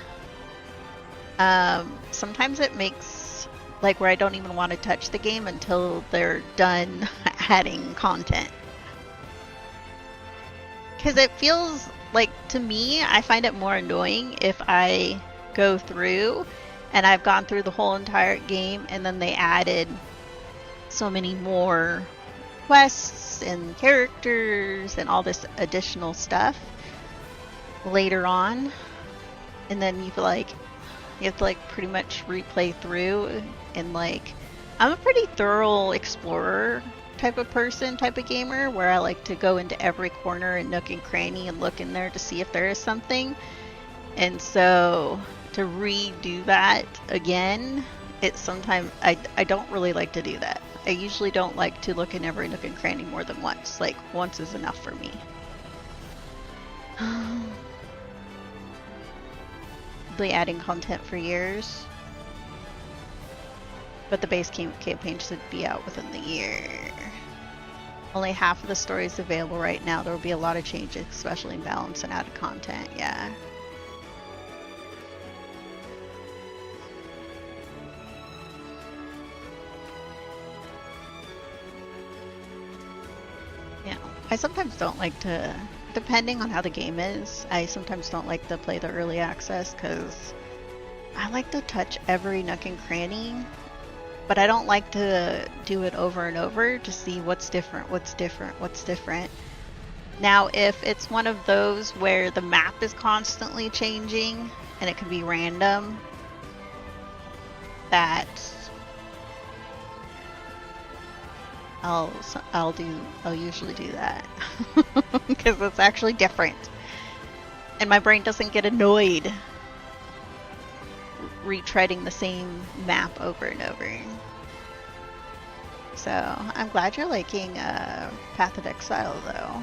sometimes it makes like where I don't even want to touch the game until they're done adding content. Because it feels like, to me, I find it more annoying if I go through and I've gone through the whole entire game and then they added so many more quests and characters and all this additional stuff later on, and then you have to like pretty much replay through. And like, I'm a pretty thorough explorer type of person, type of gamer, where I like to go into every corner and nook and cranny and look in there to see if there is something. And so to redo that again, it's sometimes I don't really like to do that. I usually don't like to look in every nook and cranny more than once. Like, once is enough for me. They adding content for years, but the base campaign should be out within the year. Only half of the story is available right now. There will be a lot of changes, especially in balance and added content. Yeah. Yeah. I sometimes don't like to, depending on how the game is, I sometimes don't like to play the early access because I like to touch every nook and cranny. But I don't like to do it over and over to see what's different, what's different, what's different. Now, if it's one of those where the map is constantly changing and it can be random, that I'll usually do that because it's actually different. and my brain doesn't get annoyed retreading the same map over and over. So I'm glad you're liking Path of Exile though.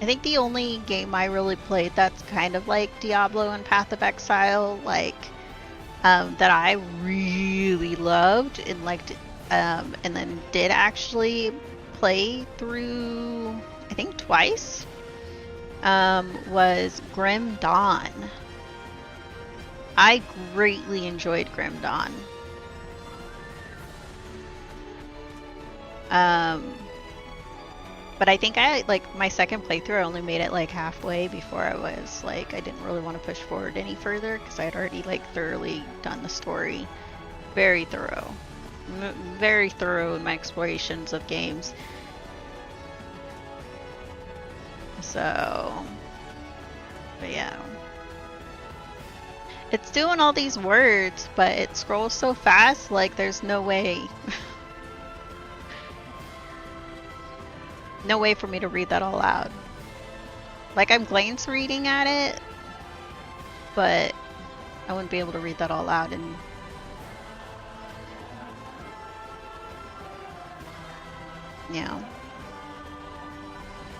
I think the only game I really played that's kind of like Diablo and Path of Exile, like that I really loved and liked, and then did actually play through, I think twice, was Grim Dawn. I greatly enjoyed Grim Dawn. But I think my second playthrough, I only made it like halfway before I was like, I didn't really want to push forward any further because I had already like thoroughly done the story. Very thorough. Very thorough in my explorations of games. So, but yeah. It's doing all these words, but it scrolls so fast, like there's no way. No way for me to read that all out. Like I'm glance reading at it, but I wouldn't be able to read that all out. And yeah,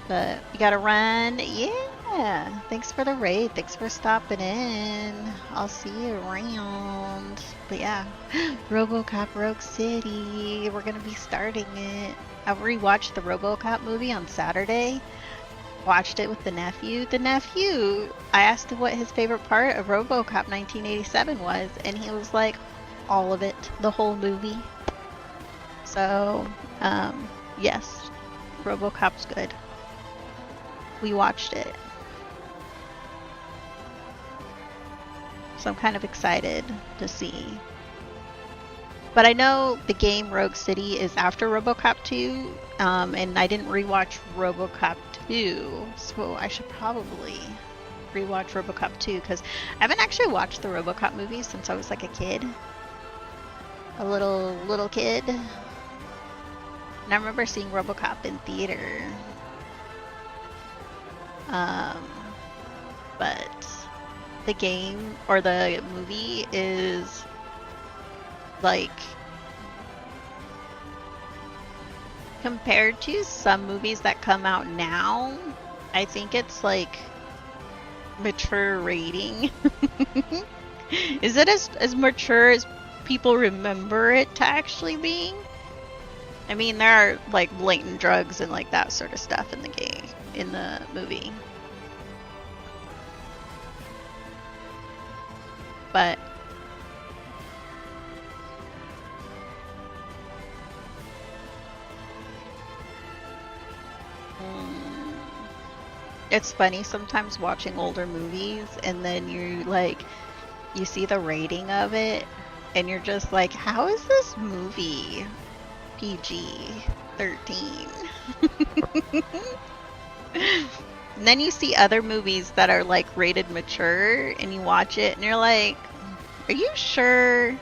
but you gotta run. Yeah, thanks for the raid. Thanks for stopping in. I'll see you around. But yeah, RoboCop Rogue City. We're gonna be starting it. I rewatched the RoboCop movie on Saturday. Watched it with the nephew. I asked him what his favorite part of RoboCop 1987 was, and he was like, all of it, the whole movie. So, yes, RoboCop's good. We watched it. So I'm kind of excited to see. But I know the game Rogue City is after RoboCop 2, and I didn't rewatch RoboCop 2, so I should probably rewatch RoboCop 2 because I haven't actually watched the RoboCop movies since I was like a kid, a little kid. And I remember seeing RoboCop in theater, but the game or the movie is like, compared to some movies that come out now, I think it's like mature rating. Is it as mature as people remember it to actually being? I mean, there are like blatant drugs and like that sort of stuff in the game, in the movie. But it's funny sometimes watching older movies and then you see the rating of it and you're just like, how is this movie PG-13? And then you see other movies that are like rated mature and you watch it and you're like, are you sure?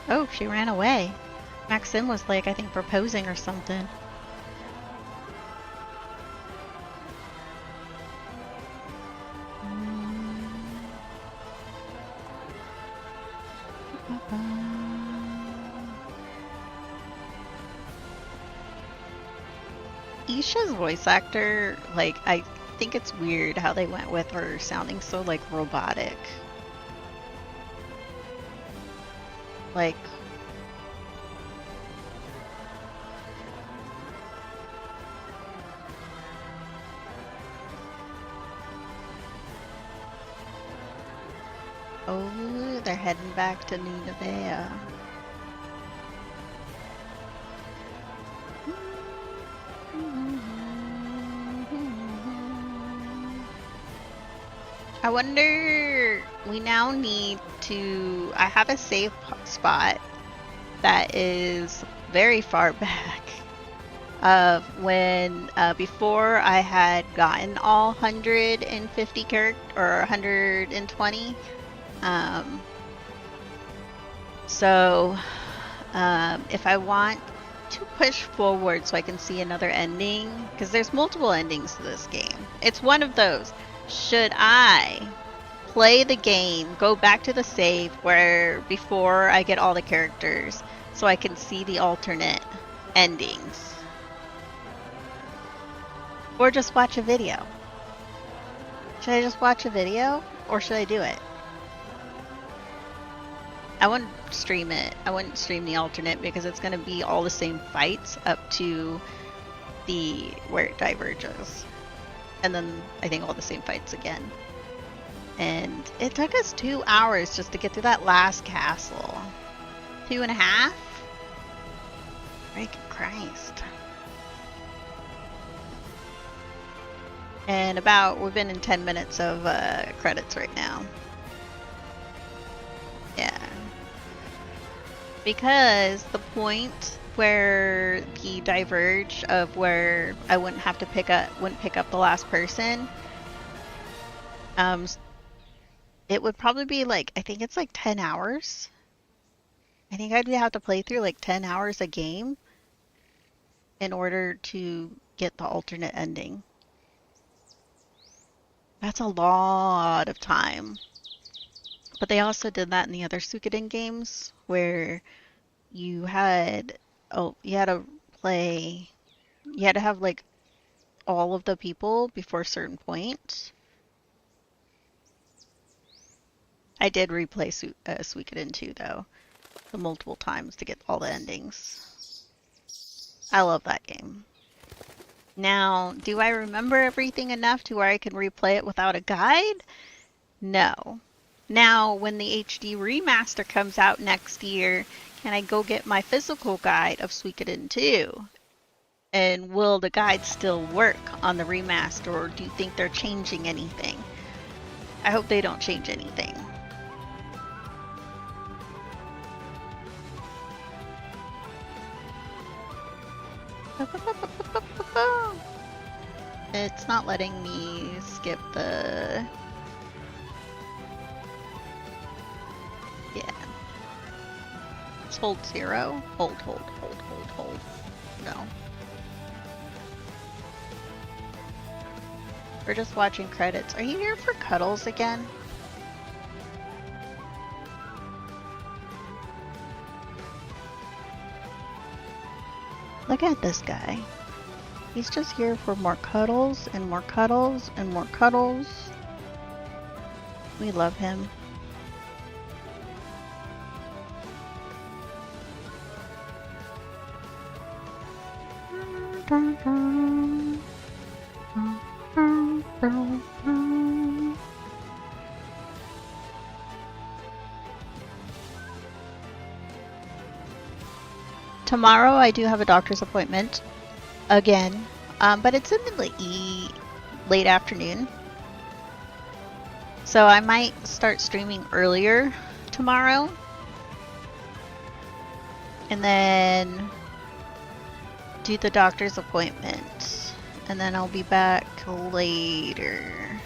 Oh, she ran away. Maxim was like, I think, proposing or something. Isha's voice actor, like, I think it's weird how they went with her sounding so, like, robotic. Like, oh, they're heading back to Nineveh. I wonder, we now need to, I have a save spot that is very far back of when, before I had gotten all 150 characters, or 120. So, if I want to push forward so I can see another ending, because there's multiple endings to this game. It's one of those. Should I play the game, go back to the save where before I get all the characters so I can see the alternate endings? Or just watch a video? Should I just watch a video or should I do it? I wouldn't stream it. I wouldn't stream the alternate because it's going to be all the same fights up to the where it diverges. And then I think all the same fights again. And it took us 2 hours just to get through that last castle. 2.5? Freaking Christ. And we've been in 10 minutes of credits right now. Yeah. Because the point where the diverge of where I wouldn't pick up the last person, it would probably be like, I think it's like 10 hours. I think I'd have to play through like 10 hours a game in order to get the alternate ending. That's a lot of time. But they also did that in the other Suikoden games where you had to have like all of the people before a certain point. I did replay Suikoden 2 though, the multiple times to get all the endings. I love that game. Now, do I remember everything enough to where I can replay it without a guide? No. Now, when the HD remaster comes out next year, can I go get my physical guide of Suikoden 2? And will the guide still work on the remaster, or do you think they're changing anything? I hope they don't change anything. It's not letting me skip the... Yeah. Let's hold 0. Hold. No. We're just watching credits. Are you here for cuddles again? Look at this guy. He's just here for more cuddles and more cuddles and more cuddles. We love him. Tomorrow I do have a doctor's appointment again, but it's in the late afternoon, so I might start streaming earlier tomorrow and then do the doctor's appointment, and then I'll be back later.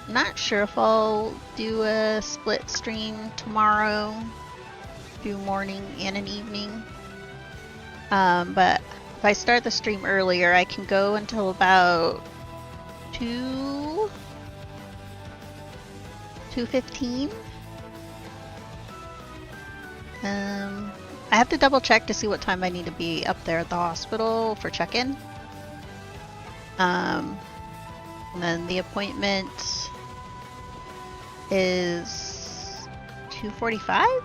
Not sure if I'll do a split stream tomorrow, do morning and an evening, but if I start the stream earlier I can go until about 2:15. I have to double check to see what time I need to be up there at the hospital for check-in. And then the appointment is 2:45?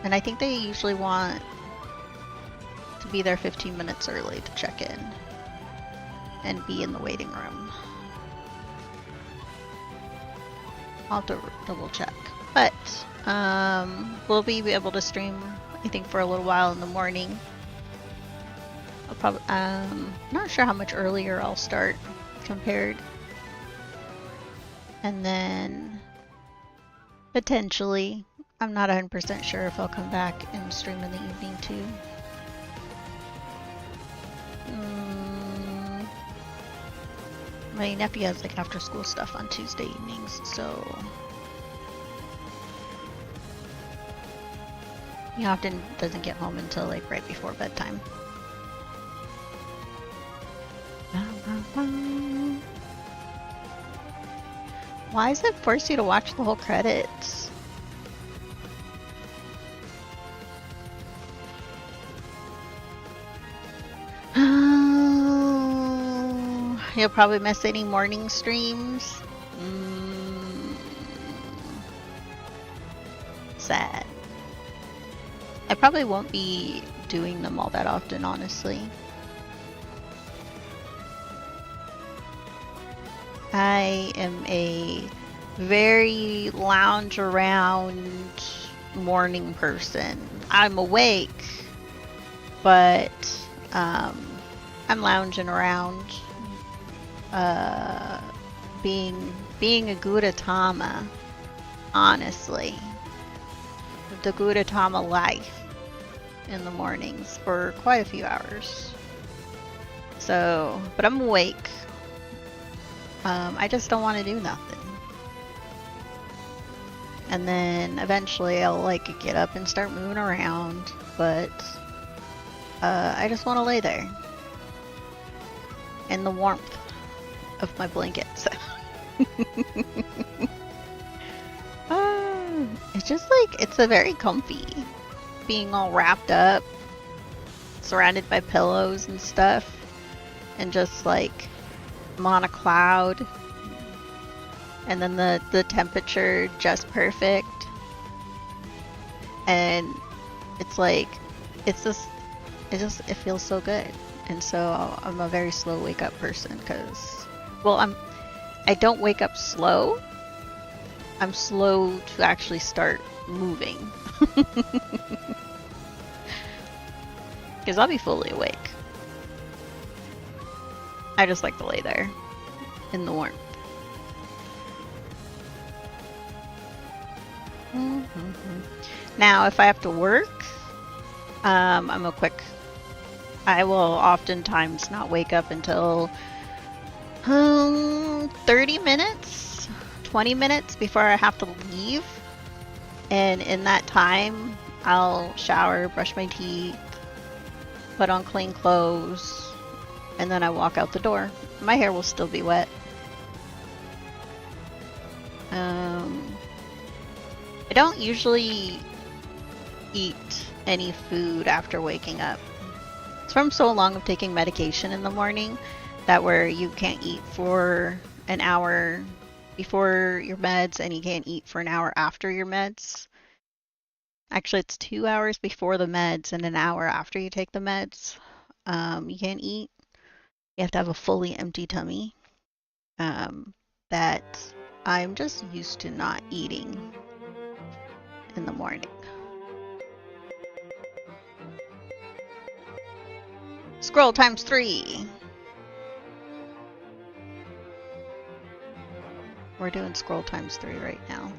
And I think they usually want to be there 15 minutes early to check in and be in the waiting room. I'll have to double check. But we'll be able to stream, I think, for a little while in the morning. I'll probably, not sure how much earlier I'll start compared. And then potentially, I'm not 100% sure if I'll come back and stream in the evening too. My nephew has like after school stuff on Tuesday evenings, so He often doesn't get home until like right before bedtime. Why does it force you to watch the whole credits? You'll probably miss any morning streams. Sad. I probably won't be doing them all that often, honestly. I am a very lounge around morning person. I'm awake, but I'm lounging around, being a Gudetama, honestly. The Gudetama life in the mornings for quite a few hours. So, but I'm awake. I just don't want to do nothing. And then eventually I'll like get up and start moving around, but I just want to lay there in the warmth of my blankets. It's just like, it's a very comfy, being all wrapped up, surrounded by pillows and stuff, and just like I'm on a cloud, and then the temperature just perfect, and it's like, it feels so good. And so I'm a very slow wake up person, because, well, I don't wake up slow. I'm slow to actually start moving. Because I'll be fully awake. I just like to lay there in the warmth. Now, if I have to work, I will oftentimes not wake up until 30 minutes, 20 minutes before I have to leave. And in that time, I'll shower, brush my teeth, put on clean clothes, and then I walk out the door. My hair will still be wet. I don't usually eat any food after waking up. It's from so long of taking medication in the morning that where you can't eat for an hour before your meds and you can't eat for an hour after your meds. Actually, it's 2 hours before the meds and an hour after you take the meds. You can't eat. You have to have a fully empty tummy. That I'm just used to not eating in the morning. Scroll times 3. We're doing scroll times 3 right now.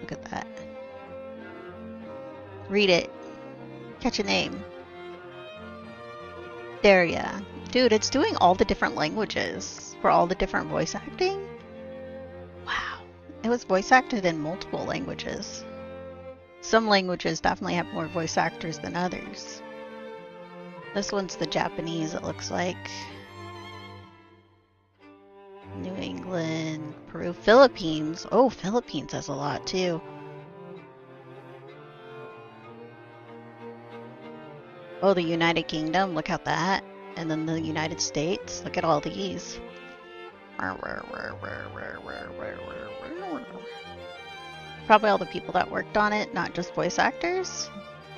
Look at that. Read it. Catch a name. There ya. Dude, it's doing all the different languages for all the different voice acting. Wow. It was voice acted in multiple languages. Some languages definitely have more voice actors than others. This one's the Japanese, it looks like. New England, Peru, Philippines. Oh, Philippines has a lot too. Oh, the United Kingdom, look at that. And then the United States, look at all these. Probably all the people that worked on it, not just voice actors.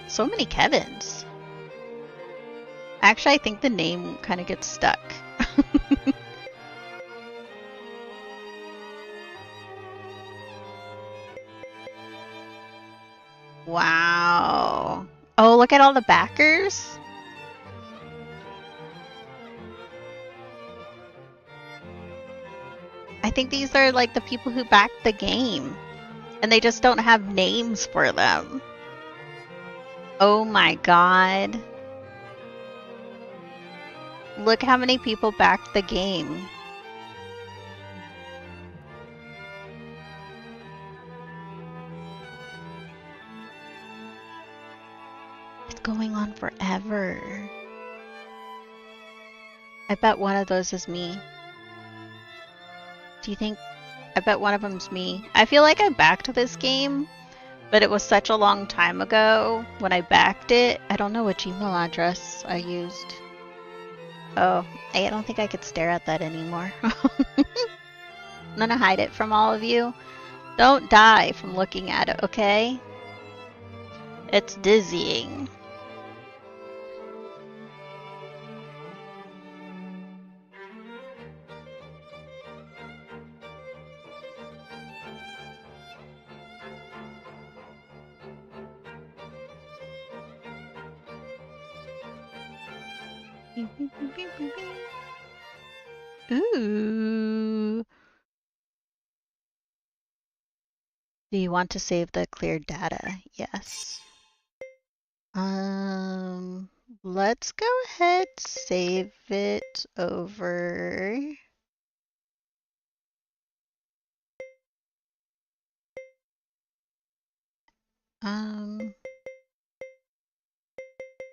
So many Kevins. Actually, I think the name kind of gets stuck. Wow. Oh, look at all the backers. I think these are like the people who backed the game. And they just don't have names for them. Oh my god. Look how many people backed the game. It's going on forever. I bet one of those is me. Do you think? I bet one of them's me. I feel like I backed this game, but it was such a long time ago when I backed it. I don't know which email address I used. Oh, I don't think I could stare at that anymore. I'm gonna hide it from all of you. Don't die from looking at it, okay? It's dizzying. Ooh. Do you want to save the cleared data? Yes. Let's go ahead, save it over. I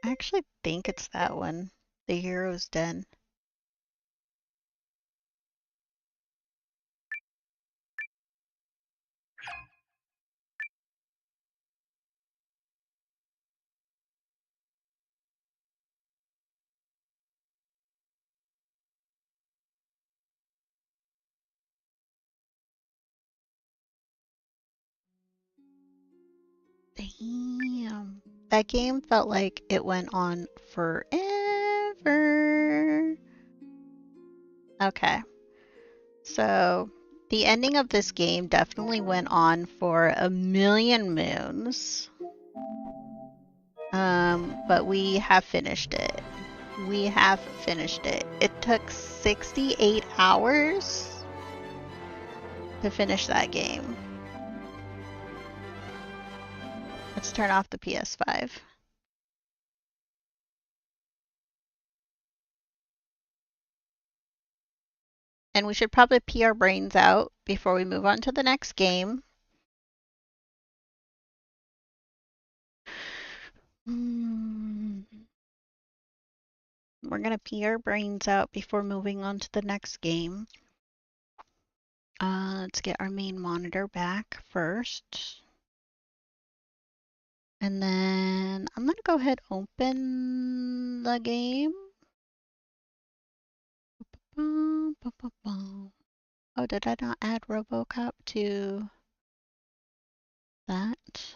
actually think it's that one, the Hero's Den. Damn. That game felt like it went on forever. Okay. So, the ending of this game definitely went on for a million moons. But we have finished it. We have finished it. It took 68 hours to finish that game. Let's turn off the PS5. And we should probably pee our brains out before we move on to the next game. We're gonna pee our brains out before moving on to the next game. Let's get our main monitor back first. And then I'm gonna go ahead and open the game. Oh, did I not add RoboCop to that?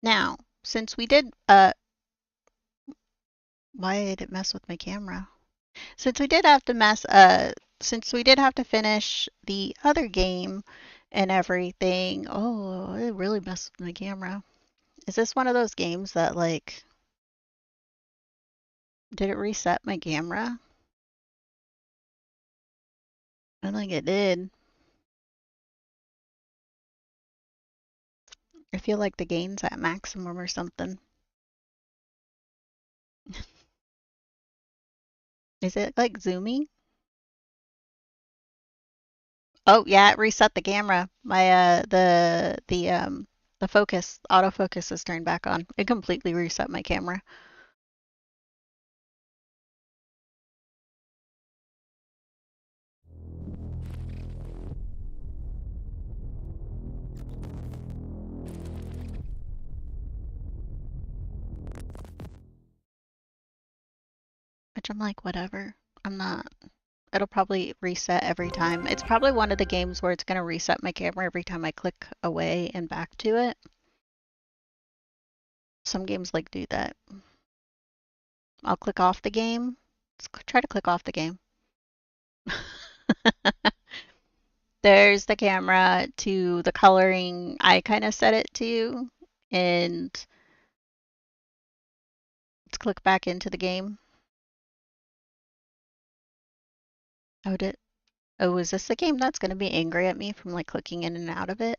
Now, since we did, why did it mess with my camera? Since we did have to since we did have to finish the other game and everything, oh, it really messed with my camera. Is this one of those games that, like, did it reset my camera? I think it did. I feel like the gain's at maximum or something. Is it like zooming? Oh yeah, it reset the camera. My the focus, autofocus is turned back on. It completely reset my camera. Which I'm like, whatever. I'm not. It'll probably reset every time. It's probably one of the games where it's going to reset my camera every time I click away and back to it. Some games like do that. I'll click off the game. Let's try to click off the game. There's the camera to the coloring I kind of set it to. And let's click back into the game. Oh, is this the game that's going to be angry at me from like clicking in and out of it?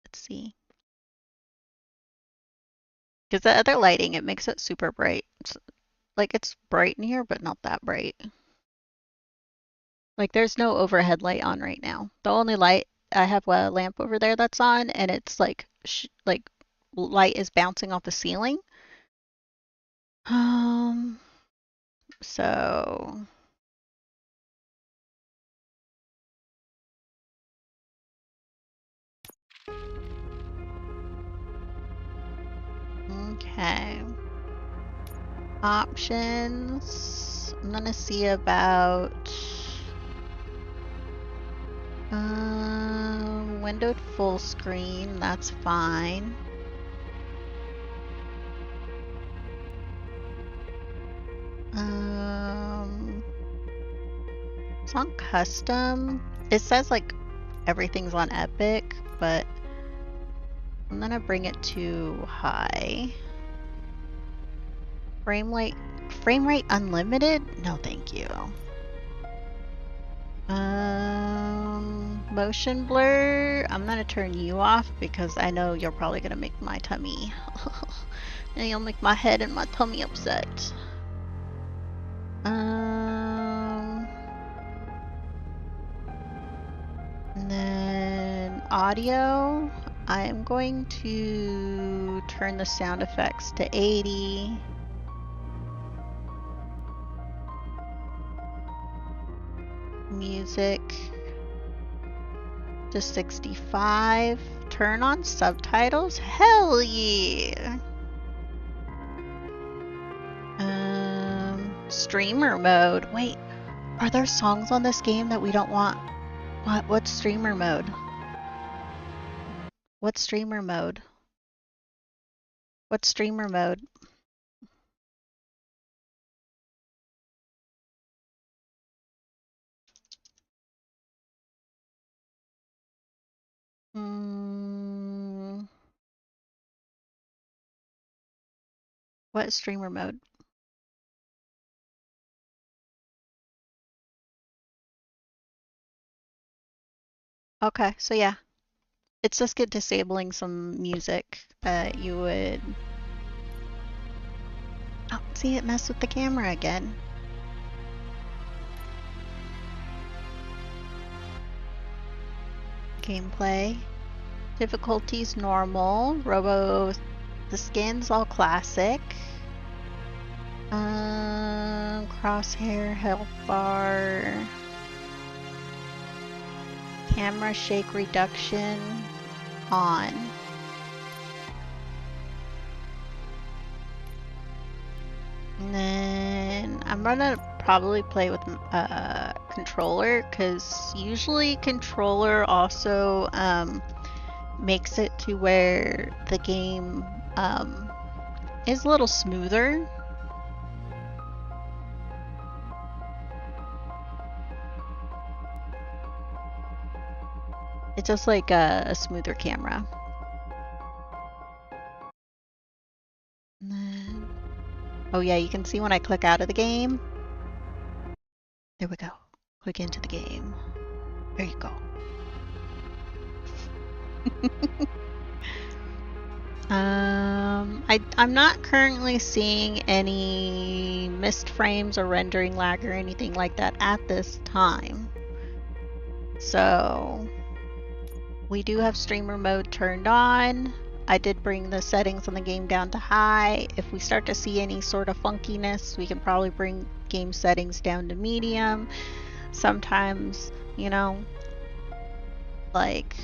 Let's see. Because the other lighting, it makes it super bright. It's bright in here, but not that bright. Like there's no overhead light on right now. The only light I have a lamp over there that's on, and it's like light is bouncing off the ceiling. So okay. Options. I'm gonna see about windowed full screen. That's fine. It's on custom. It says like everything's on epic, but I'm gonna bring it to high. Frame rate unlimited? No, thank you. Motion blur. I'm gonna turn you off because I know you're probably gonna make my tummy and you'll make my head and my tummy upset. And then audio, I'm going to turn the sound effects to 80. Music to 65. Turn on subtitles? Hell yeah! Streamer mode. Wait, are there songs on this game that we don't want? What's streamer mode? What's streamer mode? What's streamer mode? What is streamer mode? Okay, so yeah. It's just disabling some music that you would... Oh, see, it messed with the camera again. Gameplay. Difficulties normal. The skin's all classic. Crosshair, health bar. Camera shake reduction on. And then I'm gonna probably play with controller, because usually controller also makes it to where the game is a little smoother. It's just like a smoother camera. And then, oh yeah, you can see when I click out of the game. There we go. Click into the game. There you go. I'm not currently seeing any missed frames or rendering lag or anything like that at this time. So we do have streamer mode turned on. I did bring the settings on the game down to high. If we start to see any sort of funkiness, we can probably bring game settings down to medium. Sometimes, you know, like,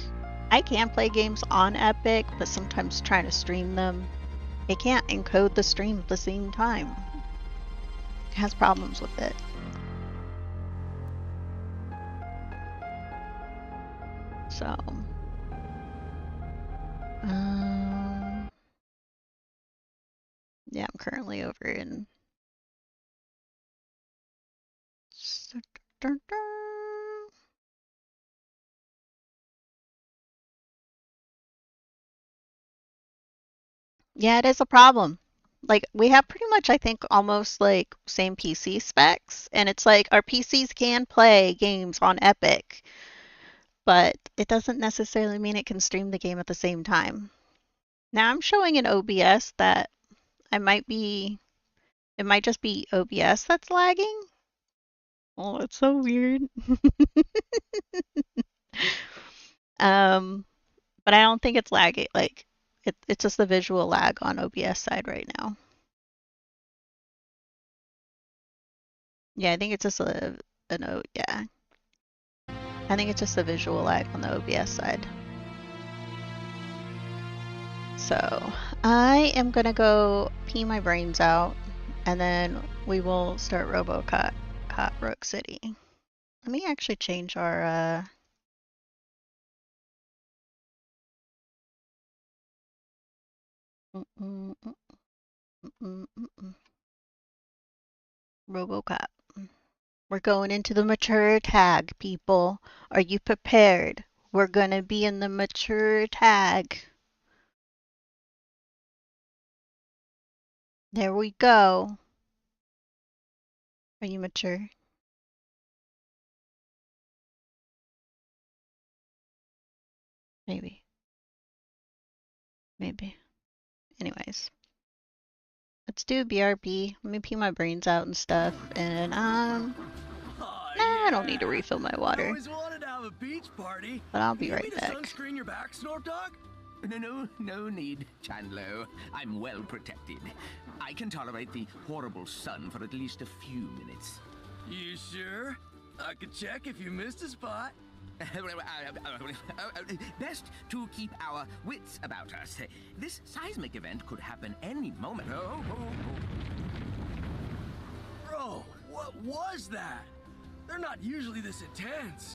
I can play games on Epic, but sometimes trying to stream them, it can't encode the stream at the same time. It has problems with it. So, yeah, I'm currently over in yeah, it is a problem. Like, we have pretty much, I think, almost like same PC specs, and it's like our PCs can play games on Epic, but it doesn't necessarily mean it can stream the game at the same time. Now I'm showing in OBS that it might just be OBS that's lagging. Oh, that's so weird. But I don't think it's lagging. Like, it's just the visual lag on OBS side right now. Yeah, I think it's just yeah. I think it's just the visual lag on the OBS side. So, I am gonna go pee my brains out, and then we will start RoboCop Rook City. Let me actually change our RoboCop. We're going into the mature tag, people. Are you prepared? We're gonna be in the mature tag. There we go. Are you mature? Maybe. Maybe. Anyways. Let's do BRB. Let me pee my brains out and stuff. And nah, I don't need to refill my water. Always wanted to have a beach party. But I'll be You right need me to back. sunscreen your back, Snort Dog? No need, Chandlo. I'm well protected. I can tolerate the horrible sun for at least a few minutes. You sure? I could check if you missed a spot. Best to keep our wits about us. This seismic event could happen any moment. Bro, what was that? They're not usually this intense.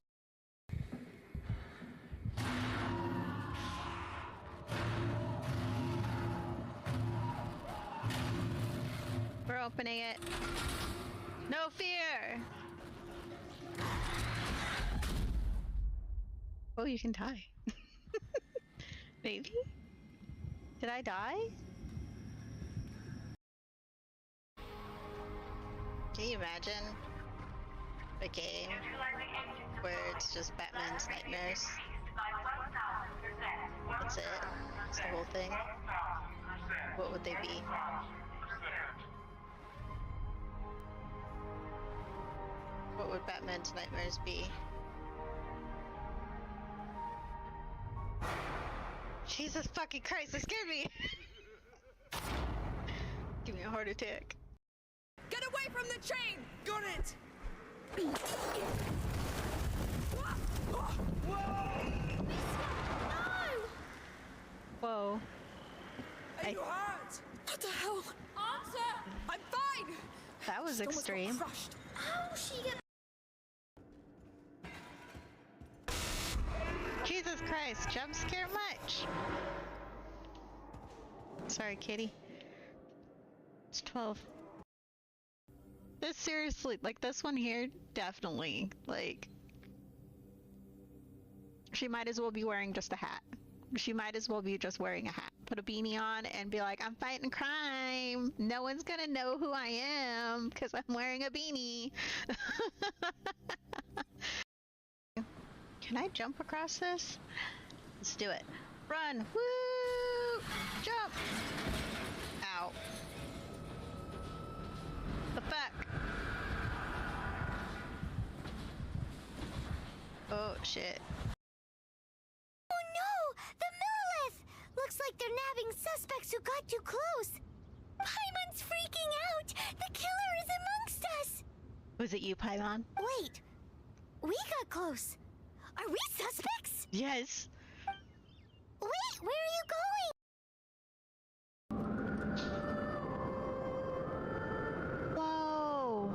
We're opening it. No fear! Oh, you can die. Maybe? Did I die? Can you imagine a game where it's just Batman's nightmares? That's it. That's the whole thing. What would they be? What would Batman's nightmares be? Jesus fucking Christ, that scared me! Give me a heart attack. Get away from the chain! Got it! Whoa. Are you hurt? What the hell? Answer! I'm fine! That was extreme. Crushed. How she get... Jesus Christ, jump scare much. Sorry, kitty. It's 12. This seriously, like this one here, definitely, like, she might as well be wearing just a hat. She might as well be just wearing a hat. Put a beanie on and be like, I'm fighting crime. No one's gonna know who I am because I'm wearing a beanie. Can I jump across this? Let's do it. Run! Woo! Jump! Ow. The fuck? Oh shit. Oh no! The Millilith! Looks like they're nabbing suspects who got too close. Paimon's freaking out! The killer is amongst us! Was it you, Paimon? Wait. We got close. Are we suspects? Yes. Wait, where are you going? Whoa.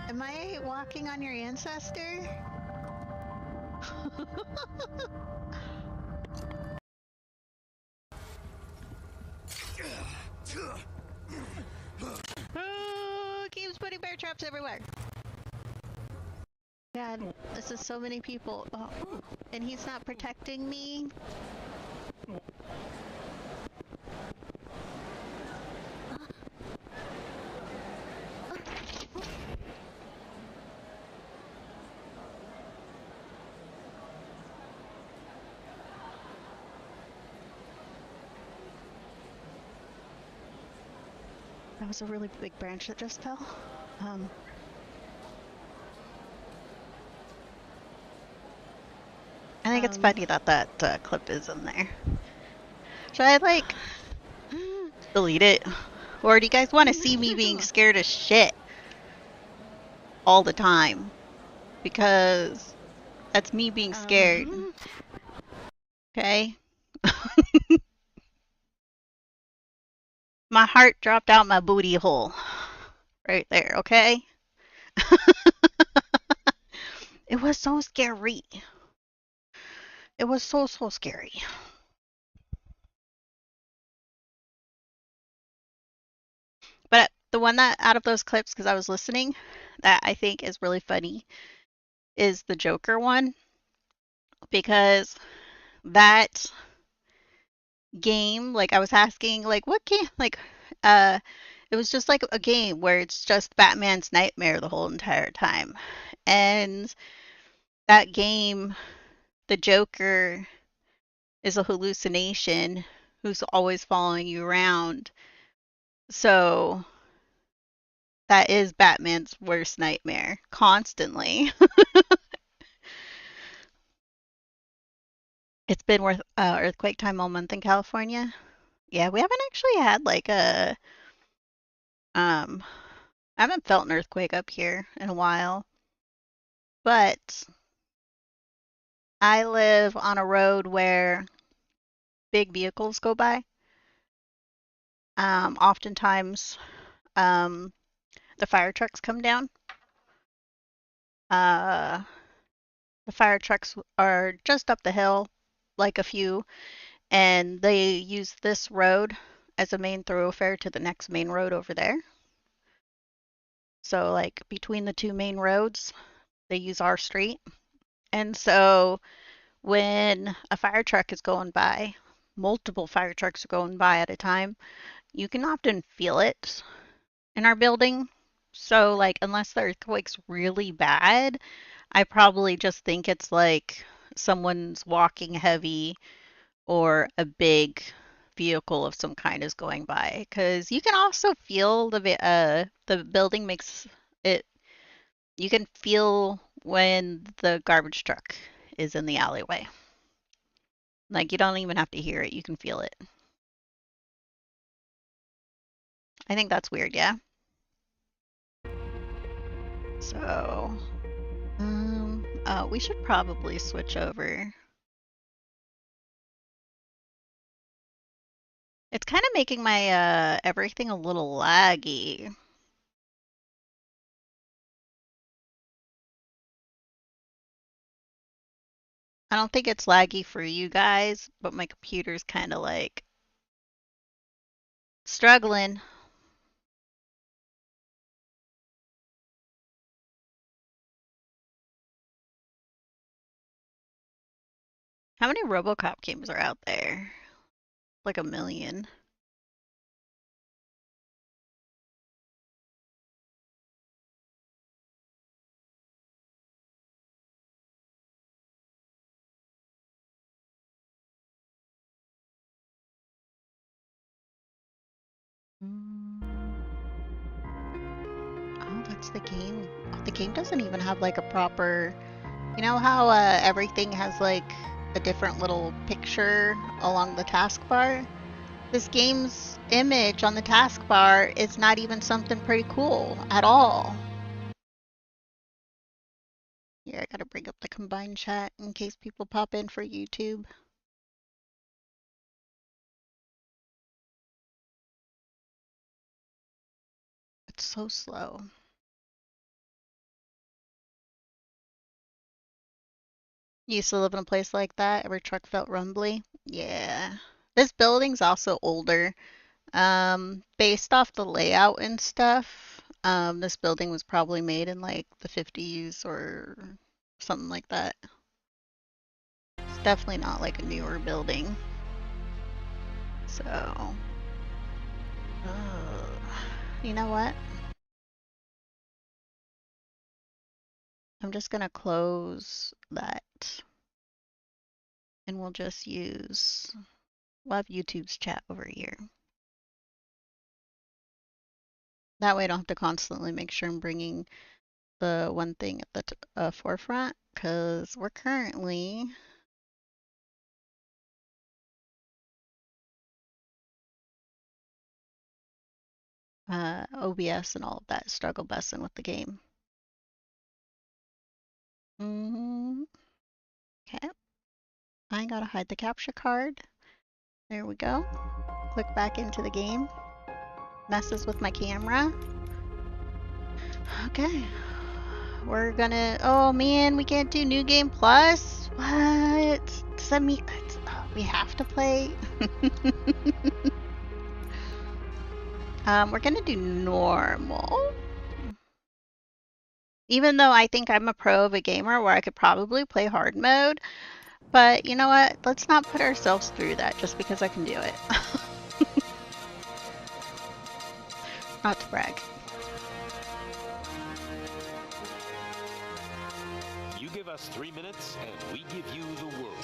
Am I walking on your ancestor? Oh, keeps putting bear traps everywhere. God, this is so many people. Oh, and he's not protecting me. That was a really big branch that just fell. I think it's funny that that clip is in there. Should I, like, delete it? Or do you guys want to see me being scared as shit all the time? Because that's me being scared. Okay? My heart dropped out my booty hole. Right there, okay? It was so scary. It was so scary. But the one that, out of those clips, because I was listening, that I think is really funny is the Joker one. Because that game, like, I was asking, like, what game, like, it was just like a game where it's just Batman's nightmare the whole entire time. And that game, the Joker is a hallucination who's always following you around. So that is Batman's worst nightmare, constantly. It's been worth earthquake time all month in California. Yeah, we haven't actually had like a I haven't felt an earthquake up here in a while. But I live on a road where big vehicles go by. Oftentimes, the fire trucks come down. The fire trucks are just up the hill, like a few, and they use this road as a main thoroughfare to the next main road over there. So, like, between the two main roads, they use our street. And so, when a fire truck is going by, multiple fire trucks are going by at a time, you can often feel it in our building. So, like, unless the earthquake's really bad, I probably just think it's like someone's walking heavy or a big vehicle of some kind is going by. Because you can also feel the building makes it. You can feel when the garbage truck is in the alleyway. Like, you don't even have to hear it, you can feel it. I think that's weird, yeah? So, we should probably switch over. It's kind of making my, everything a little laggy. I don't think it's laggy for you guys, but my computer's kind of like struggling. How many RoboCop games are out there? Like a million. Oh, that's the game. Oh, the game doesn't even have like a proper. You know how everything has like a different little picture along the taskbar? This game's image on the taskbar is not even something pretty cool at all. Here, I gotta bring up the combined chat in case people pop in for YouTube. It's so slow. You used to live in a place like that? Every truck felt rumbly? Yeah. This building's also older. Based off the layout and stuff, this building was probably made in like the 50s or something like that. It's definitely not like a newer building. So, you know what? I'm just gonna close that and we'll just we'll have YouTube's chat over here. That way I don't have to constantly make sure I'm bringing the one thing at the forefront, because we're currently OBS and all of that struggle busing with the game. Okay. I gotta hide the capture card. There we go. Click back into the game. Messes with my camera. Okay. We're gonna... Oh man, we can't do New Game Plus? What? Does that mean we have to play? We're gonna do normal. Even though I think I'm a pro of a gamer where I could probably play hard mode. But you know what? Let's not put ourselves through that just because I can do it. Not to brag. You give us 3 minutes and we give you the world.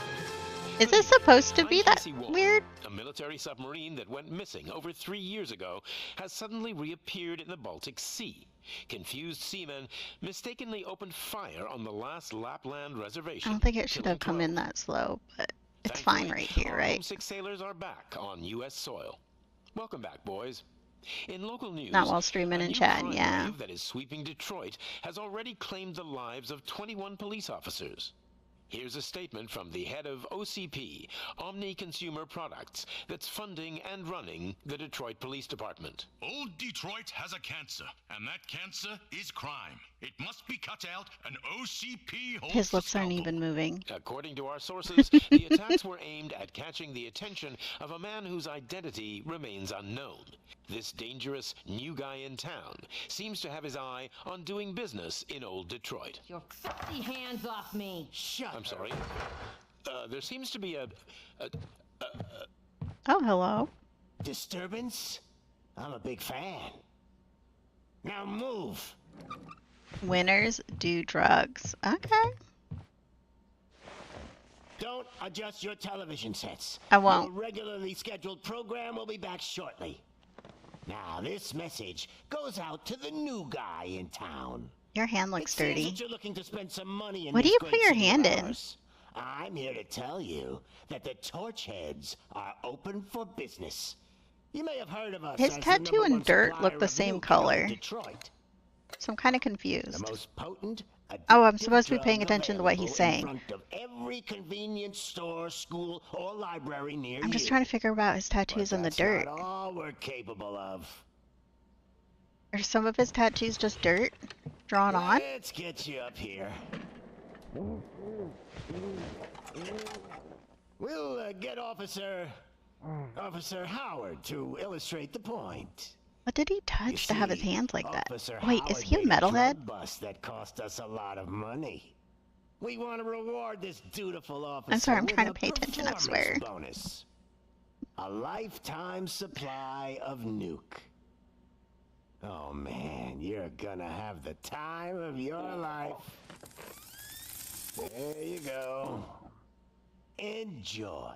Is this supposed to be that weird? A military submarine that went missing over 3 years ago has suddenly reappeared in the Baltic Sea. Confused seamen mistakenly opened fire on the last Lapland reservation. I don't think it should have come in that slow, but it's fine right here, right? Homesick sailors are back on U.S. soil. Welcome back, boys. In local news, not while streaming and chatting, yeah. Wave that is sweeping Detroit has already claimed the lives of 21 police officers. Here's a statement from the head of OCP, Omni Consumer Products, that's funding and running the Detroit Police Department. Old Detroit has a cancer, and that cancer is crime. It must be cut out, and OCP holds his lips aren't even moving. According to our sources, the attacks were aimed at catching the attention of a man whose identity remains unknown. This dangerous new guy in town seems to have his eye on doing business in old Detroit. Your filthy hands off me! Shut I'm sorry. There seems to be a Oh, hello. Disturbance? I'm a big fan. Now move! Winners do drugs. Okay. Don't adjust your television sets. I won't. Your regularly scheduled program will be back shortly. Now, this message goes out to the new guy in town. Your hand looks dirty. That you're looking to spend some money in what do you this put your great hand city of in? ours. I'm here to tell you that the Torchheads are open for business. You may have heard of us. His tattoo and dirt look the same color. Detroit. So I'm kind of confused. The most potent, oh, I'm supposed to be paying attention to what he's saying. In front of every convenience store, school, or library near I'm just you. trying to figure out his tattoos in the dirt. That's not all we're capable of. Are some of his tattoos just dirt drawn on? Let's get you up here. We'll get Officer Howard to illustrate the point. What did he touch to have his hands like that? Officer Wait, is Howard he a made metalhead? drug bust that cost us a lot of money. We want to reward this dutiful officer. I'm sorry, I'm with trying to a pay attention, I performance swear. Bonus. A lifetime supply of nuke. Oh man, you're gonna have the time of your life. There you go. Enjoy.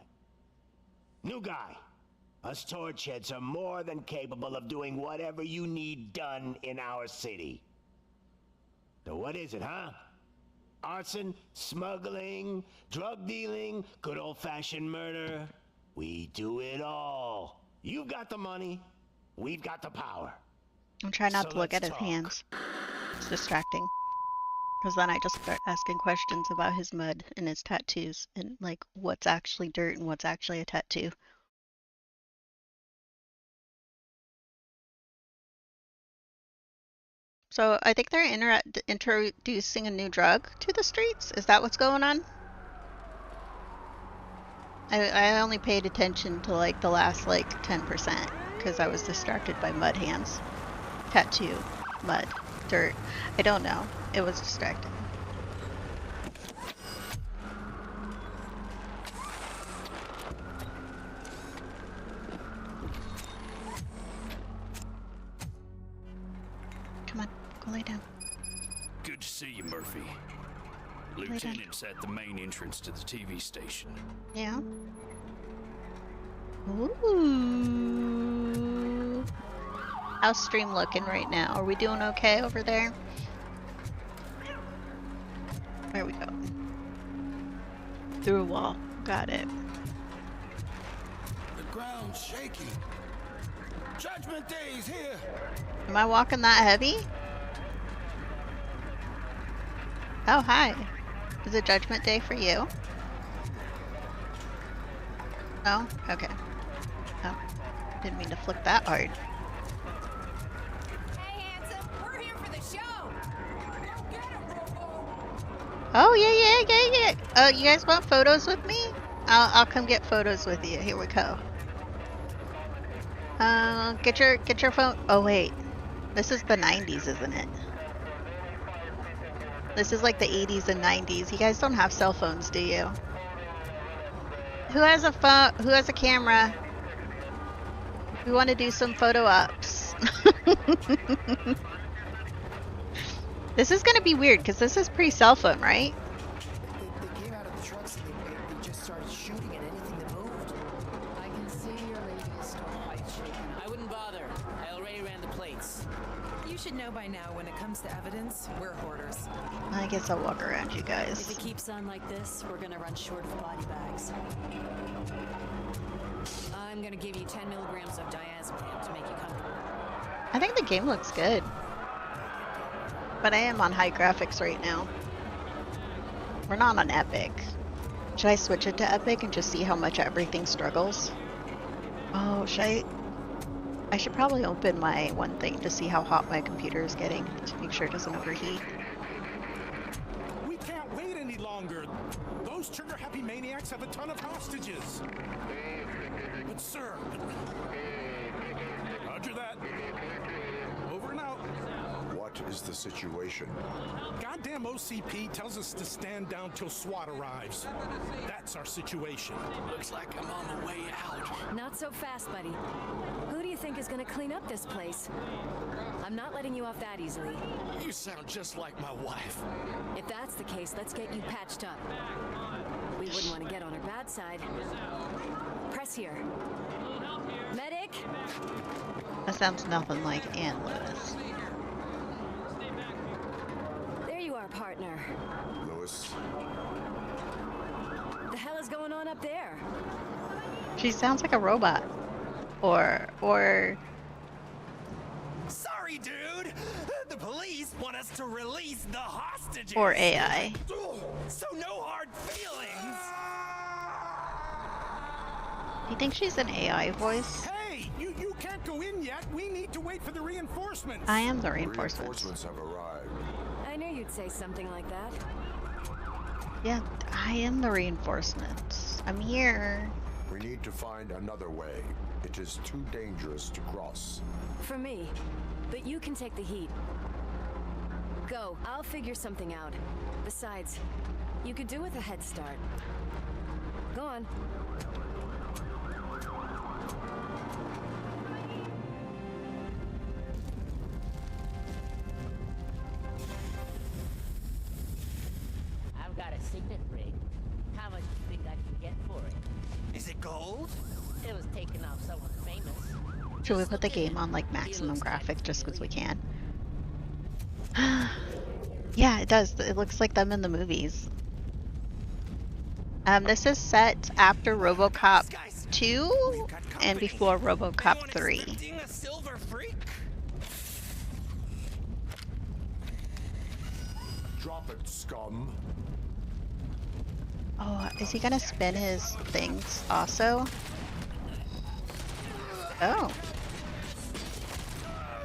New guy. Us Torchheads are more than capable of doing whatever you need done in our city. So what is it, huh? Arson, smuggling, drug dealing, good old-fashioned murder. We do it all. You've got the money. We've got the power. I'm trying not So to look at let's his talk. hands. It's distracting. Because then I just start asking questions about his mud and his tattoos and like what's actually dirt and what's actually a tattoo. So I think they're introducing a new drug to the streets. Is that what's going on? I only paid attention to like the last like 10% because I was distracted by mud hands. Tattoo, mud, dirt. I don't know. It was distracting. Come on, go lay down. Good to see you, Murphy. Lieutenant's at the main entrance to the TV station. Yeah. Ooh. How's stream looking right now? Are we doing okay over there? There we go. Through a wall. Got it. The ground's shaking. Judgment Day's here. Am I walking that heavy? Oh, hi. Is it Judgment Day for you? No? Okay. Oh. Didn't mean to flick that hard. Hey, handsome, we're here for the show. Oh, yeah. Oh, you guys want photos with me? I'll come get photos with you. Here we go. Get your phone. Oh, wait. This is the 90s, isn't it? This is like the 80s and 90s. You guys don't have cell phones, do you? Who has a phone? Who has a camera? We want to do some photo ops. This is gonna be weird because this is pre-cell phone, right? They came out of the trucks and they just started shooting at anything that moved. I can see your lady is still quite shaken. I wouldn't bother. I already ran the plates. You should know by now when it comes to evidence, we're hoarders. I guess I'll walk around you If guys. it keeps on like this, we're gonna run short of body bags. I'm gonna give you 10 milligrams of diazepam to make you comfortable. I think the game looks good. But I am on high graphics right now. We're not on Epic. Should I switch it to Epic and just see how much everything struggles? Oh, I should probably open my one thing to see how hot my computer is getting to make sure it doesn't overheat. We can't wait any longer. Those trigger-happy maniacs have a ton of hostages. But sir... Roger that. Over and out. What is the situation? Goddamn OCP tells us to stand down till SWAT arrives. That's our situation. Looks like I'm on the way out. Not so fast, buddy. Who do you think is gonna clean up this place? I'm not letting you off that easily. You sound just like my wife. If that's the case, let's get you patched up. We wouldn't want to get on her bad side. Press here. Medic! That sounds nothing like Ann Lewis. There you are, partner. Lewis? The hell is going on up there? She sounds like a robot. Or... Sorry, dude. The police want us to release the hostages. Or AI. So no hard feelings. Do you think she's an AI voice? Hey, you can't go in yet. We need to wait for the reinforcements. I am the reinforcements. Reinforcements have arrived. I knew you'd say something like that. Yeah, I am the reinforcements. I'm here. We need to find another way. It is too dangerous to cross. For me. But you can take the heat. Go. I'll figure something out. Besides, you could do with a head start. Go on. I've got a signet ring. How much do you think I can get for it? Is it gold? It was taken off someone famous. Should we put the game on like maximum graphics just because we can? Yeah, it does. It looks like them in the movies. This is set after RoboCop 2 and before RoboCop 3. A silver freak? Drop it, scum. Oh, is he gonna spin his things also? Oh.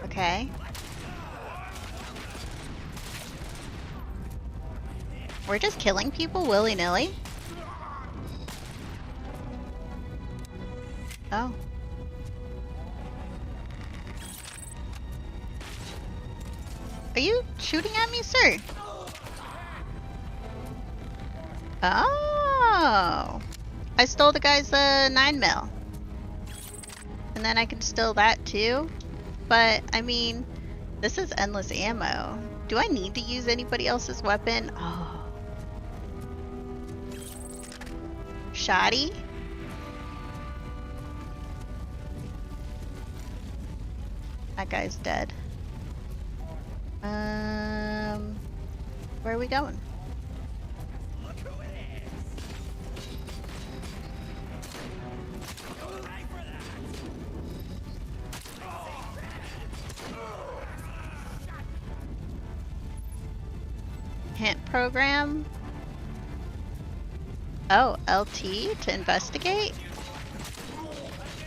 Okay. We're just killing people willy-nilly? Oh. Are you shooting at me, sir? Oh. I stole the guy's 9mm. And then I can steal that too. But, I mean, this is endless ammo. Do I need to use anybody else's weapon? Oh. Shoddy? That guy's dead. Where are we going? Hint program. Oh, LT to investigate?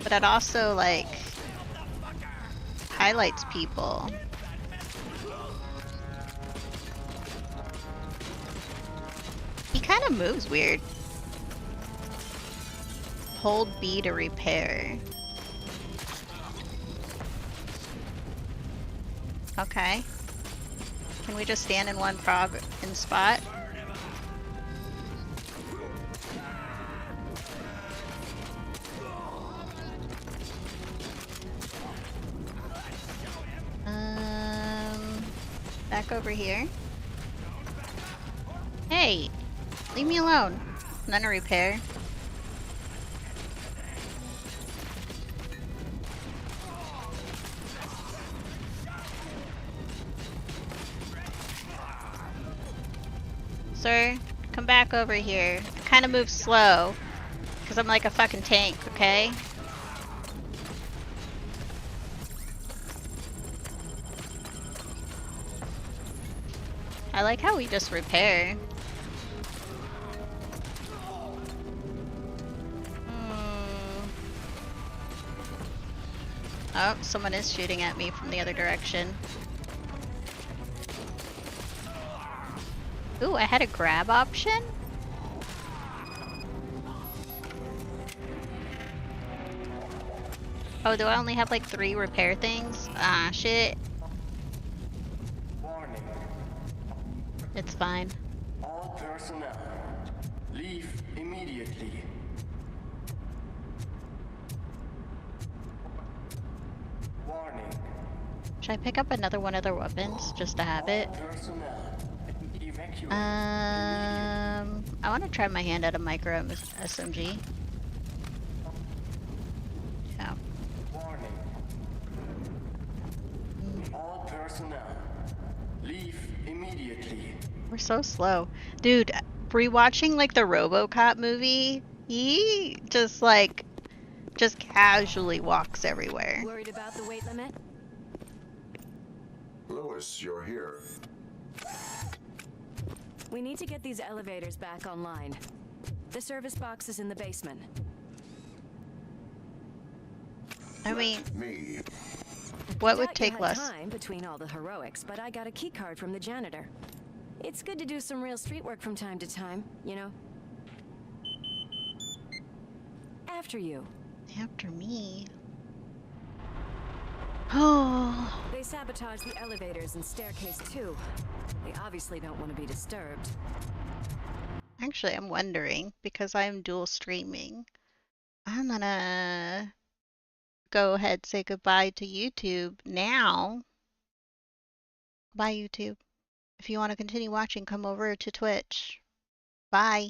But it also, like, highlights people. He kind of moves weird. Hold B to repair. Okay. Can we just stand in one spot? Back over here. Hey, leave me alone. None to repair. Sir, come back over here. I kind of move slow, because I'm like a fucking tank, okay? I like how we just repair. Oh, someone is shooting at me from the other direction. Ooh, I had a grab option? Oh, do I only have like 3 repair things? Ah, shit. It's fine. All personnel, leave immediately. Warning. Should I pick up another one of their weapons just to have it? I want to try my hand at a micro SMG. Yeah. Warning. All personnel, leave immediately. We're so slow. Dude, rewatching like the RoboCop movie, he just casually walks everywhere. Worried about the weight limit? Lewis, you're here. We need to get these elevators back online. The service box is in the basement. I mean, me. What would take less? Time between all the heroics, but I got a key card from the janitor. It's good to do some real street work from time to time, you know? After you. After me. Oh. They sabotage the elevators and staircase too. They obviously don't want to be disturbed. Actually, I'm wondering, because I'm dual streaming, I'm gonna go ahead and say goodbye to YouTube now. Bye, YouTube. If you want to continue watching, come over to Twitch. Bye.